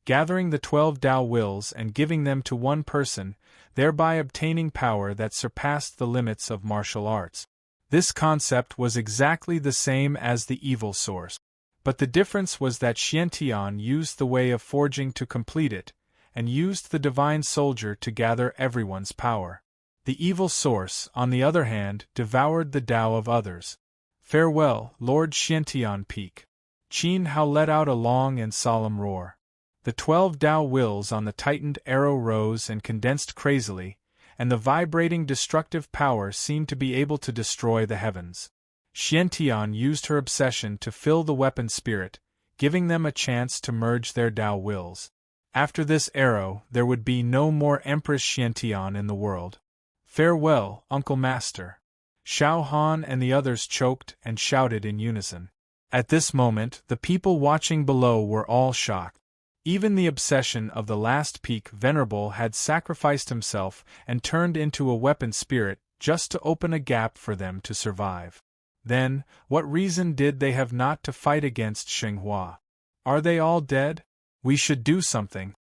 Gathering the 12 Tao wills and giving them to one person, thereby obtaining power that surpassed the limits of martial arts. This concept was exactly the same as the evil source. But the difference was that Xiantian used the way of forging to complete it, and used the divine soldier to gather everyone's power. The evil source, on the other hand, devoured the Tao of others. Farewell, Lord Xiantian Peak. Qin Hao let out a long and solemn roar. The 12 Tao wills on the tightened arrow rose and condensed crazily, and the vibrating destructive power seemed to be able to destroy the heavens. Xiantian used her obsession to fill the weapon spirit, giving them a chance to merge their Tao wills. After this arrow, there would be no more Empress Xiantian in the world. Farewell, Uncle Master. Xiao Han and the others choked and shouted in unison. At this moment, the people watching below were all shocked. Even the obsession of the last peak venerable had sacrificed himself and turned into a weapon spirit just to open a gap for them to survive. Then, what reason did they have not to fight against Xinghua? Are they all dead? We should do something.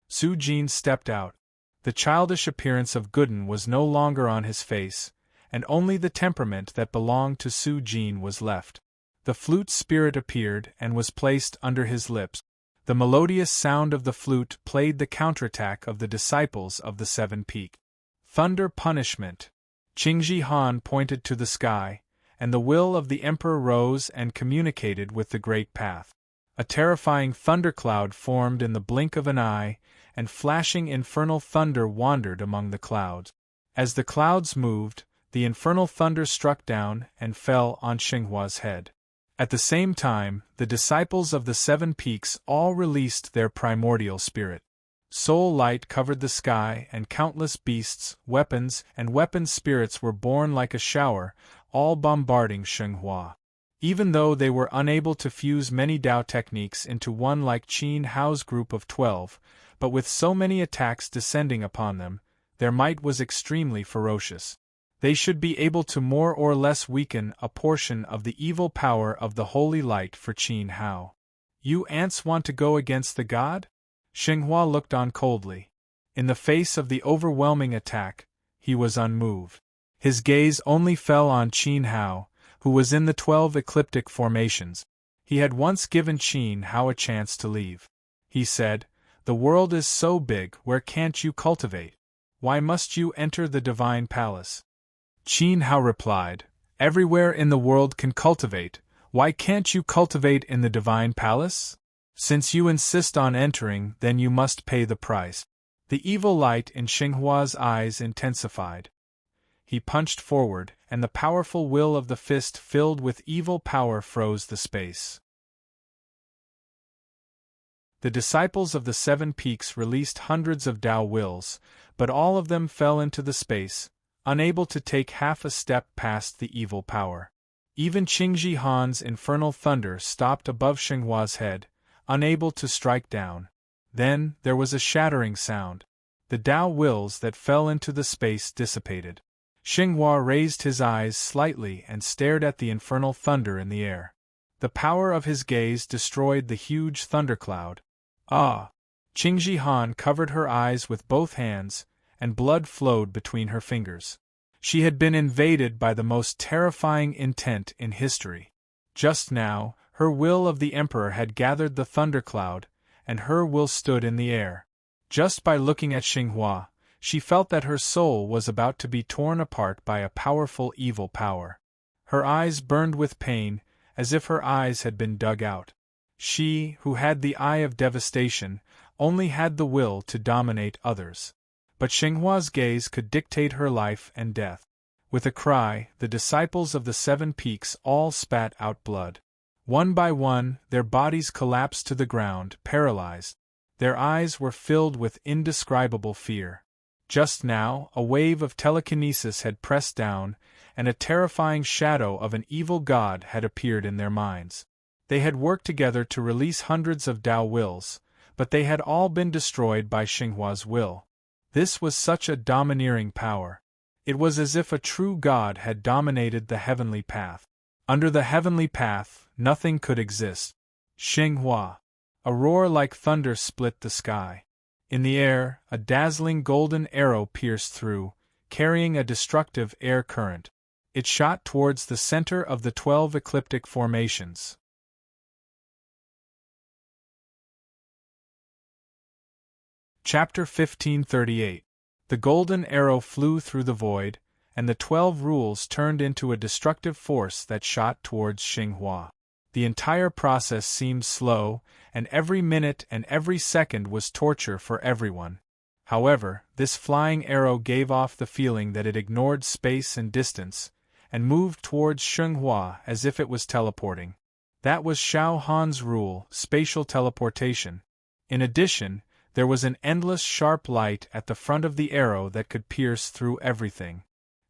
Su Jin stepped out. The childish appearance of Gooden was no longer on his face, and only the temperament that belonged to Su Jin was left. The flute spirit appeared and was placed under his lips. The melodious sound of the flute played the counterattack of the disciples of the Seven Peak. Thunder punishment. Qingji Han pointed to the sky, and the will of the emperor rose and communicated with the great path. A terrifying thundercloud formed in the blink of an eye, and flashing infernal thunder wandered among the clouds. As the clouds moved, the infernal thunder struck down and fell on Xinghua's head. At the same time, the disciples of the Seven Peaks all released their primordial spirit. Soul light covered the sky, and countless beasts, weapons, and weapon spirits were born like a shower, all bombarding Xinghua. Even though they were unable to fuse many Dao techniques into one like Qin Hao's group of 12, but with so many attacks descending upon them, their might was extremely ferocious. They should be able to more or less weaken a portion of the evil power of the holy light for Qin Hao. You ants want to go against the god? Xinghua looked on coldly. In the face of the overwhelming attack, he was unmoved. His gaze only fell on Qin Hao, who was in the 12 ecliptic formations. He had once given Qin Hao a chance to leave. He said, "The world is so big, where can't you cultivate? Why must you enter the divine palace?" Qin Hao replied, "Everywhere in the world can cultivate, why can't you cultivate in the divine palace? Since you insist on entering, then you must pay the price." The evil light in Xinghua's eyes intensified. He punched forward, and the powerful will of the fist filled with evil power froze the space. The disciples of the Seven Peaks released hundreds of Dao wills, but all of them fell into the space, unable to take half a step past the evil power. Even Qingji Han's infernal thunder stopped above Xinghua's head, unable to strike down. Then there was a shattering sound. The Dao wills that fell into the space dissipated. Xinghua raised his eyes slightly and stared at the infernal thunder in the air. The power of his gaze destroyed the huge thundercloud. Ah! Qingji Han covered her eyes with both hands, and blood flowed between her fingers. She had been invaded by the most terrifying intent in history. Just now, her will of the Emperor had gathered the thundercloud, and her will stood in the air. Just by looking at Xinghua, she felt that her soul was about to be torn apart by a powerful evil power. Her eyes burned with pain, as if her eyes had been dug out. She, who had the eye of devastation, only had the will to dominate others. But Xinghua's gaze could dictate her life and death. With a cry, the disciples of the Seven Peaks all spat out blood. One by one, their bodies collapsed to the ground, paralyzed. Their eyes were filled with indescribable fear. Just now, a wave of telekinesis had pressed down, and a terrifying shadow of an evil god had appeared in their minds. They had worked together to release hundreds of Dao wills, but they had all been destroyed by Xinghua's will. This was such a domineering power. It was as if a true god had dominated the heavenly path. Under the heavenly path, nothing could exist. Xinghua. A roar like thunder split the sky. In the air, a dazzling golden arrow pierced through, carrying a destructive air current. It shot towards the center of the 12 ecliptic formations. Chapter 1538. The golden arrow flew through the void, and the 12 rules turned into a destructive force that shot towards Xinghua. The entire process seemed slow, and every minute and every second was torture for everyone. However, this flying arrow gave off the feeling that it ignored space and distance, and moved towards Xinghua as if it was teleporting. That was Xiao Han's rule, spatial teleportation. In addition, There was an endless sharp light at the front of the arrow that could pierce through everything.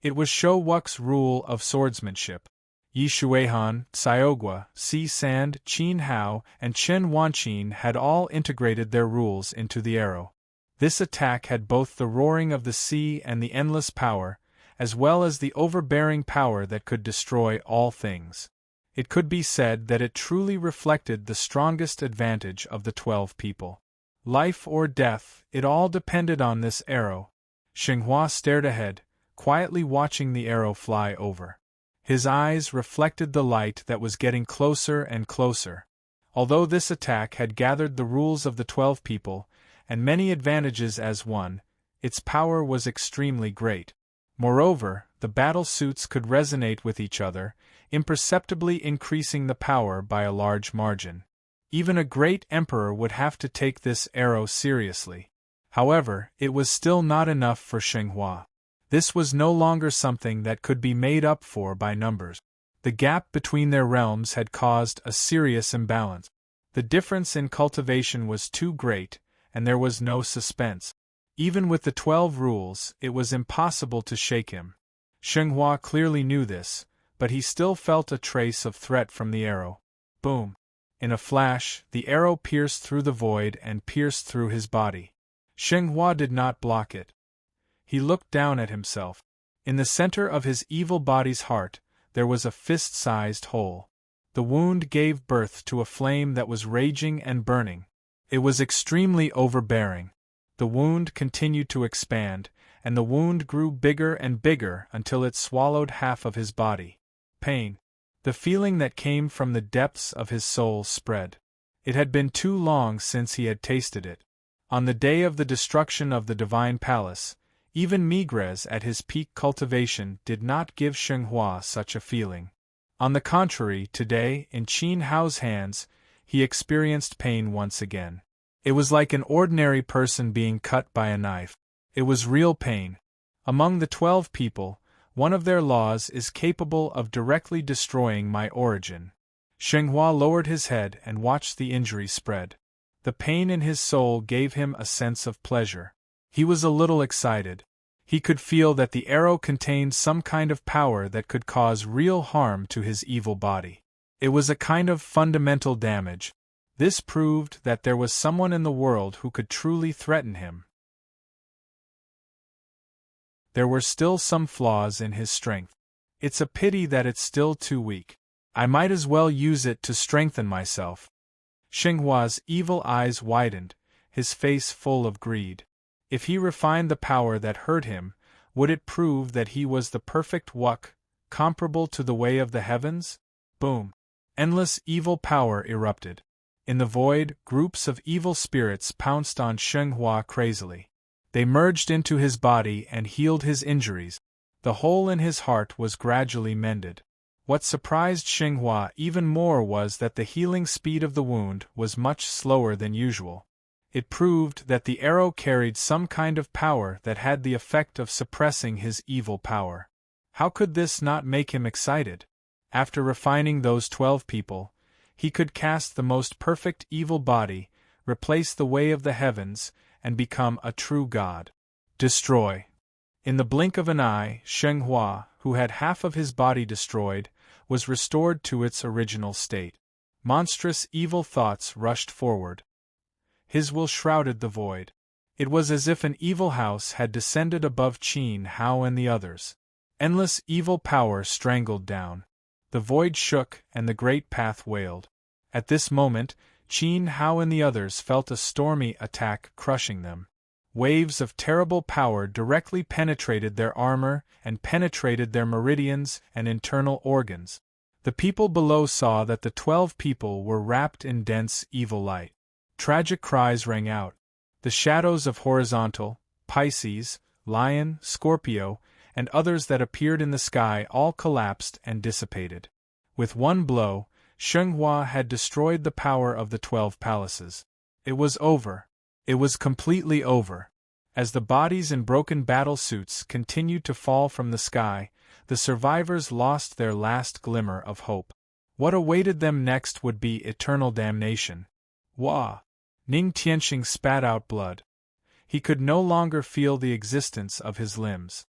It was Shou Wu's rule of swordsmanship. Yi Shuihan, Xiaogua, Si Sand, Qin Hao, and Chen Wanqin had all integrated their rules into the arrow. This attack had both the roaring of the sea and the endless power, as well as the overbearing power that could destroy all things. It could be said that it truly reflected the strongest advantage of the 12 people. Life or death, it all depended on this arrow. Xinghua stared ahead, quietly watching the arrow fly over. His eyes reflected the light that was getting closer and closer. Although this attack had gathered the rules of the 12 people, and many advantages as one, its power was extremely great. Moreover, the battle suits could resonate with each other, imperceptibly increasing the power by a large margin. Even a great emperor would have to take this arrow seriously. However, it was still not enough for Xinghua. This was no longer something that could be made up for by numbers. The gap between their realms had caused a serious imbalance. The difference in cultivation was too great, and there was no suspense. Even with the 12 rules, it was impossible to shake him. Xinghua clearly knew this, but he still felt a trace of threat from the arrow. Boom! In a flash, the arrow pierced through the void and pierced through his body. Xinghua did not block it. He looked down at himself. In the center of his evil body's heart, there was a fist-sized hole. The wound gave birth to a flame that was raging and burning. It was extremely overbearing. The wound continued to expand, and the wound grew bigger and bigger until it swallowed half of his body. Pain. The feeling that came from the depths of his soul spread. It had been too long since he had tasted it. On the day of the destruction of the Divine Palace, even Migres at his peak cultivation did not give Xinghua such a feeling. On the contrary, today, in Qin Hao's hands, he experienced pain once again. It was like an ordinary person being cut by a knife. It was real pain. Among the 12 people, one of their laws is capable of directly destroying my origin. Xinghua lowered his head and watched the injury spread. The pain in his soul gave him a sense of pleasure. He was a little excited. He could feel that the arrow contained some kind of power that could cause real harm to his evil body. It was a kind of fundamental damage. This proved that there was someone in the world who could truly threaten him. There were still some flaws in his strength. It's a pity that it's still too weak. I might as well use it to strengthen myself. Xinghua's evil eyes widened, his face full of greed. If he refined the power that hurt him, would it prove that he was the perfect Wuk, comparable to the way of the heavens? Boom! Endless evil power erupted. In the void, groups of evil spirits pounced on Xinghua crazily. They merged into his body and healed his injuries. The hole in his heart was gradually mended. What surprised Xinghua even more was that the healing speed of the wound was much slower than usual. It proved that the arrow carried some kind of power that had the effect of suppressing his evil power. How could this not make him excited? After refining those 12 people, he could cast the most perfect evil body, replace the way of the heavens, and become a true god. Destroy. In the blink of an eye, Xinghua, who had half of his body destroyed, was restored to its original state. Monstrous evil thoughts rushed forward. His will shrouded the void. It was as if an evil house had descended above Qin Hao and the others. Endless evil power strangled down. The void shook and the great path wailed. At this moment, Qin Hao and the others felt a stormy attack crushing them. Waves of terrible power directly penetrated their armor and penetrated their meridians and internal organs. The people below saw that the 12 people were wrapped in dense evil light. Tragic cries rang out. The shadows of Horizontal, Pisces, Lion, Scorpio, and others that appeared in the sky all collapsed and dissipated. With one blow, Xinghua had destroyed the power of the 12 palaces. It was over. It was completely over. As the bodies in broken battle suits continued to fall from the sky, the survivors lost their last glimmer of hope. What awaited them next would be eternal damnation. Wah! Ning Tianxing spat out blood. He could no longer feel the existence of his limbs.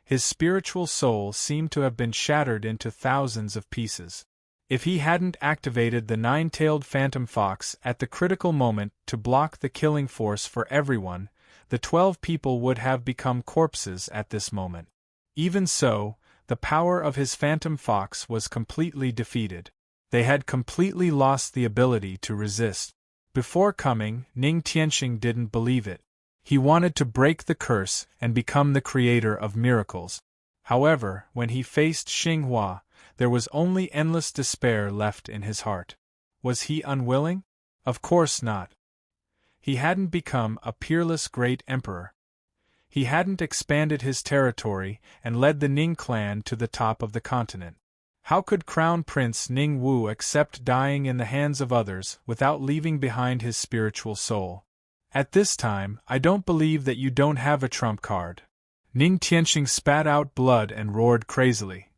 His spiritual soul seemed to have been shattered into thousands of pieces. If he hadn't activated the nine-tailed phantom fox at the critical moment to block the killing force for everyone, the 12 people would have become corpses at this moment. Even so, the power of his phantom fox was completely defeated. They had completely lost the ability to resist. Before coming, Ning Tianxing didn't believe it. He wanted to break the curse and become the creator of miracles. However, when he faced Xinghua, there was only endless despair left in his heart. Was he unwilling? Of course not. He hadn't become a peerless great emperor. He hadn't expanded his territory and led the Ning clan to the top of the continent. How could Crown Prince Ning Wu accept dying in the hands of others without leaving behind his spiritual soul? At this time, I don't believe that you don't have a trump card. Ning Tianxing spat out blood and roared crazily.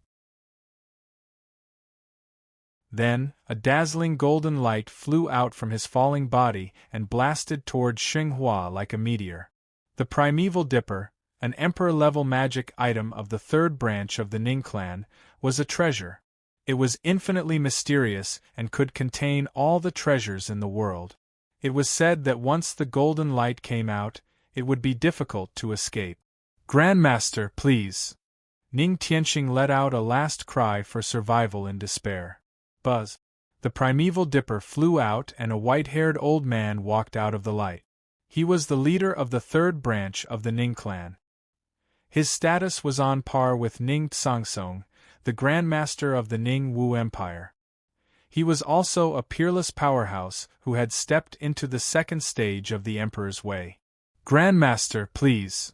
Then, a dazzling golden light flew out from his falling body and blasted toward Xinghua like a meteor. The Primeval Dipper, an emperor-level magic item of the third branch of the Ning clan, was a treasure. It was infinitely mysterious and could contain all the treasures in the world. It was said that once the golden light came out, it would be difficult to escape. Grandmaster, please! Ning Tianxing let out a last cry for survival in despair. Buzz! The Primeval Dipper flew out and a white-haired old man walked out of the light. He was the leader of the third branch of the Ning clan. His status was on par with Ning Tsongtsong, the Grandmaster of the Ning Wu Empire. He was also a peerless powerhouse who had stepped into the second stage of the Emperor's way. Grandmaster, please!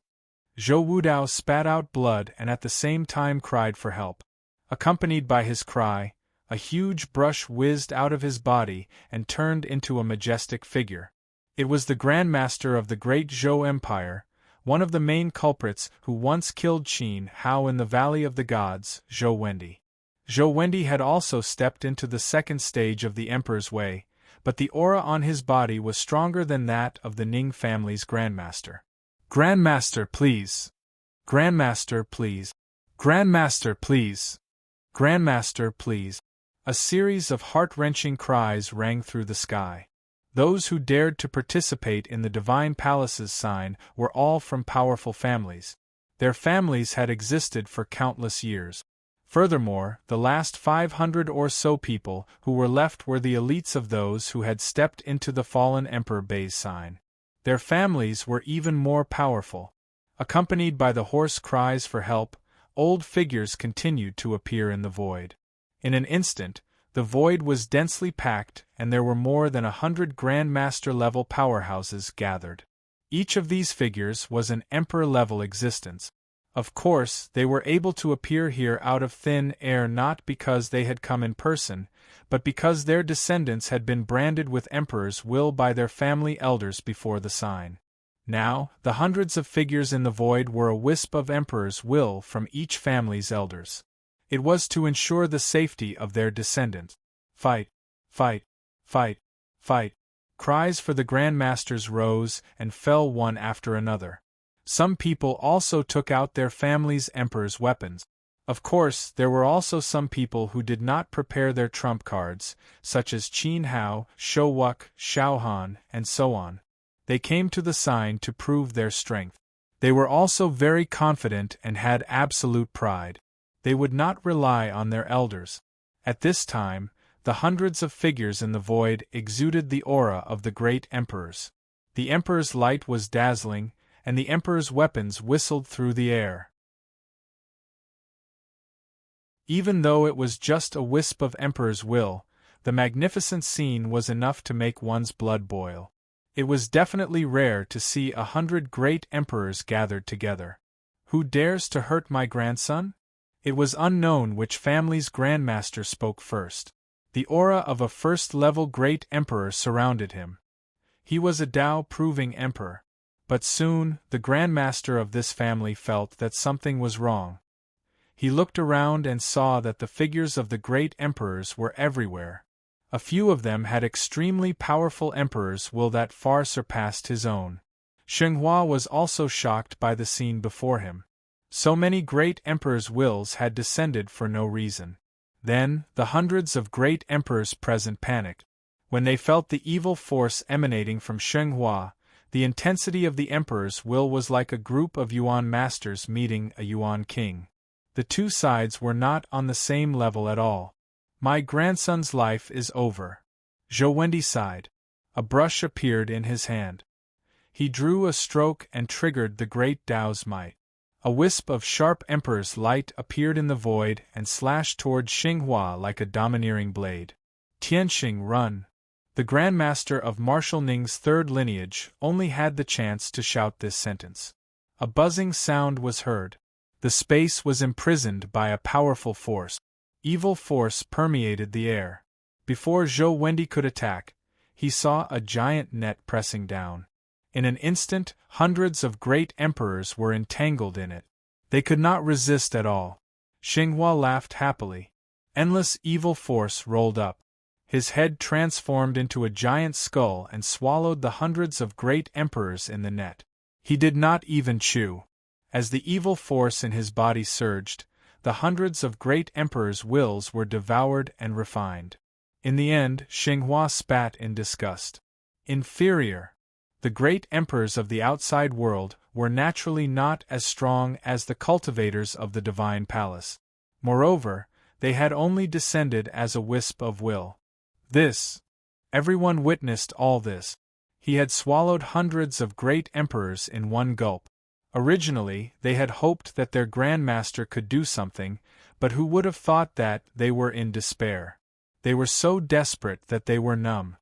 Zhou Wudao spat out blood and at the same time cried for help. Accompanied by his cry, a huge brush whizzed out of his body and turned into a majestic figure. It was the Grandmaster of the Great Zhou Empire, one of the main culprits who once killed Qin Hao in the Valley of the Gods, Zhou Wendi. Zhou Wendi had also stepped into the second stage of the Emperor's way, but the aura on his body was stronger than that of the Ning family's Grandmaster. Grandmaster, please! Grandmaster, please! Grandmaster, please! Grandmaster, please! A series of heart-wrenching cries rang through the sky. Those who dared to participate in the Divine Palace's sign were all from powerful families. Their families had existed for countless years. Furthermore, the last 500 or so people who were left were the elites of those who had stepped into the fallen Emperor Bei's sign. Their families were even more powerful. Accompanied by the hoarse cries for help, old figures continued to appear in the void. In an instant, the void was densely packed and there were more than 100 Grandmaster-level powerhouses gathered. Each of these figures was an Emperor-level existence. Of course, they were able to appear here out of thin air not because they had come in person, but because their descendants had been branded with Emperor's will by their family elders before the sign. Now, the hundreds of figures in the void were a wisp of Emperor's will from each family's elders. It was to ensure the safety of their descendants. Fight! Fight! Fight! Fight! Cries for the Grandmasters rose and fell one after another. Some people also took out their family's Emperor's weapons. Of course, there were also some people who did not prepare their trump cards, such as Qin Hao, Shouwuk, Xiaohan, and so on. They came to the sign to prove their strength. They were also very confident and had absolute pride. They would not rely on their elders. At this time, the hundreds of figures in the void exuded the aura of the great emperors. The Emperor's light was dazzling, and the Emperor's weapons whistled through the air. Even though it was just a wisp of Emperor's will, the magnificent scene was enough to make one's blood boil. It was definitely rare to see 100 great emperors gathered together. Who dares to hurt my grandson? It was unknown which family's grandmaster spoke first. The aura of a first-level great emperor surrounded him. He was a Tao-proving emperor. But soon, the grandmaster of this family felt that something was wrong. He looked around and saw that the figures of the great emperors were everywhere. A few of them had extremely powerful emperor's will that far surpassed his own. Xinghua was also shocked by the scene before him. So many great emperors' wills had descended for no reason. Then, the hundreds of great emperors present panicked. When they felt the evil force emanating from Xinghua, the intensity of the emperor's will was like a group of Yuan masters meeting a Yuan king. The two sides were not on the same level at all. My grandson's life is over. Zhou Wendi sighed. A brush appeared in his hand. He drew a stroke and triggered the great Tao's might. A wisp of sharp emperor's light appeared in the void and slashed toward Xinghua like a domineering blade. Tianxing, run! The Grandmaster of Marshal Ning's third lineage only had the chance to shout this sentence. A buzzing sound was heard. The space was imprisoned by a powerful force. Evil force permeated the air. Before Zhou Wendi could attack, he saw a giant net pressing down. In an instant, hundreds of great emperors were entangled in it. They could not resist at all. Xinghua laughed happily. Endless evil force rolled up. His head transformed into a giant skull and swallowed the hundreds of great emperors in the net. He did not even chew. As the evil force in his body surged, the hundreds of great emperors' wills were devoured and refined. In the end, Xinghua spat in disgust. Inferior. The great emperors of the outside world were naturally not as strong as the cultivators of the divine palace. Moreover, they had only descended as a wisp of will. Everyone witnessed all this. He had swallowed hundreds of great emperors in one gulp. Originally, they had hoped that their grandmaster could do something, but who would have thought that they were in despair? They were so desperate that they were numb.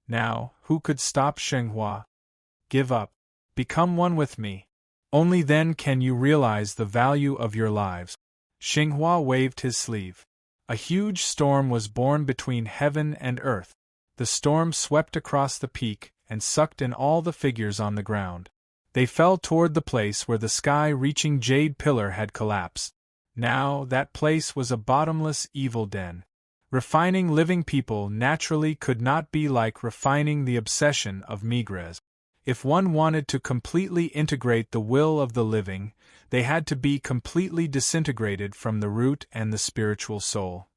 Now, who could stop Xinghua? Give up. Become one with me. Only then can you realize the value of your lives. Xinghua waved his sleeve. A huge storm was born between heaven and earth. The storm swept across the peak and sucked in all the figures on the ground. They fell toward the place where the sky-reaching jade pillar had collapsed. Now, that place was a bottomless evil den. Refining living people naturally could not be like refining the obsession of Migres. If one wanted to completely integrate the will of the living, they had to be completely disintegrated from the root and the spiritual soul.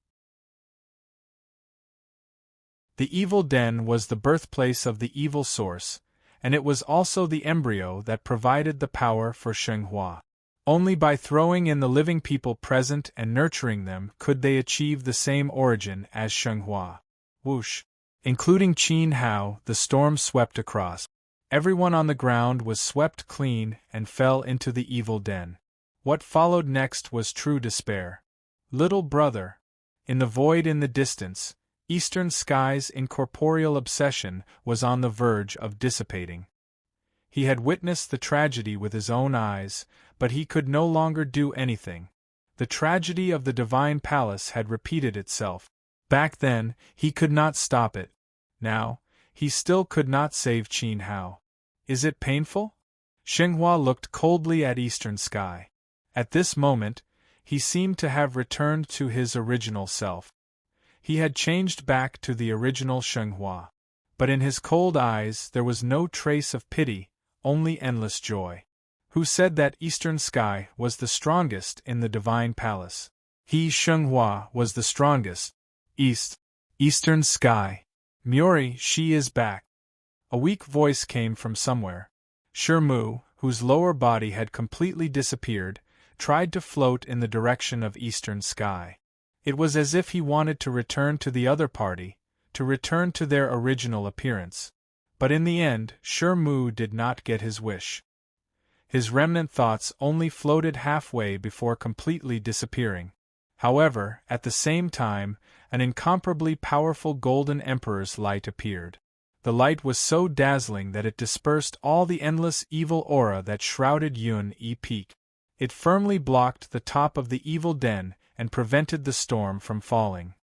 The evil den was the birthplace of the evil source, and it was also the embryo that provided the power for Xinghua. Only by throwing in the living people present and nurturing them could they achieve the same origin as Xinghua. Whoosh! Including Qin Hao, the storm swept across. Everyone on the ground was swept clean and fell into the evil den. What followed next was true despair. Little brother. In the void in the distance, Eastern Sky's incorporeal obsession was on the verge of dissipating. He had witnessed the tragedy with his own eyes, but he could no longer do anything. The tragedy of the divine palace had repeated itself. Back then, he could not stop it. Now, he still could not save Qin Hao. Is it painful? Xinghua looked coldly at Eastern Sky. At this moment, he seemed to have returned to his original self. He had changed back to the original Xinghua. But in his cold eyes there was no trace of pity, only endless joy. Who said that Eastern Sky was the strongest in the divine palace? He, Xinghua, was the strongest. Eastern Sky. Muri, she is back. A weak voice came from somewhere. Shirmu, whose lower body had completely disappeared, tried to float in the direction of Eastern Sky. It was as if he wanted to return to the other party, to return to their original appearance. But in the end, Shirmu did not get his wish. His remnant thoughts only floated halfway before completely disappearing. However, at the same time, an incomparably powerful golden emperor's light appeared. The light was so dazzling that it dispersed all the endless evil aura that shrouded Yun-E Peak. It firmly blocked the top of the evil den and prevented the storm from falling.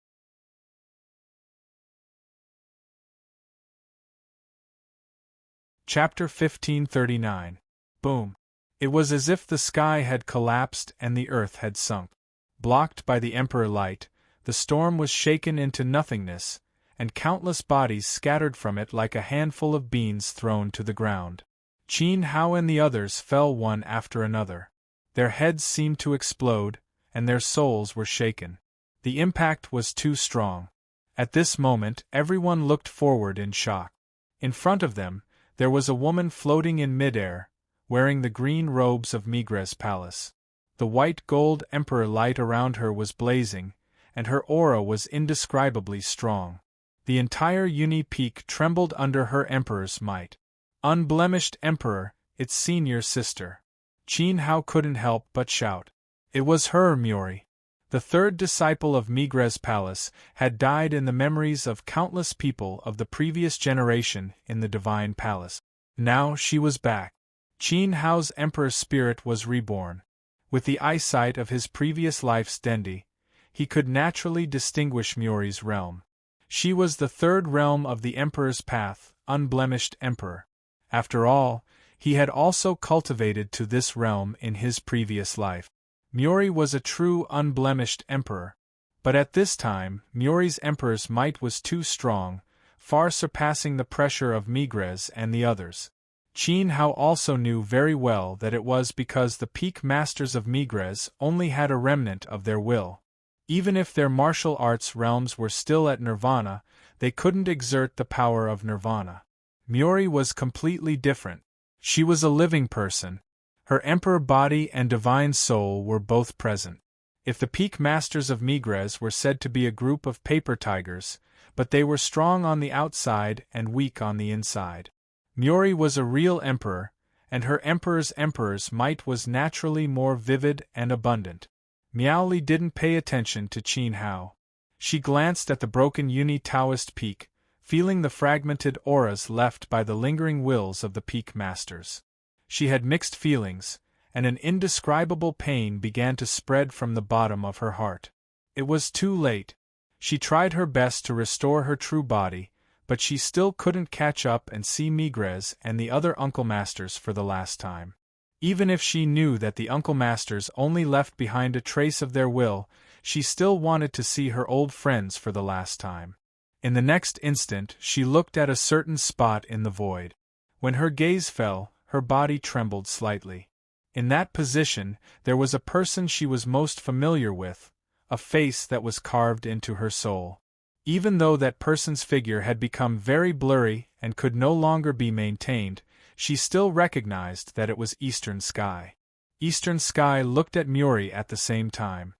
Chapter 1539. Boom. It was as if the sky had collapsed and the earth had sunk. Blocked by the Emperor light, the storm was shaken into nothingness, and countless bodies scattered from it like a handful of beans thrown to the ground. Qin Hao and the others fell one after another. Their heads seemed to explode, and their souls were shaken. The impact was too strong. At this moment, everyone looked forward in shock. In front of them, there was a woman floating in midair, wearing the green robes of Migres' palace. The white gold emperor light around her was blazing, and her aura was indescribably strong. The entire Uni-Peak trembled under her emperor's might. Unblemished emperor, its senior sister. Qin Hao couldn't help but shout. It was her, Muri. The third disciple of Migres' palace had died in the memories of countless people of the previous generation in the divine palace. Now she was back. Qin Hao's emperor's spirit was reborn. With the eyesight of his previous life's Dendi, he could naturally distinguish Muri's realm. She was the third realm of the emperor's path, unblemished emperor. After all, he had also cultivated to this realm in his previous life. Muri was a true unblemished emperor, but at this time, Muri's emperor's might was too strong, far surpassing the pressure of Migres and the others. Qin Hao also knew very well that it was because the peak masters of Migres only had a remnant of their will. Even if their martial arts realms were still at nirvana, they couldn't exert the power of nirvana. Muri was completely different. She was a living person. Her emperor body and divine soul were both present. If the peak masters of Migres were said to be a group of paper tigers, but they were strong on the outside and weak on the inside. Muri was a real emperor, and her emperor's might was naturally more vivid and abundant. Miaoli didn't pay attention to Qin Hao. She glanced at the broken Uni-Taoist peak, feeling the fragmented auras left by the lingering wills of the peak masters. She had mixed feelings, and an indescribable pain began to spread from the bottom of her heart. It was too late. She tried her best to restore her true body, but she still couldn't catch up and see Migres and the other Uncle Masters for the last time. Even if she knew that the Uncle Masters only left behind a trace of their will, she still wanted to see her old friends for the last time. In the next instant, she looked at a certain spot in the void. When her gaze fell, her body trembled slightly. In that position, there was a person she was most familiar with, a face that was carved into her soul. Even though that person's figure had become very blurry and could no longer be maintained, she still recognized that it was Eastern Sky. Eastern Sky looked at Muri at the same time.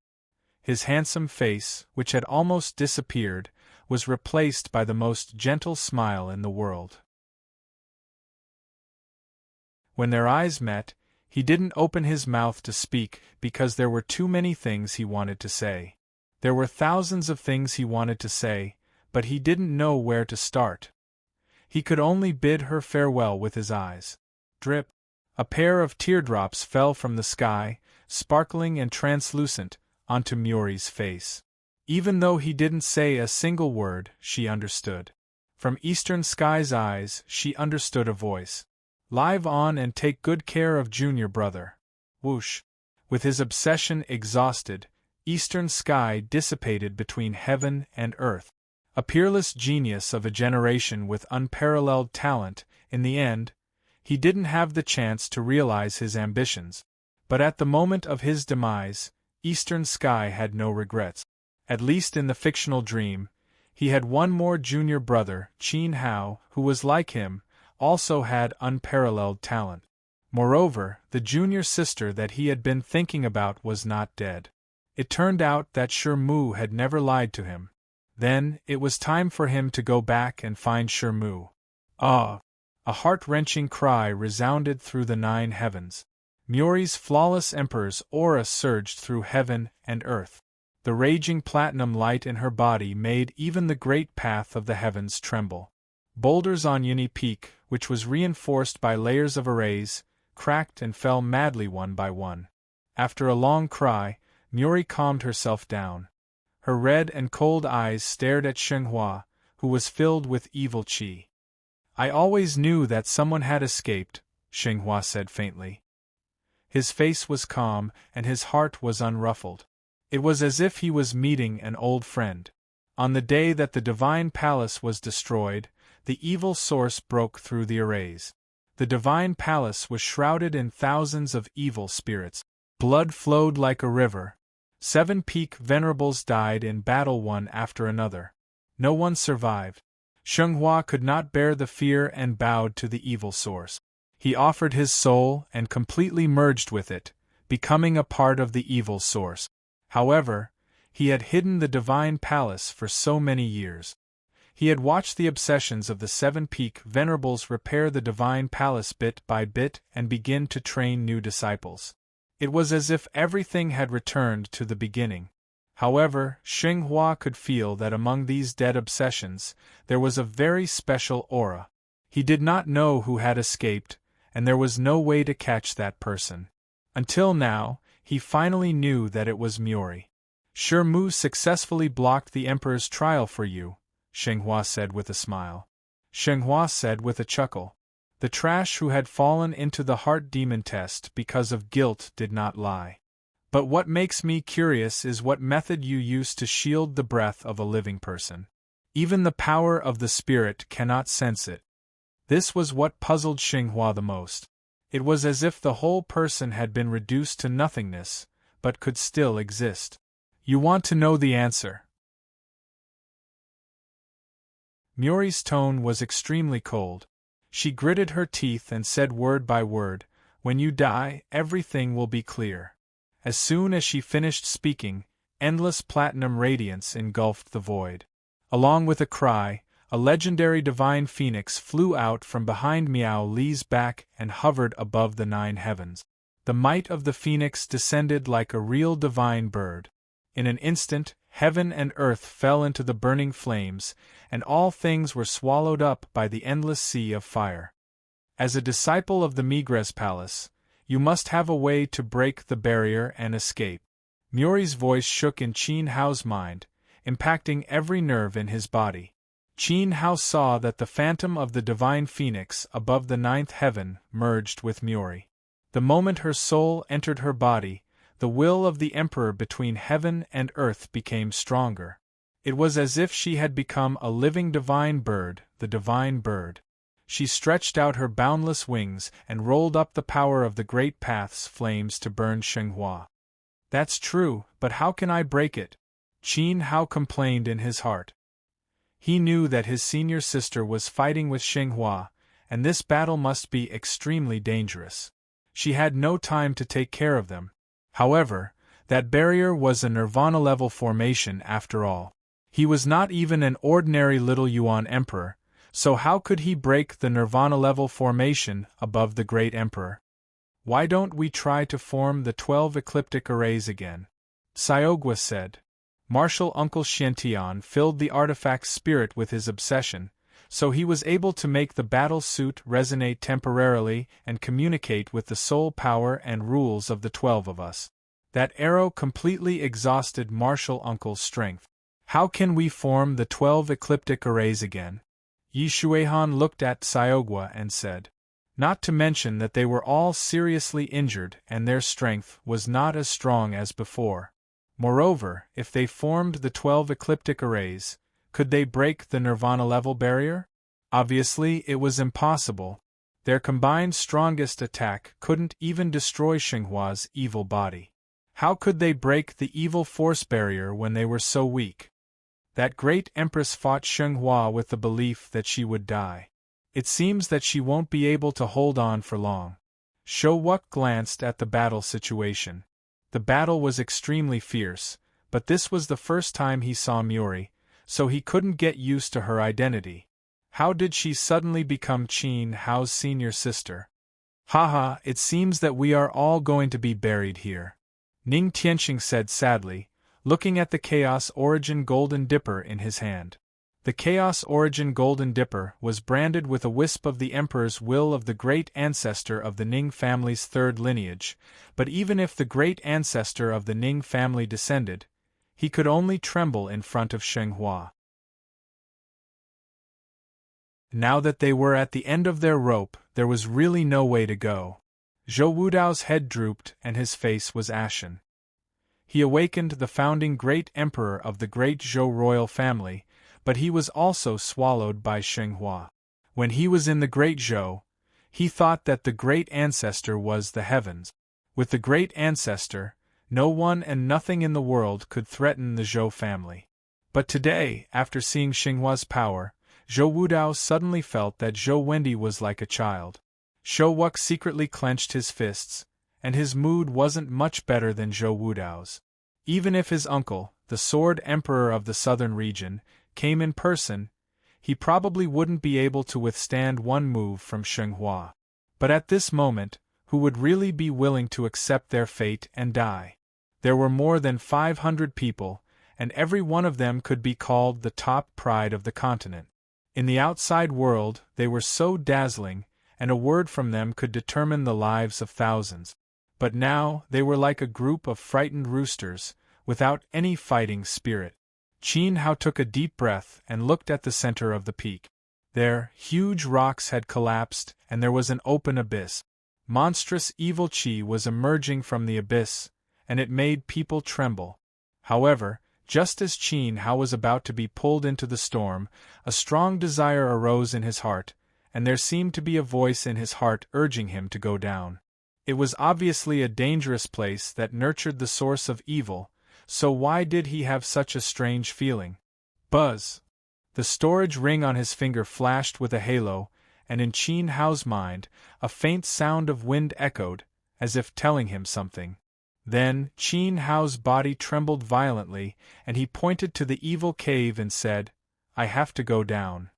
His handsome face, which had almost disappeared, was replaced by the most gentle smile in the world. When their eyes met, he didn't open his mouth to speak because there were too many things he wanted to say. There were thousands of things he wanted to say, but he didn't know where to start. He could only bid her farewell with his eyes. Drip. A pair of teardrops fell from the sky, sparkling and translucent, onto Muri's face. Even though he didn't say a single word, she understood. From Eastern Sky's eyes, she understood a voice. Live on and take good care of Junior Brother. Whoosh. With his obsession exhausted, Eastern Sky dissipated between heaven and earth. A peerless genius of a generation with unparalleled talent, in the end, he didn't have the chance to realize his ambitions. But at the moment of his demise, Eastern Sky had no regrets. At least in the fictional dream, he had one more junior brother, Qin Hao, who was like him, also had unparalleled talent. Moreover, the junior sister that he had been thinking about was not dead. It turned out that Shirmu had never lied to him. Then, it was time for him to go back and find Shirmu. Ah! A heart-wrenching cry resounded through the 9 heavens. Muri's flawless emperor's aura surged through heaven and earth. The raging platinum light in her body made even the great path of the heavens tremble. Boulders on Uni Peak, which was reinforced by layers of arrays, cracked and fell madly one by one. After a long cry, Muri calmed herself down. Her red and cold eyes stared at Shenghua, who was filled with evil qi. I always knew that someone had escaped, Shenghua said faintly. His face was calm, and his heart was unruffled. It was as if he was meeting an old friend. On the day that the divine palace was destroyed, the evil source broke through the arrays. The divine palace was shrouded in thousands of evil spirits. Blood flowed like a river. 7 peak venerables died in battle one after another. No one survived. Shenghua could not bear the fear and bowed to the evil source. He offered his soul and completely merged with it, becoming a part of the evil source. However, he had hidden the divine palace for so many years. He had watched the obsessions of the 7 peak venerables repair the divine palace bit by bit and begin to train new disciples. It was as if everything had returned to the beginning. However, Shenghua could feel that among these dead obsessions, there was a very special aura. He did not know who had escaped, and there was no way to catch that person. Until now, he finally knew that it was Muri. Shi Mu successfully blocked the Emperor's trial for you, Shenghua said with a smile. Shenghua said with a chuckle. The trash who had fallen into the heart demon test because of guilt did not lie. But what makes me curious is what method you use to shield the breath of a living person. Even the power of the spirit cannot sense it. This was what puzzled Shenghua the most. It was as if the whole person had been reduced to nothingness, but could still exist. You want to know the answer? Muri's tone was extremely cold. She gritted her teeth and said word by word, "When you die, everything will be clear." As soon as she finished speaking, endless platinum radiance engulfed the void. Along with a cry, a legendary divine phoenix flew out from behind Miao Li's back and hovered above the 9 heavens. The might of the phoenix descended like a real divine bird. In an instant, heaven and earth fell into the burning flames, and all things were swallowed up by the endless sea of fire. As a disciple of the Migres Palace, you must have a way to break the barrier and escape. Muri's voice shook in Qin Hao's mind, impacting every nerve in his body. Qin Hao saw that the phantom of the divine phoenix above the 9th heaven merged with Muri. The moment her soul entered her body, the will of the Emperor between heaven and earth became stronger. It was as if she had become a living divine bird, the divine bird. She stretched out her boundless wings and rolled up the power of the great path's flames to burn Shenghua. That's true, but how can I break it? Qin Hao complained in his heart. He knew that his senior sister was fighting with Shenghua, and this battle must be extremely dangerous. She had no time to take care of them. However, that barrier was a nirvana-level formation after all. He was not even an ordinary little Yuan emperor, so how could he break the nirvana-level formation above the great emperor? Why don't we try to form the 12 ecliptic arrays again? Xiaogua said. Martial Uncle Xiantian filled the artifact's spirit with his obsession, so he was able to make the battle suit resonate temporarily and communicate with the soul power and rules of the 12 of us. That arrow completely exhausted Martial Uncle's strength. How can we form the 12 ecliptic arrays again? Yi Shuihan looked at Xiaogua and said. Not to mention that they were all seriously injured and their strength was not as strong as before. Moreover, if they formed the 12 ecliptic arrays, could they break the nirvana-level barrier? Obviously, it was impossible. Their combined strongest attack couldn't even destroy Shenghua's evil body. How could they break the evil force barrier when they were so weak? That great empress fought Shenghua with the belief that she would die. It seems that she won't be able to hold on for long. Shouwuk glanced at the battle situation. The battle was extremely fierce, but this was the first time he saw Muri, so he couldn't get used to her identity. How did she suddenly become Qin Hao's senior sister? Haha, it seems that we are all going to be buried here. Ning Tianxing said sadly, looking at the Chaos Origin Golden Dipper in his hand. The Chaos Origin Golden Dipper was branded with a wisp of the Emperor's will of the great ancestor of the Ning family's third lineage, but even if the great ancestor of the Ning family descended, he could only tremble in front of Shenghua. Now that they were at the end of their rope, there was really no way to go. Zhou Wudao's head drooped and his face was ashen. He awakened the founding great emperor of the great Zhou royal family, but he was also swallowed by Xinghua. When he was in the great Zhou, he thought that the great ancestor was the heavens. With the great ancestor, no one and nothing in the world could threaten the Zhou family. But today, after seeing Xinghua's power, Zhou Wudao suddenly felt that Zhou Wendi was like a child. Zhou Wuke secretly clenched his fists, and his mood wasn't much better than Zhou Wudao's. Even if his uncle, the Sword Emperor of the southern region, came in person, he probably wouldn't be able to withstand one move from Xinghua. But at this moment, who would really be willing to accept their fate and die? There were more than 500 people, and every one of them could be called the top pride of the continent. In the outside world, they were so dazzling, and a word from them could determine the lives of thousands. But now, they were like a group of frightened roosters, without any fighting spirit. Qin Hao took a deep breath and looked at the center of the peak. There, huge rocks had collapsed, and there was an open abyss. Monstrous evil qi was emerging from the abyss, and it made people tremble. However, just as Qin Hao was about to be pulled into the storm, a strong desire arose in his heart, and there seemed to be a voice in his heart urging him to go down. It was obviously a dangerous place that nurtured the source of evil, so why did he have such a strange feeling? Buzz! The storage ring on his finger flashed with a halo, and in Qin Hao's mind, a faint sound of wind echoed, as if telling him something. Then, Qin Hao's body trembled violently, and he pointed to the evil cave and said, "I have to go down."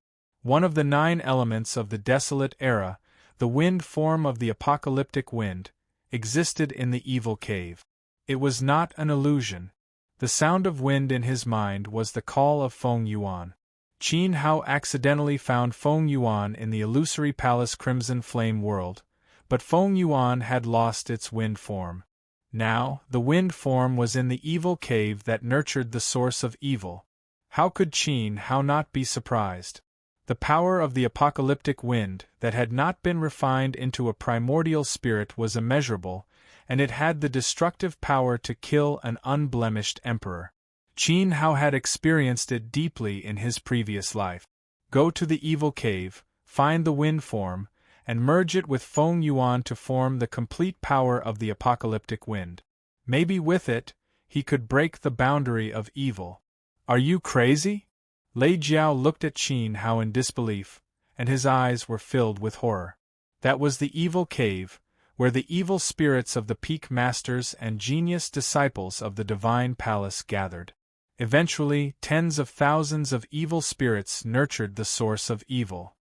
One of the 9 elements of the desolate era, the wind form of the apocalyptic wind, existed in the evil cave. It was not an illusion. The sound of wind in his mind was the call of Feng Yuan. Qin Hao accidentally found Feng Yuan in the illusory palace Crimson Flame world, but Feng Yuan had lost its wind form. Now, the wind form was in the evil cave that nurtured the source of evil. How could Qin Hao not be surprised? The power of the apocalyptic wind that had not been refined into a primordial spirit was immeasurable, and it had the destructive power to kill an unblemished emperor. Qin Hao had experienced it deeply in his previous life. Go to the evil cave, find the wind form, and merge it with Feng Yuan to form the complete power of the apocalyptic wind. Maybe with it, he could break the boundary of evil. Are you crazy? Lei Jiao looked at Qin Hao in disbelief, and his eyes were filled with horror. That was the evil cave, where the evil spirits of the peak masters and genius disciples of the divine palace gathered. Eventually, tens of thousands of evil spirits nurtured the source of evil.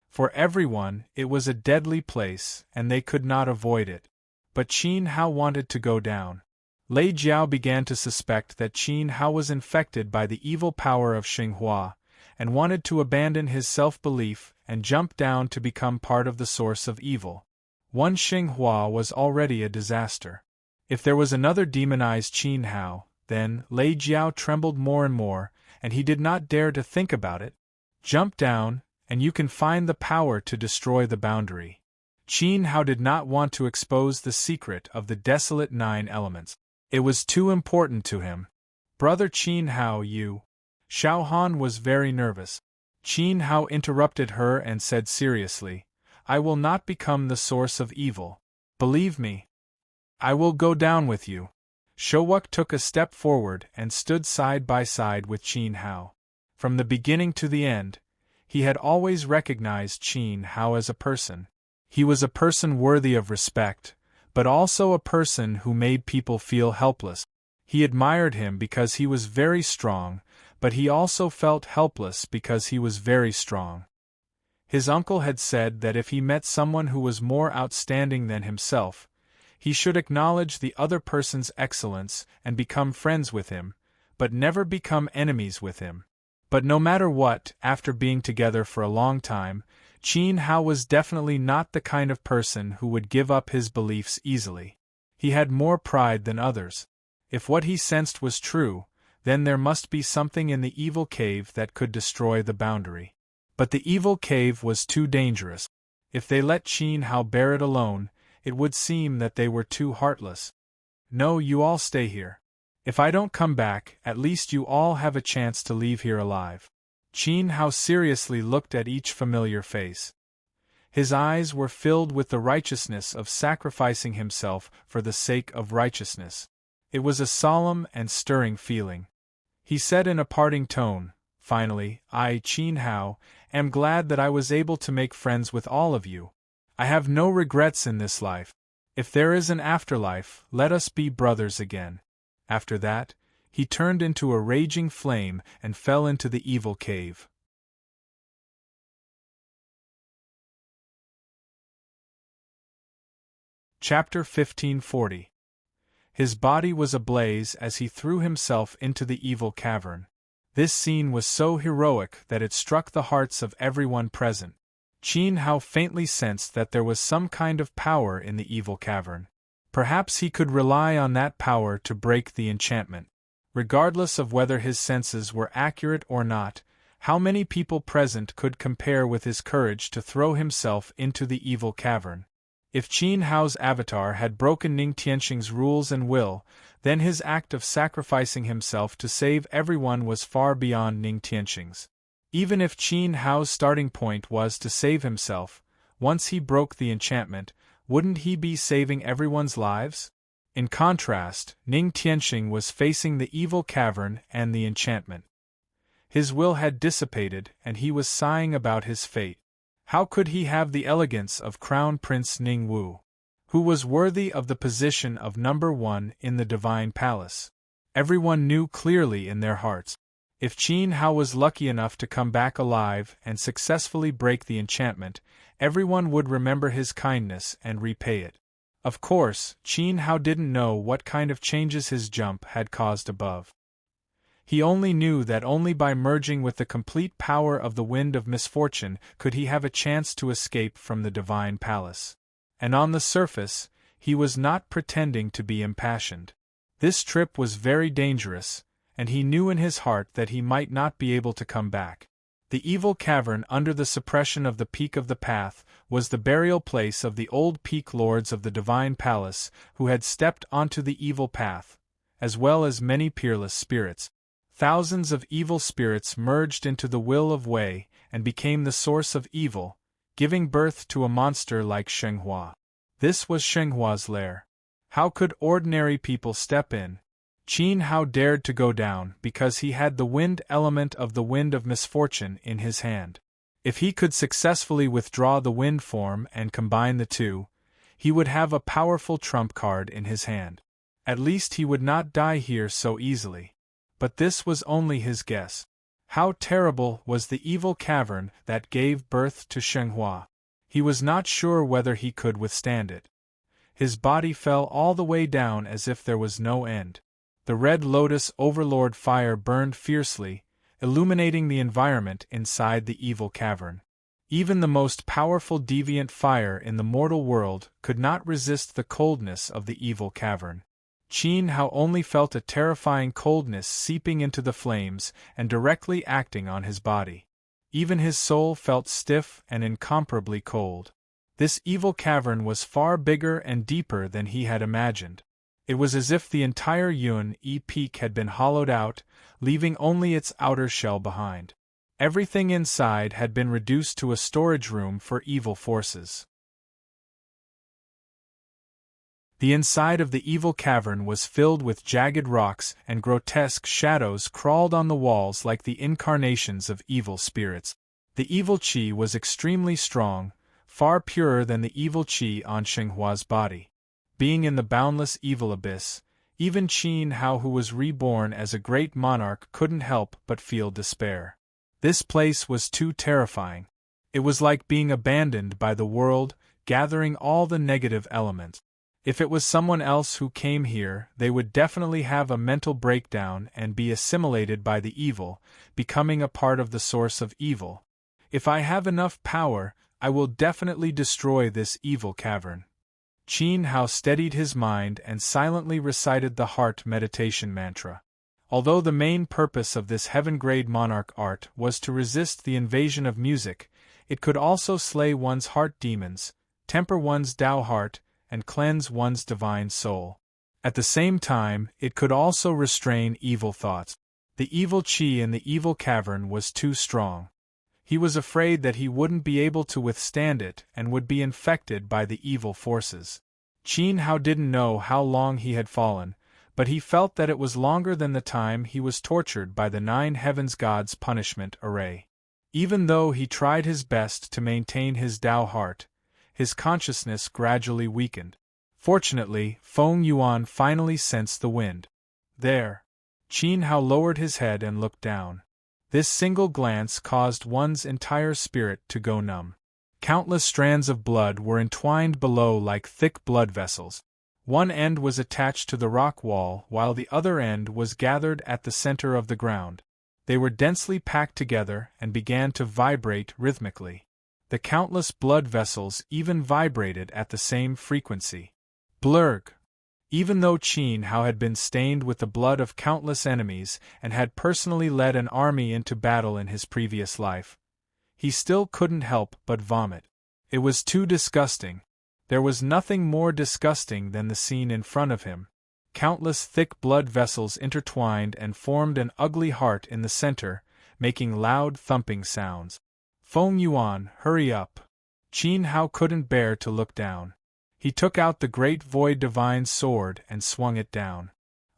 For everyone, it was a deadly place, and they could not avoid it. But Qin Hao wanted to go down. Lei Jiao began to suspect that Qin Hao was infected by the evil power of Xinghua, and wanted to abandon his self-belief and jump down to become part of the source of evil. One Xinghua was already a disaster. If there was another demonized Qin Hao, then Lei Jiao trembled more and more, and he did not dare to think about it. Jump down, and you can find the power to destroy the boundary. Qin Hao did not want to expose the secret of the desolate 9 elements. It was too important to him. Brother Qin Hao, you. Xiao Han was very nervous. Qin Hao interrupted her and said seriously, "I will not become the source of evil. Believe me. I will go down with you." Zhou Wuke took a step forward and stood side by side with Qin Hao. From the beginning to the end, he had always recognized Qin Hao as a person. He was a person worthy of respect, but also a person who made people feel helpless. He admired him because he was very strong, but he also felt helpless because he was very strong. His uncle had said that if he met someone who was more outstanding than himself, he should acknowledge the other person's excellence and become friends with him, but never become enemies with him. But no matter what, after being together for a long time, Qin Hao was definitely not the kind of person who would give up his beliefs easily. He had more pride than others. If what he sensed was true, then there must be something in the evil cave that could destroy the boundary. But the evil cave was too dangerous. If they let Qin Hao bear it alone, it would seem that they were too heartless. No, you all stay here. If I don't come back, at least you all have a chance to leave here alive. Qin Hao seriously looked at each familiar face. His eyes were filled with the righteousness of sacrificing himself for the sake of righteousness. It was a solemn and stirring feeling. He said in a parting tone, finally, I, Qin Hao, am glad that I was able to make friends with all of you. I have no regrets in this life. If there is an afterlife, let us be brothers again. After that, he turned into a raging flame and fell into the evil cave. Chapter 1540. His body was ablaze as he threw himself into the evil cavern. This scene was so heroic that it struck the hearts of everyone present. Qin Hao faintly sensed that there was some kind of power in the evil cavern. Perhaps he could rely on that power to break the enchantment. Regardless of whether his senses were accurate or not, how many people present could compare with his courage to throw himself into the evil cavern? If Qin Hao's avatar had broken Ning Tianxing's rules and will, then his act of sacrificing himself to save everyone was far beyond Ning Tianxing's. Even if Qin Hao's starting point was to save himself, once he broke the enchantment, wouldn't he be saving everyone's lives? In contrast, Ning Tianxing was facing the evil cavern and the enchantment. His will had dissipated, and he was sighing about his fate. How could he have the elegance of Crown Prince Ning Wu, who was worthy of the position of number one in the Divine Palace? Everyone knew clearly in their hearts. If Qin Hao was lucky enough to come back alive and successfully break the enchantment, everyone would remember his kindness and repay it. Of course, Qin Hao didn't know what kind of changes his jump had caused above. He only knew that only by merging with the complete power of the wind of misfortune could he have a chance to escape from the Divine Palace. And on the surface, he was not pretending to be impassioned. This trip was very dangerous, and he knew in his heart that he might not be able to come back. The evil cavern under the suppression of the peak of the path was the burial place of the old peak lords of the Divine Palace who had stepped onto the evil path, as well as many peerless spirits. Thousands of evil spirits merged into the will of Wei and became the source of evil, giving birth to a monster like Shenghua. This was Shenghua's lair. How could ordinary people step in? Qin Hao dared to go down because he had the wind element of the wind of misfortune in his hand. If he could successfully withdraw the wind form and combine the two, he would have a powerful trump card in his hand. At least he would not die here so easily. But this was only his guess. How terrible was the evil cavern that gave birth to Shenghua? He was not sure whether he could withstand it. His body fell all the way down as if there was no end. The Red Lotus Overlord fire burned fiercely, illuminating the environment inside the evil cavern. Even the most powerful deviant fire in the mortal world could not resist the coldness of the evil cavern. Qin Hao only felt a terrifying coldness seeping into the flames and directly acting on his body. Even his soul felt stiff and incomparably cold. This evil cavern was far bigger and deeper than he had imagined. It was as if the entire Yun-E peak had been hollowed out, leaving only its outer shell behind. Everything inside had been reduced to a storage room for evil forces. The inside of the evil cavern was filled with jagged rocks, and grotesque shadows crawled on the walls like the incarnations of evil spirits. The evil qi was extremely strong, far purer than the evil qi on Shenghua's body. Being in the boundless evil abyss, even Qin Hao, who was reborn as a great monarch, couldn't help but feel despair. This place was too terrifying. It was like being abandoned by the world, gathering all the negative elements. If it was someone else who came here, they would definitely have a mental breakdown and be assimilated by the evil, becoming a part of the source of evil. If I have enough power, I will definitely destroy this evil cavern. Qin Hao steadied his mind and silently recited the heart meditation mantra. Although the main purpose of this heaven-grade monarch art was to resist the invasion of music, it could also slay one's heart demons, temper one's Tao heart, and cleanse one's divine soul. At the same time, it could also restrain evil thoughts. The evil qi in the evil cavern was too strong. He was afraid that he wouldn't be able to withstand it and would be infected by the evil forces. Qin Hao didn't know how long he had fallen, but he felt that it was longer than the time he was tortured by the 9 heavens gods' punishment array. Even though he tried his best to maintain his Tao heart, his consciousness gradually weakened. Fortunately, Feng Yuan finally sensed the wind. There. Qin Hao lowered his head and looked down. This single glance caused one's entire spirit to go numb. Countless strands of blood were entwined below like thick blood vessels. One end was attached to the rock wall while the other end was gathered at the center of the ground. They were densely packed together and began to vibrate rhythmically. The countless blood vessels even vibrated at the same frequency. Blurg! Even though Qin Hao had been stained with the blood of countless enemies and had personally led an army into battle in his previous life, he still couldn't help but vomit. It was too disgusting. There was nothing more disgusting than the scene in front of him. Countless thick blood vessels intertwined and formed an ugly heart in the center, making loud thumping sounds. Feng Yuan, hurry up! Qin Hao couldn't bear to look down. He took out the great void divine sword and swung it down.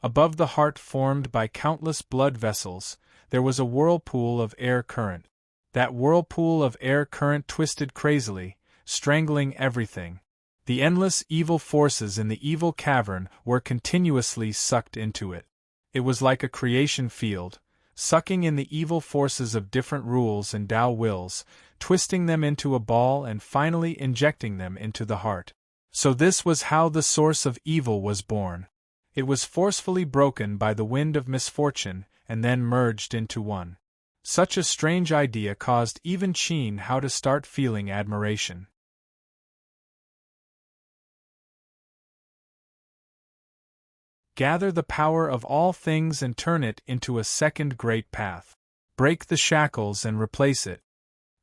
Above the heart formed by countless blood vessels, there was a whirlpool of air current. That whirlpool of air current twisted crazily, strangling everything. The endless evil forces in the evil cavern were continuously sucked into it. It was like a creation field, sucking in the evil forces of different rules and Tao wills, twisting them into a ball and finally injecting them into the heart. So this was how the source of evil was born. It was forcefully broken by the wind of misfortune and then merged into one. Such a strange idea caused even Qin Hao to start feeling admiration. Gather the power of all things and turn it into a second great path. Break the shackles and replace it.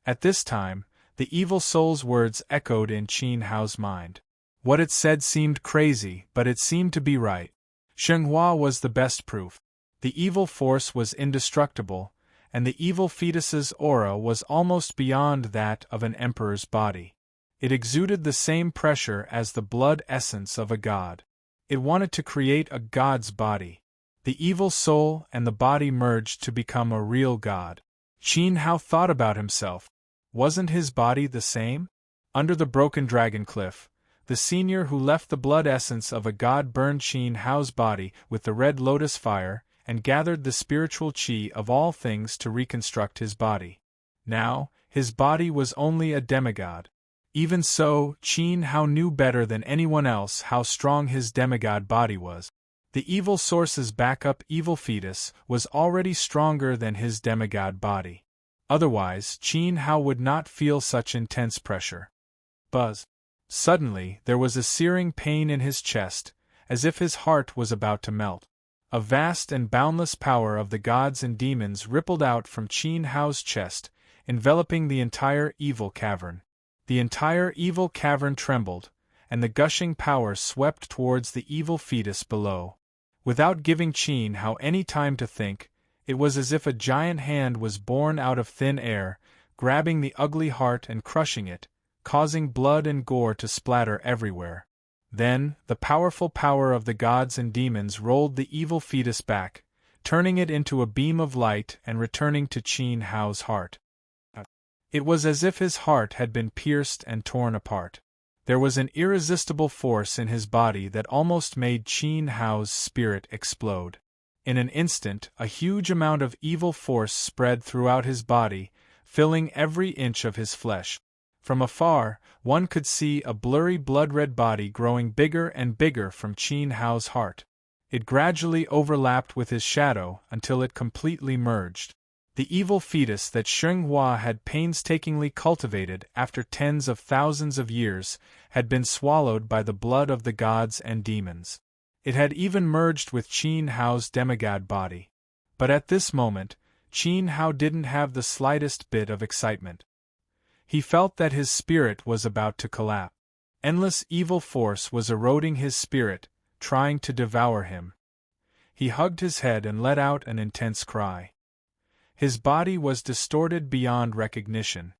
At this time, the evil soul's words echoed in Qin Hao's mind. What it said seemed crazy, but it seemed to be right. Shenghua was the best proof. The evil force was indestructible, and the evil fetus's aura was almost beyond that of an emperor's body. It exuded the same pressure as the blood essence of a god. It wanted to create a god's body. The evil soul and the body merged to become a real god. Qin Hao thought about himself. Wasn't his body the same? Under the broken dragon cliff, the senior who left the blood essence of a god burned Qin Hao's body with the red lotus fire and gathered the spiritual qi of all things to reconstruct his body. Now, his body was only a demigod. Even so, Qin Hao knew better than anyone else how strong his demigod body was. The evil source's backup evil fetus was already stronger than his demigod body. Otherwise, Qin Hao would not feel such intense pressure. Buzz. Suddenly, there was a searing pain in his chest, as if his heart was about to melt. A vast and boundless power of the gods and demons rippled out from Qin Hao's chest, enveloping the entire evil cavern. The entire evil cavern trembled, and the gushing power swept towards the evil fetus below. Without giving Qin Hao any time to think, it was as if a giant hand was born out of thin air, grabbing the ugly heart and crushing it, causing blood and gore to splatter everywhere. Then, the powerful power of the gods and demons rolled the evil fetus back, turning it into a beam of light and returning to Qin Hao's heart. It was as if his heart had been pierced and torn apart. There was an irresistible force in his body that almost made Qin Hao's spirit explode. In an instant, a huge amount of evil force spread throughout his body, filling every inch of his flesh. From afar, one could see a blurry blood-red body growing bigger and bigger from Qin Hao's heart. It gradually overlapped with his shadow until it completely merged. The evil fetus that Shenghua had painstakingly cultivated after tens of thousands of years had been swallowed by the blood of the gods and demons. It had even merged with Qin Hao's demigod body. But at this moment, Qin Hao didn't have the slightest bit of excitement. He felt that his spirit was about to collapse. Endless evil force was eroding his spirit, trying to devour him. He hugged his head and let out an intense cry. His body was distorted beyond recognition.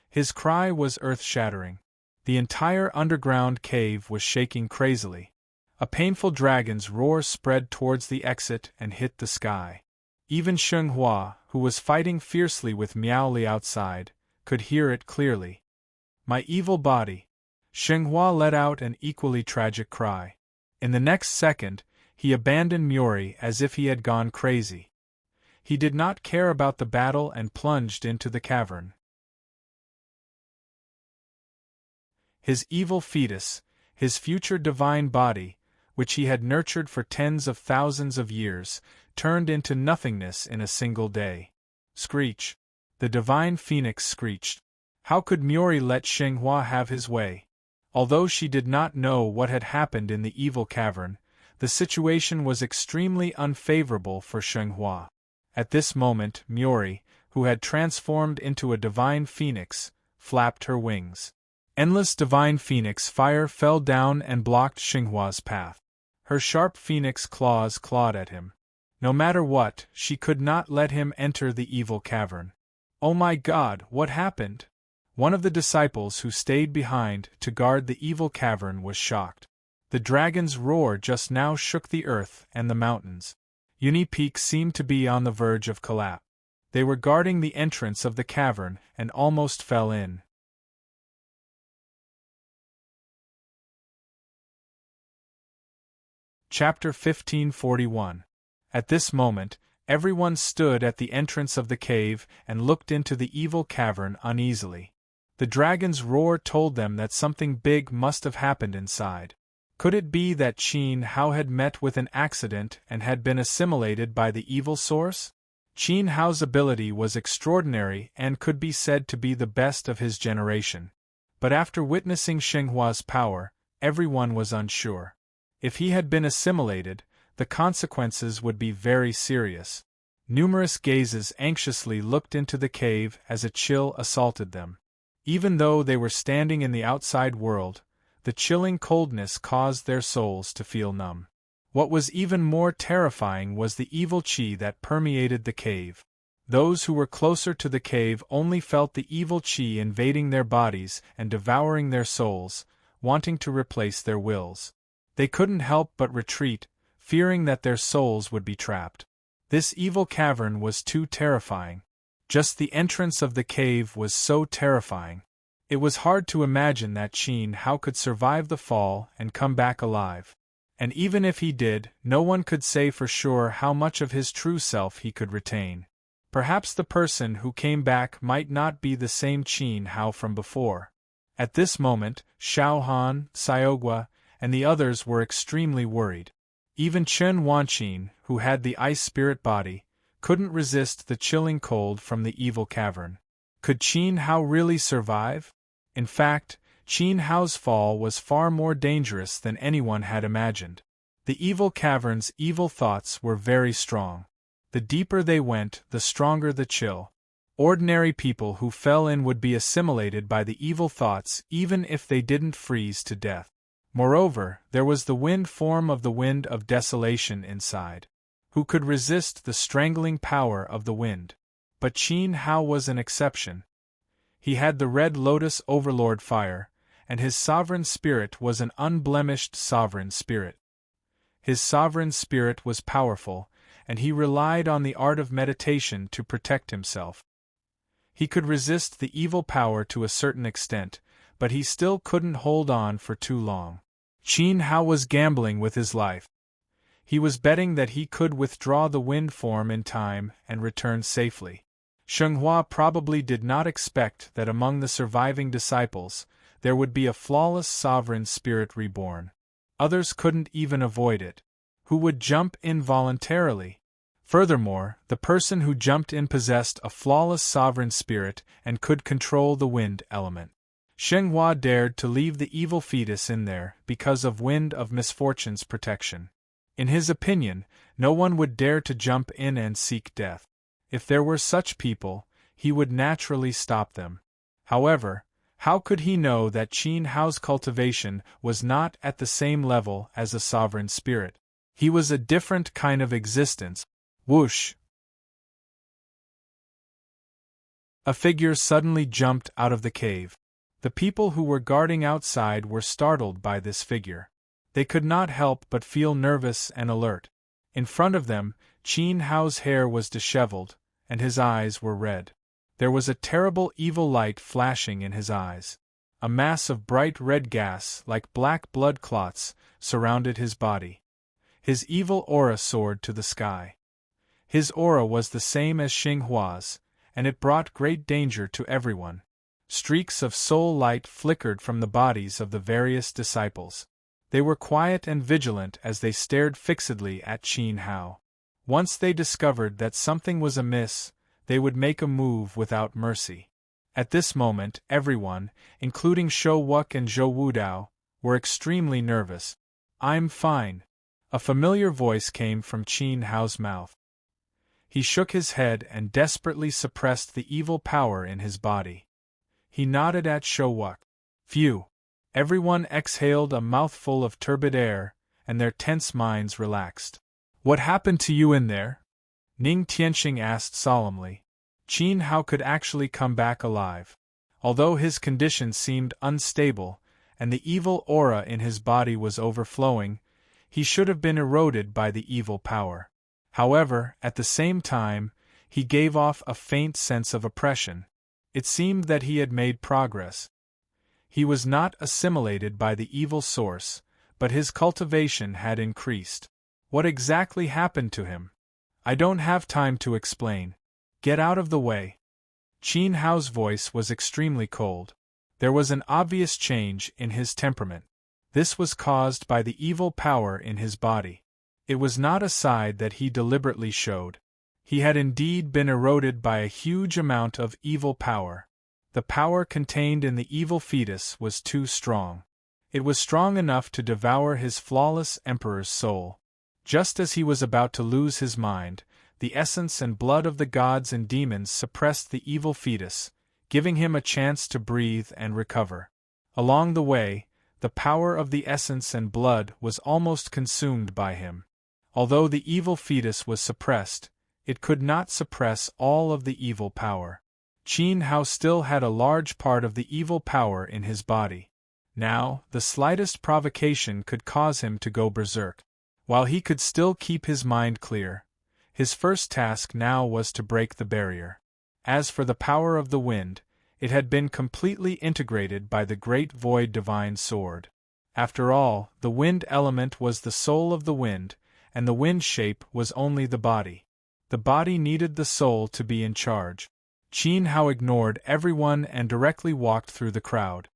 His cry was earth-shattering. The entire underground cave was shaking crazily. A painful dragon's roar spread towards the exit and hit the sky. Even Xinghua, who was fighting fiercely with Miaoli outside, could hear it clearly. My evil body! Xinghua let out an equally tragic cry. In the next second, he abandoned Miori as if he had gone crazy. He did not care about the battle and plunged into the cavern. His evil fetus, his future divine body, which he had nurtured for tens of thousands of years, turned into nothingness in a single day. Screech! The divine phoenix screeched. How could Miori let Xinghua have his way? Although she did not know what had happened in the evil cavern, the situation was extremely unfavorable for Xinghua. At this moment, Miori, who had transformed into a divine phoenix, flapped her wings. Endless divine phoenix fire fell down and blocked Xinghua's path. Her sharp phoenix claws clawed at him. No matter what, she could not let him enter the evil cavern. Oh my God, what happened? One of the disciples who stayed behind to guard the evil cavern was shocked. The dragon's roar just now shook the earth and the mountains. Uni Peak seemed to be on the verge of collapse. They were guarding the entrance of the cavern and almost fell in. Chapter 1541. At this moment, everyone stood at the entrance of the cave and looked into the evil cavern uneasily. The dragon's roar told them that something big must have happened inside. Could it be that Qin Hao had met with an accident and had been assimilated by the evil source? Qin Hao's ability was extraordinary and could be said to be the best of his generation. But after witnessing Xinghua's power, everyone was unsure. If he had been assimilated, the consequences would be very serious. Numerous gazes anxiously looked into the cave as a chill assaulted them. Even though they were standing in the outside world, the chilling coldness caused their souls to feel numb. What was even more terrifying was the evil qi that permeated the cave. Those who were closer to the cave only felt the evil qi invading their bodies and devouring their souls, wanting to replace their wills. They couldn't help but retreat, fearing that their souls would be trapped. This evil cavern was too terrifying. Just the entrance of the cave was so terrifying. It was hard to imagine that Qin Hao could survive the fall and come back alive. And even if he did, no one could say for sure how much of his true self he could retain. Perhaps the person who came back might not be the same Qin Hao from before. At this moment, Xiao Han, Xiaogua, and the others were extremely worried. Even Chen Wanqin, who had the ice spirit body, couldn't resist the chilling cold from the evil cavern. Could Qin Hao really survive? In fact, Qin Hao's fall was far more dangerous than anyone had imagined. The evil cavern's evil thoughts were very strong. The deeper they went, the stronger the chill. Ordinary people who fell in would be assimilated by the evil thoughts even if they didn't freeze to death. Moreover, there was the wind form of the wind of desolation inside. Who could resist the strangling power of the wind? But Qin Hao was an exception. He had the Red Lotus Overlord fire, and his sovereign spirit was an unblemished sovereign spirit. His sovereign spirit was powerful, and he relied on the art of meditation to protect himself. He could resist the evil power to a certain extent, but he still couldn't hold on for too long. Qin Hao was gambling with his life. He was betting that he could withdraw the wind form in time and return safely. Xinghua probably did not expect that among the surviving disciples, there would be a flawless sovereign spirit reborn. Others couldn't even avoid it. Who would jump in voluntarily? Furthermore, the person who jumped in possessed a flawless sovereign spirit and could control the wind element. Xinghua dared to leave the evil fetus in there because of Wind of Misfortune's protection. In his opinion, no one would dare to jump in and seek death. If there were such people, he would naturally stop them. However, How could he know that Qin Hao's cultivation was not at the same level as a sovereign spirit? He was a different kind of existence. Whoosh! A figure suddenly jumped out of the cave. The people who were guarding outside were startled by this figure. They could not help but feel nervous and alert. In front of them, Qin Hao's hair was disheveled, and his eyes were red. There was a terrible evil light flashing in his eyes. A mass of bright red gas, like black blood clots, surrounded his body. His evil aura soared to the sky. His aura was the same as Xinghua's, and it brought great danger to everyone. Streaks of soul light flickered from the bodies of the various disciples. They were quiet and vigilant as they stared fixedly at Qin Hao. Once they discovered that something was amiss, they would make a move without mercy. At this moment, everyone, including Shou Wuk and Zhou Wudao, were extremely nervous. "I'm fine." A familiar voice came from Qin Hao's mouth. He shook his head and desperately suppressed the evil power in his body. He nodded at Shou Wuk. Phew! Everyone exhaled a mouthful of turbid air, and their tense minds relaxed. "What happened to you in there?" Ning Tianxing asked solemnly. Qin Hao could actually come back alive. Although his condition seemed unstable, and the evil aura in his body was overflowing, he should have been eroded by the evil power. However, at the same time, he gave off a faint sense of oppression. It seemed that he had made progress. He was not assimilated by the evil source, but his cultivation had increased. What exactly happened to him? I don't have time to explain. Get out of the way. Qin Hao's voice was extremely cold. There was an obvious change in his temperament. This was caused by the evil power in his body. It was not a side that he deliberately showed. He had indeed been eroded by a huge amount of evil power. The power contained in the evil fetus was too strong. It was strong enough to devour his flawless emperor's soul. Just as he was about to lose his mind, the essence and blood of the gods and demons suppressed the evil fetus, giving him a chance to breathe and recover. Along the way, the power of the essence and blood was almost consumed by him. Although the evil fetus was suppressed, it could not suppress all of the evil power. Qin Hao still had a large part of the evil power in his body. Now, the slightest provocation could cause him to go berserk. While he could still keep his mind clear, his first task now was to break the barrier. As for the power of the wind, it had been completely integrated by the great void divine sword. After all, the wind element was the soul of the wind, and the wind shape was only the body. The body needed the soul to be in charge. Qin Hao ignored everyone and directly walked through the crowd.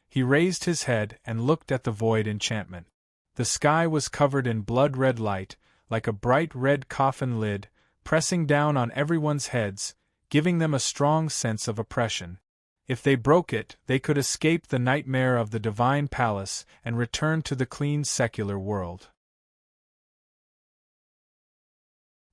He raised his head and looked at the void enchantment. The sky was covered in blood-red light, like a bright red coffin lid, pressing down on everyone's heads, giving them a strong sense of oppression. If they broke it, they could escape the nightmare of the divine palace and return to the clean secular world.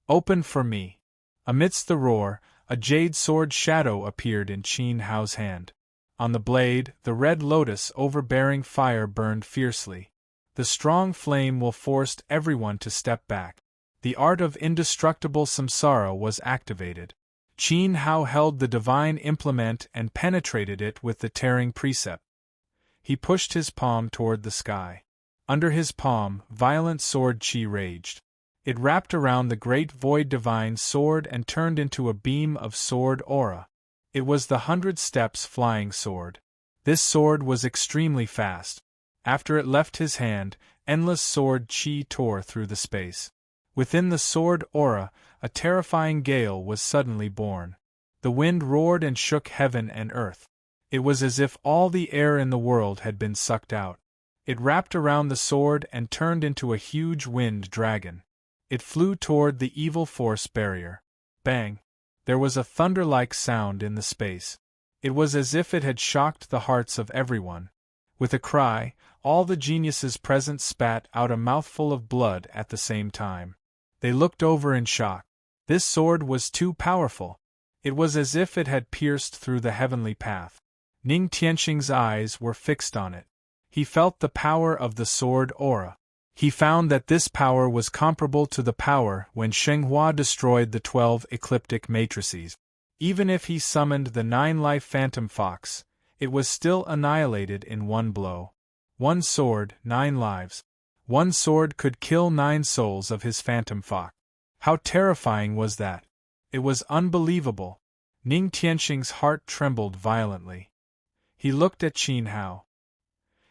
"Open for me." Amidst the roar, a jade sword shadow appeared in Qin Hao's hand. On the blade, the red lotus overbearing fire burned fiercely. The strong flame will forced everyone to step back. The art of indestructible samsara was activated. Qin Hao held the divine implement and penetrated it with the tearing precept. He pushed his palm toward the sky. Under his palm, violent sword chi raged. It wrapped around the great void divine sword and turned into a beam of sword aura. It was the 100 steps flying sword. This sword was extremely fast. After it left his hand, endless sword chi tore through the space. Within the sword aura, a terrifying gale was suddenly born. The wind roared and shook heaven and earth. It was as if all the air in the world had been sucked out. It wrapped around the sword and turned into a huge wind dragon. It flew toward the evil force barrier. Bang! There was a thunder-like sound in the space. It was as if it had shocked the hearts of everyone. With a cry, all the geniuses present spat out a mouthful of blood at the same time. They looked over in shock. This sword was too powerful. It was as if it had pierced through the heavenly path. Ning Tianxing's eyes were fixed on it. He felt the power of the sword aura. He found that this power was comparable to the power when Shenghua destroyed the 12 ecliptic matrices. Even if he summoned the 9-life phantom fox, it was still annihilated in one blow. One sword, 9 lives. One sword could kill 9 souls of his phantom fox. How terrifying was that? It was unbelievable. Ning Tianxing's heart trembled violently. He looked at Qin Hao.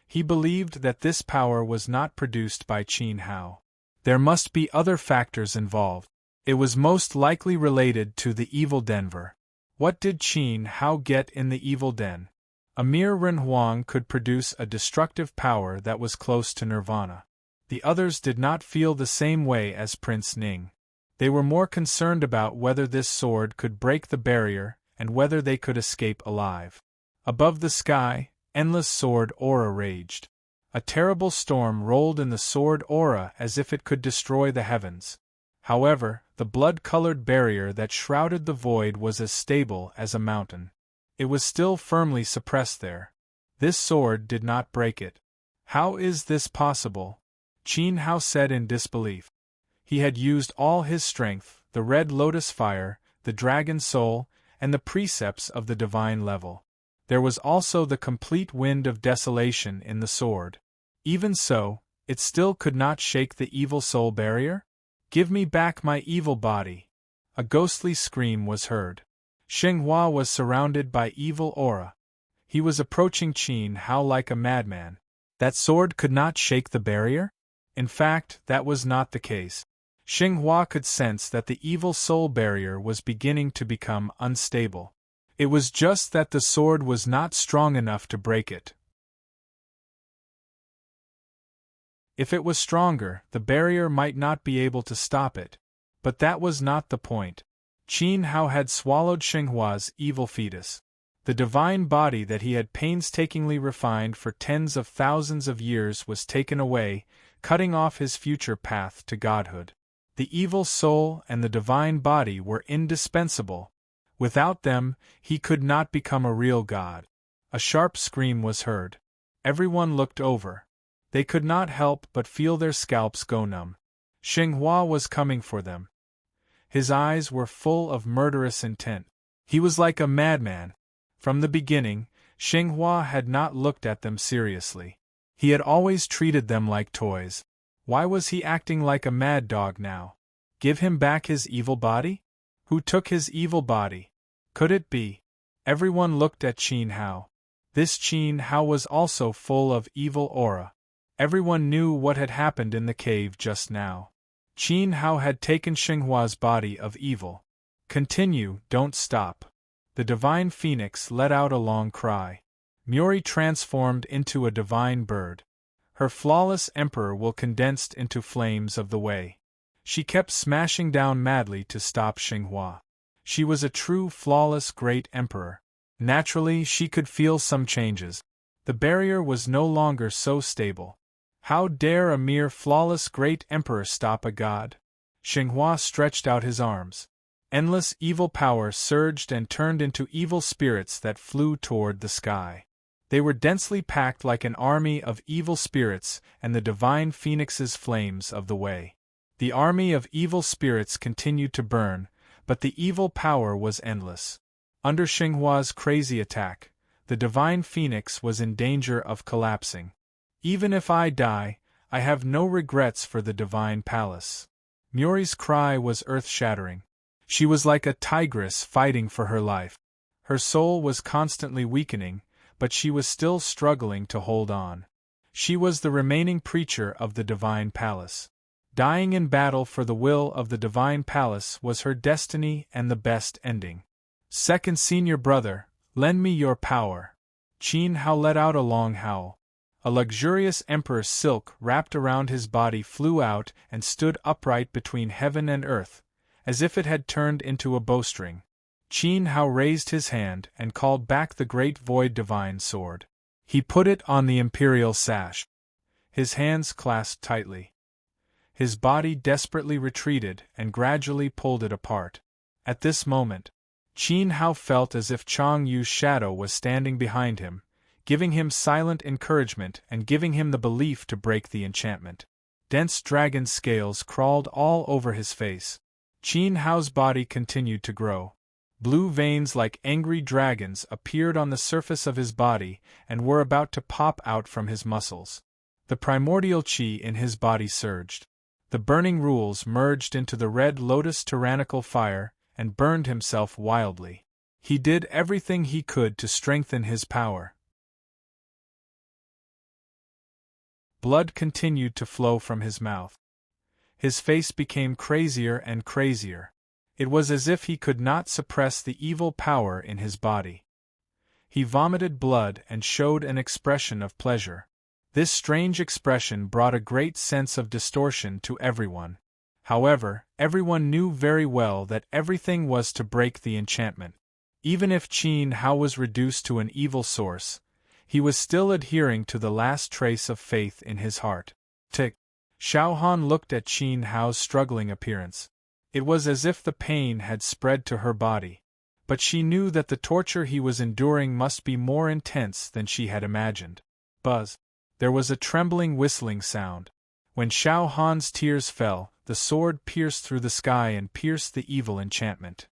He believed that this power was not produced by Qin Hao. There must be other factors involved. It was most likely related to the evil Denver. What did Qin Hao get in the evil den? A mere Ren Huang could produce a destructive power that was close to nirvana. The others did not feel the same way as Prince Ning. They were more concerned about whether this sword could break the barrier and whether they could escape alive. Above the sky, endless sword aura raged. A terrible storm rolled in the sword aura as if it could destroy the heavens. However, the blood-colored barrier that shrouded the void was as stable as a mountain. It was still firmly suppressed there. This sword did not break it. How is this possible? Qin Hao said in disbelief. He had used all his strength, the red lotus fire, the dragon soul, and the precepts of the divine level. There was also the complete wind of desolation in the sword. Even so, it still could not shake the evil soul barrier? Give me back my evil body! A ghostly scream was heard. Shenghua was surrounded by evil aura. He was approaching Qin Hao like a madman. That sword could not shake the barrier? In fact, that was not the case. Shenghua could sense that the evil soul barrier was beginning to become unstable. It was just that the sword was not strong enough to break it. If it was stronger, the barrier might not be able to stop it. But that was not the point. Qin Hao had swallowed Shenghua's evil fetus. The divine body that he had painstakingly refined for tens of thousands of years was taken away, cutting off his future path to godhood. The evil soul and the divine body were indispensable. Without them, he could not become a real god. A sharp scream was heard. Everyone looked over. They could not help but feel their scalps go numb. Shenghua was coming for them. His eyes were full of murderous intent. He was like a madman. From the beginning, Shenghua had not looked at them seriously. He had always treated them like toys. Why was he acting like a mad dog now? Give him back his evil body? Who took his evil body? Could it be? Everyone looked at Qin Hao. This Qin Hao was also full of evil aura. Everyone knew what had happened in the cave just now. Qin Hao had taken Shenghua's body of evil. Continue, don't stop. The divine phoenix let out a long cry. Muri transformed into a divine bird. Her flawless emperor will condensed into flames of the way. She kept smashing down madly to stop Shenghua. She was a true flawless great emperor. Naturally, she could feel some changes. The barrier was no longer so stable. How dare a mere flawless great emperor stop a god? Shenghua stretched out his arms. Endless evil power surged and turned into evil spirits that flew toward the sky. They were densely packed like an army of evil spirits and the divine phoenix's flames of the way. The army of evil spirits continued to burn, but the evil power was endless. Under Shenghua's crazy attack, the divine phoenix was in danger of collapsing. Even if I die, I have no regrets for the divine palace. Muri's cry was earth-shattering. She was like a tigress fighting for her life. Her soul was constantly weakening, but she was still struggling to hold on. She was the remaining preacher of the divine palace. Dying in battle for the will of the divine palace was her destiny and the best ending. Second senior brother, lend me your power. Qin Hao let out a long howl. A luxurious emperor's silk wrapped around his body flew out and stood upright between heaven and earth, as if it had turned into a bowstring. Qin Hao raised his hand and called back the great void divine sword. He put it on the imperial sash. His hands clasped tightly. His body desperately retreated and gradually pulled it apart. At this moment, Qin Hao felt as if Chang Yu's shadow was standing behind him, giving him silent encouragement and giving him the belief to break the enchantment. Dense dragon scales crawled all over his face. Qin Hao's body continued to grow. Blue veins like angry dragons appeared on the surface of his body and were about to pop out from his muscles. The primordial qi in his body surged. The burning rules merged into the red lotus tyrannical fire and burned himself wildly. He did everything he could to strengthen his power. Blood continued to flow from his mouth. His face became crazier and crazier. It was as if he could not suppress the evil power in his body. He vomited blood and showed an expression of pleasure. This strange expression brought a great sense of distortion to everyone. However, everyone knew very well that everything was to break the enchantment. Even if Qin Hao was reduced to an evil source, he was still adhering to the last trace of faith in his heart. Tick. Xiao Han looked at Qin Hao's struggling appearance. It was as if the pain had spread to her body. But she knew that the torture he was enduring must be more intense than she had imagined. Buzz. There was a trembling whistling sound. When Xiao Han's tears fell, the sword pierced through the sky and pierced the evil enchantment.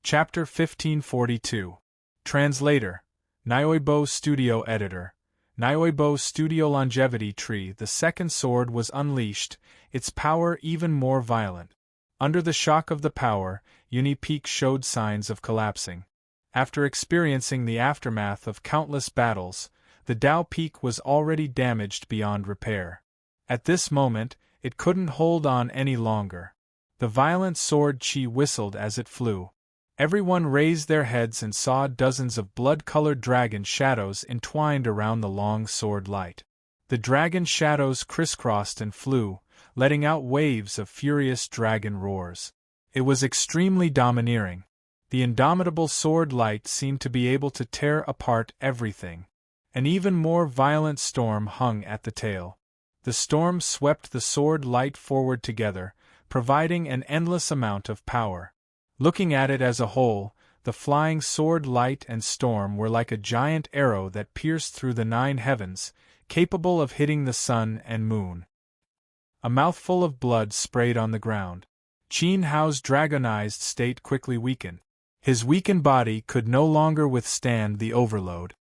Chapter 1542. Translator. Nyoibo Studio Editor. Nyoibo Studio Longevity Tree. The second sword was unleashed, its power even more violent. Under the shock of the power, Uni Peak showed signs of collapsing. After experiencing the aftermath of countless battles, the Dao Peak was already damaged beyond repair. At this moment, it couldn't hold on any longer. The violent sword chi whistled as it flew. Everyone raised their heads and saw dozens of blood-colored dragon shadows entwined around the long sword light. The dragon shadows crisscrossed and flew, letting out waves of furious dragon roars. It was extremely domineering. The indomitable sword light seemed to be able to tear apart everything. An even more violent storm hung at the tail. The storm swept the sword light forward together, providing an endless amount of power. Looking at it as a whole, the flying sword light and storm were like a giant arrow that pierced through the 9 heavens, capable of hitting the sun and moon. A mouthful of blood sprayed on the ground. Qin Hao's dragonized state quickly weakened. His weakened body could no longer withstand the overload.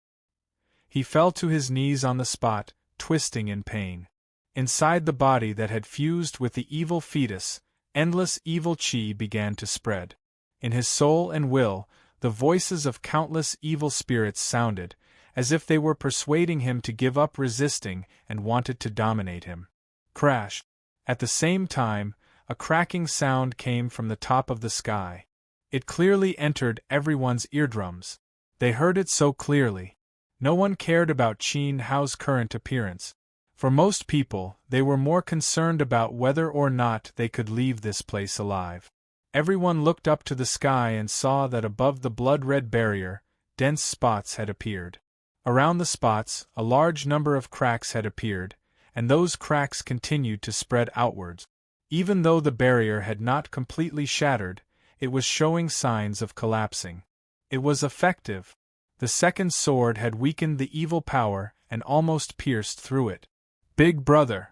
He fell to his knees on the spot, twisting in pain. Inside the body that had fused with the evil fetus, endless evil qi began to spread. In his soul and will, the voices of countless evil spirits sounded, as if they were persuading him to give up resisting and wanted to dominate him. Crash! At the same time, a cracking sound came from the top of the sky. It clearly entered everyone's eardrums. They heard it so clearly. No one cared about Qin Hao's current appearance. For most people, they were more concerned about whether or not they could leave this place alive. Everyone looked up to the sky and saw that above the blood-red barrier, dense spots had appeared. Around the spots, a large number of cracks had appeared, and those cracks continued to spread outwards. Even though the barrier had not completely shattered, it was showing signs of collapsing. It was effective. The second sword had weakened the evil power and almost pierced through it. Big brother!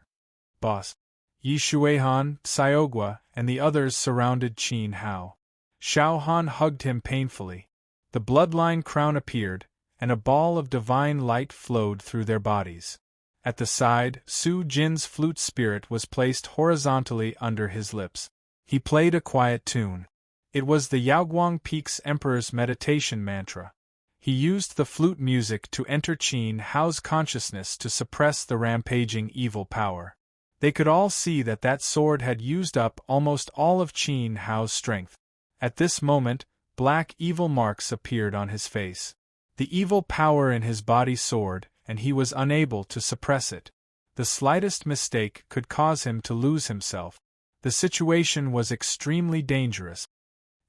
Boss! Yi Shuihan, Xiaogua, and the others surrounded Qin Hao. Xiao Han hugged him painfully. The bloodline crown appeared, and a ball of divine light flowed through their bodies. At the side, Su Jin's flute spirit was placed horizontally under his lips. He played a quiet tune. It was the Yaoguang Peak's Emperor's meditation mantra. He used the flute music to enter Qin Hao's consciousness to suppress the rampaging evil power. They could all see that sword had used up almost all of Qin Hao's strength. At this moment, black evil marks appeared on his face. The evil power in his body soared, and he was unable to suppress it. The slightest mistake could cause him to lose himself. The situation was extremely dangerous.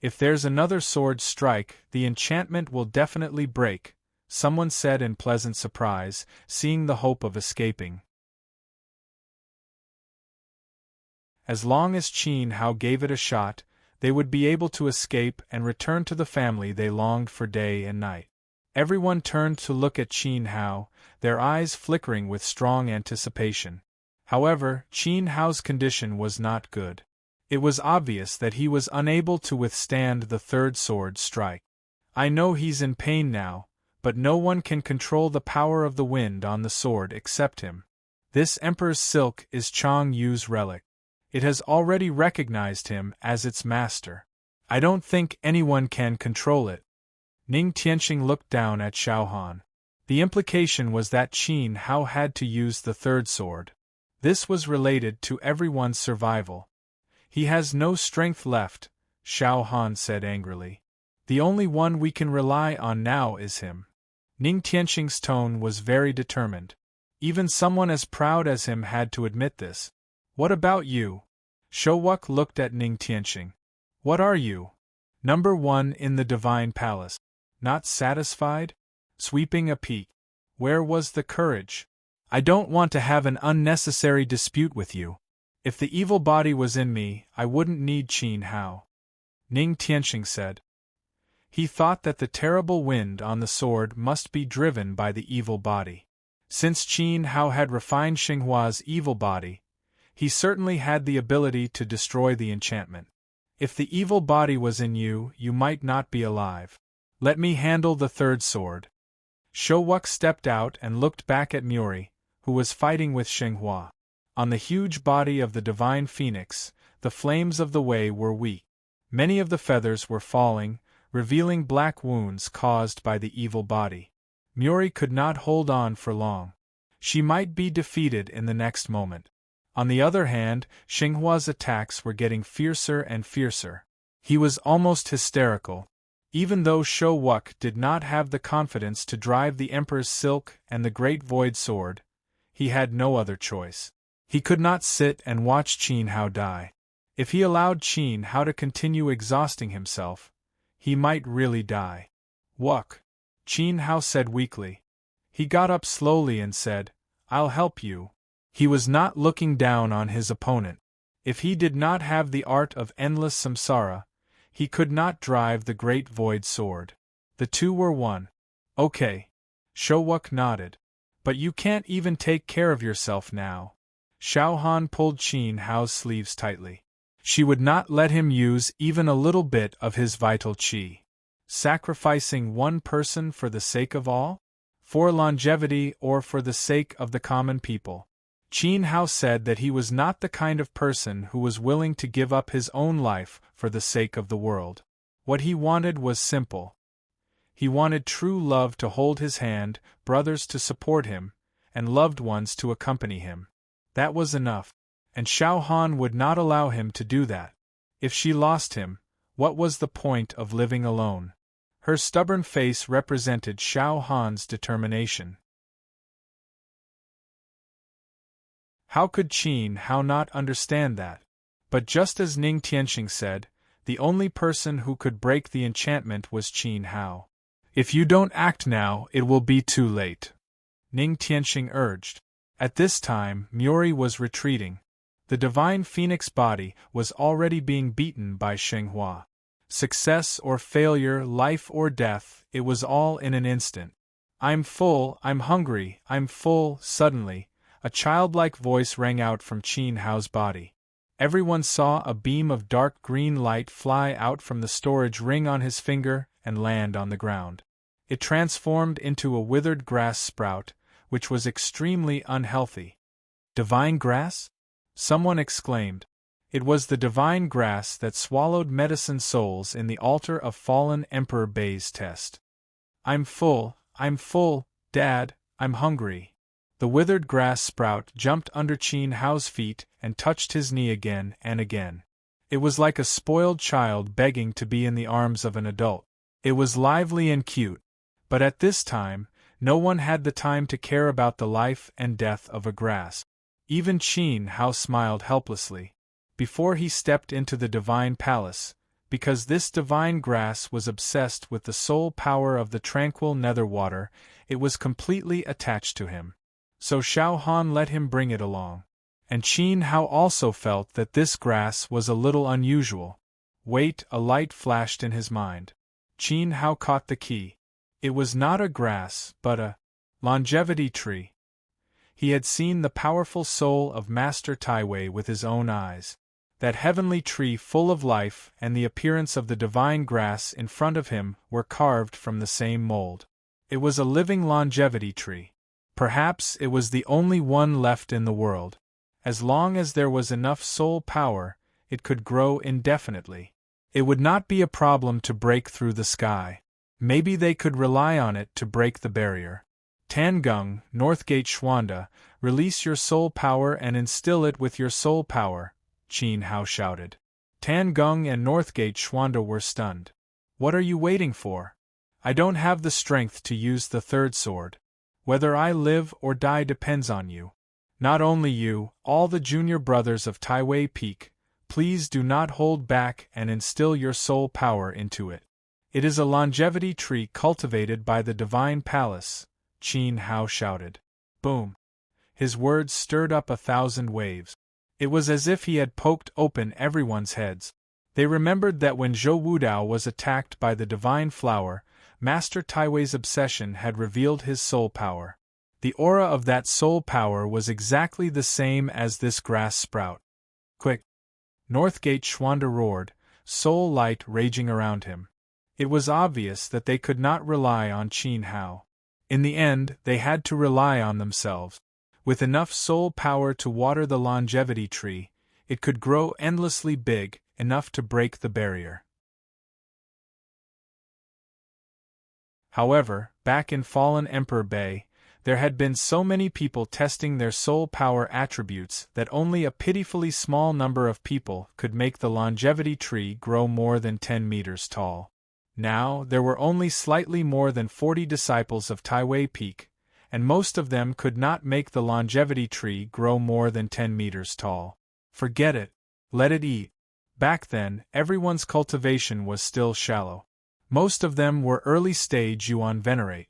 If there's another sword strike, the enchantment will definitely break, someone said in pleasant surprise, seeing the hope of escaping. As long as Qin Hao gave it a shot, they would be able to escape and return to the family they longed for day and night. Everyone turned to look at Qin Hao, their eyes flickering with strong anticipation. However, Qin Hao's condition was not good. It was obvious that he was unable to withstand the third sword strike. I know he's in pain now, but no one can control the power of the wind on the sword except him. This Emperor's silk is Chang Yu's relic. It has already recognized him as its master. I don't think anyone can control it. Ning Tianqing looked down at Xiao Han. The implication was that Qin Hao had to use the third sword. This was related to everyone's survival. He has no strength left, Xiao Han said angrily. The only one we can rely on now is him. Ning Tianqing's tone was very determined. Even someone as proud as him had to admit this. What about you? Shouwuk looked at Ning Tianqing. What are you? Number 1 in the Divine Palace. Not satisfied? Sweeping a peak. Where was the courage? I don't want to have an unnecessary dispute with you. If the evil body was in me, I wouldn't need Qin Hao. Ning Tianqing said. He thought that the terrible wind on the sword must be driven by the evil body. Since Qin Hao had refined Xinghua's evil body, he certainly had the ability to destroy the enchantment. If the evil body was in you, you might not be alive. Let me handle the third sword. Shouwuk stepped out and looked back at Muri, who was fighting with Xinghua. On the huge body of the divine phoenix, the flames of the way were weak. Many of the feathers were falling, revealing black wounds caused by the evil body. Muri could not hold on for long. She might be defeated in the next moment. On the other hand, Xinghua's attacks were getting fiercer and fiercer. He was almost hysterical. Even though Shouwuk did not have the confidence to drive the Emperor's silk and the Great Void Sword, he had no other choice. He could not sit and watch Qin Hao die. If he allowed Qin Hao to continue exhausting himself, he might really die. Wuk, Qin Hao said weakly. He got up slowly and said, I'll help you. He was not looking down on his opponent. If he did not have the art of endless samsara, he could not drive the Great Void Sword. The two were one. Okay. Shouwuk nodded. But you can't even take care of yourself now. Xiao Han pulled Qin Hao's sleeves tightly. She would not let him use even a little bit of his vital qi. Sacrificing one person for the sake of all? For longevity or for the sake of the common people? Qin Hao said that he was not the kind of person who was willing to give up his own life for the sake of the world. What he wanted was simple. He wanted true love to hold his hand, brothers to support him, and loved ones to accompany him. That was enough. And Xiao Han would not allow him to do that. If she lost him, what was the point of living alone? Her stubborn face represented Xiao Han's determination. How could Qin Hao not understand that? But just as Ning Tianqing said, the only person who could break the enchantment was Qin Hao. If you don't act now, it will be too late. Ning Tianqing urged. At this time, Muri was retreating. The divine phoenix body was already being beaten by Xinghua. Success or failure, life or death, it was all in an instant. I'm full, I'm hungry, I'm full. Suddenly, a childlike voice rang out from Qin Hao's body. Everyone saw a beam of dark green light fly out from the storage ring on his finger and land on the ground. It transformed into a withered grass sprout, which was extremely unhealthy. Divine grass? Someone exclaimed. It was the divine grass that swallowed medicine souls in the altar of fallen Emperor Bei's test. I'm full, Dad, I'm hungry. The withered grass sprout jumped under Qin Hao's feet and touched his knee again and again. It was like a spoiled child begging to be in the arms of an adult. It was lively and cute, but at this time, no one had the time to care about the life and death of a grass. Even Qin Hao smiled helplessly. Before he stepped into the divine palace, because this divine grass was obsessed with the soul power of the tranquil nether water, it was completely attached to him. So Xiao Han let him bring it along. And Qin Hao also felt that this grass was a little unusual. Wait, a light flashed in his mind. Qin Hao caught the key. It was not a grass, but a longevity tree. He had seen the powerful soul of Master Tai Wei with his own eyes. That heavenly tree full of life and the appearance of the divine grass in front of him were carved from the same mold. It was a living longevity tree. Perhaps it was the only one left in the world. As long as there was enough soul power, it could grow indefinitely. It would not be a problem to break through the sky. Maybe they could rely on it to break the barrier. Tangung, Northgate Schwanda, release your soul power and instill it with your soul power, Qin Hao shouted. Tangung and Northgate Schwanda were stunned. What are you waiting for? I don't have the strength to use the third sword. Whether I live or die depends on you. Not only you, all the junior brothers of Tai Wei Peak, please do not hold back and instill your soul power into it. It is a longevity tree cultivated by the Divine Palace, Qin Hao shouted. Boom! His words stirred up 1,000 waves. It was as if he had poked open everyone's heads. They remembered that when Zhou Wudao was attacked by the Divine Flower, Master Tai Wei's obsession had revealed his soul power. The aura of that soul power was exactly the same as this grass sprout. Quick! Northgate Schwanda roared, soul light raging around him. It was obvious that they could not rely on Qin Hao. In the end, they had to rely on themselves. With enough soul power to water the longevity tree, it could grow endlessly big, enough to break the barrier. However, back in Fallen Emperor Bay, there had been so many people testing their soul power attributes that only a pitifully small number of people could make the longevity tree grow more than 10 meters tall. Now, there were only slightly more than 40 disciples of Tai Wei Peak, and most of them could not make the longevity tree grow more than 10 meters tall. Forget it. Let it eat. Back then, everyone's cultivation was still shallow. Most of them were early-stage Yuan Venerate.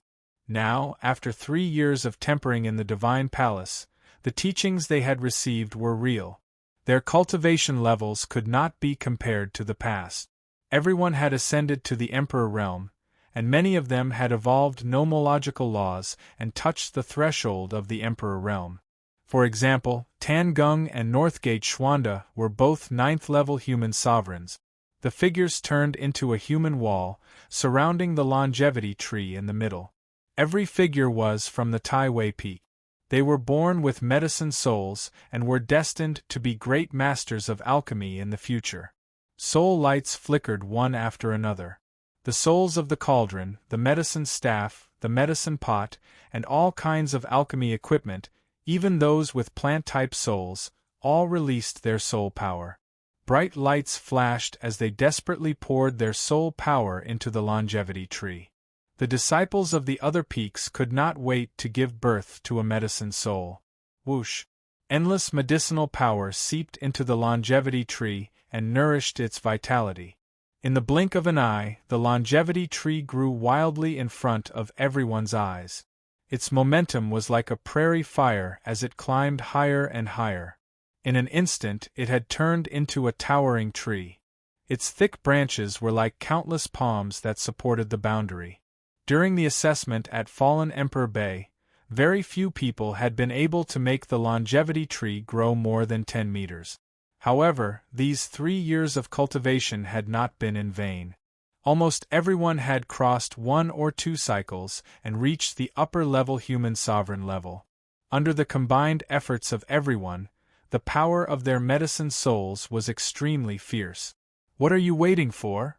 Now, after 3 years of tempering in the Divine Palace, the teachings they had received were real. Their cultivation levels could not be compared to the past. Everyone had ascended to the Emperor realm, and many of them had evolved nomological laws and touched the threshold of the Emperor realm. For example, Tangung and Northgate Schwanda were both 9th-level human sovereigns. The figures turned into a human wall, surrounding the longevity tree in the middle. Every figure was from the Tai Wei Peak. They were born with medicine souls and were destined to be great masters of alchemy in the future. Soul lights flickered one after another. The souls of the cauldron, the medicine staff, the medicine pot, and all kinds of alchemy equipment, even those with plant-type souls, all released their soul power. Bright lights flashed as they desperately poured their soul power into the longevity tree. The disciples of the other peaks could not wait to give birth to a medicine soul. Whoosh! Endless medicinal power seeped into the longevity tree and nourished its vitality. In the blink of an eye, the longevity tree grew wildly in front of everyone's eyes. Its momentum was like a prairie fire as it climbed higher and higher. In an instant, it had turned into a towering tree. Its thick branches were like countless palms that supported the boundary. During the assessment at Fallen Emperor Bay, very few people had been able to make the longevity tree grow more than 10 meters. However, these 3 years of cultivation had not been in vain. Almost everyone had crossed 1 or 2 cycles and reached the upper-level human sovereign level. Under the combined efforts of everyone, the power of their medicine souls was extremely fierce. What are you waiting for?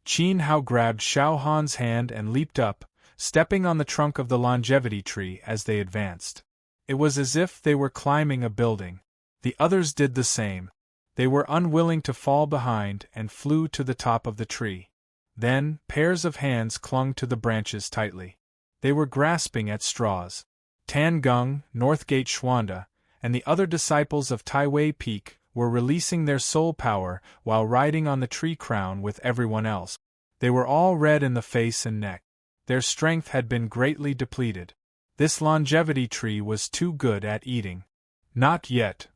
Qin Hao grabbed Xiao Han's hand and leaped up, stepping on the trunk of the longevity tree as they advanced. It was as if they were climbing a building. The others did the same. They were unwilling to fall behind and flew to the top of the tree. Then, pairs of hands clung to the branches tightly. They were grasping at straws. Tangung, Northgate Schwanda, and the other disciples of Tai Wei Peak were releasing their soul power while riding on the tree crown with everyone else. They were all red in the face and neck. Their strength had been greatly depleted. This longevity tree was too good at eating. Not yet.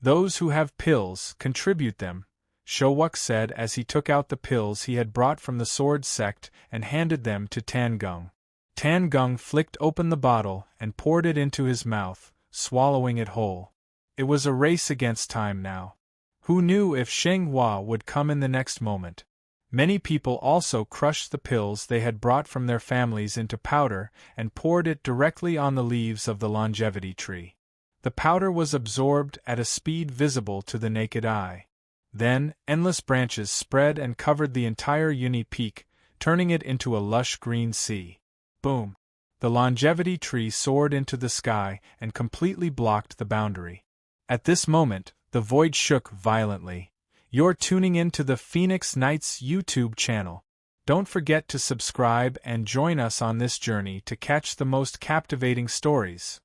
Those who have pills contribute them, Showuk said as he took out the pills he had brought from the sword sect and handed them to Tangung. Tangung flicked open the bottle and poured it into his mouth, swallowing it whole. It was a race against time now. Who knew if Sheng Hua would come in the next moment? Many people also crushed the pills they had brought from their families into powder and poured it directly on the leaves of the longevity tree. The powder was absorbed at a speed visible to the naked eye. Then, endless branches spread and covered the entire Uni Peak, turning it into a lush green sea. Boom! The longevity tree soared into the sky and completely blocked the boundary. At this moment, the void shook violently. You're tuning in to the Phoenix Knights YouTube channel. Don't forget to subscribe and join us on this journey to catch the most captivating stories.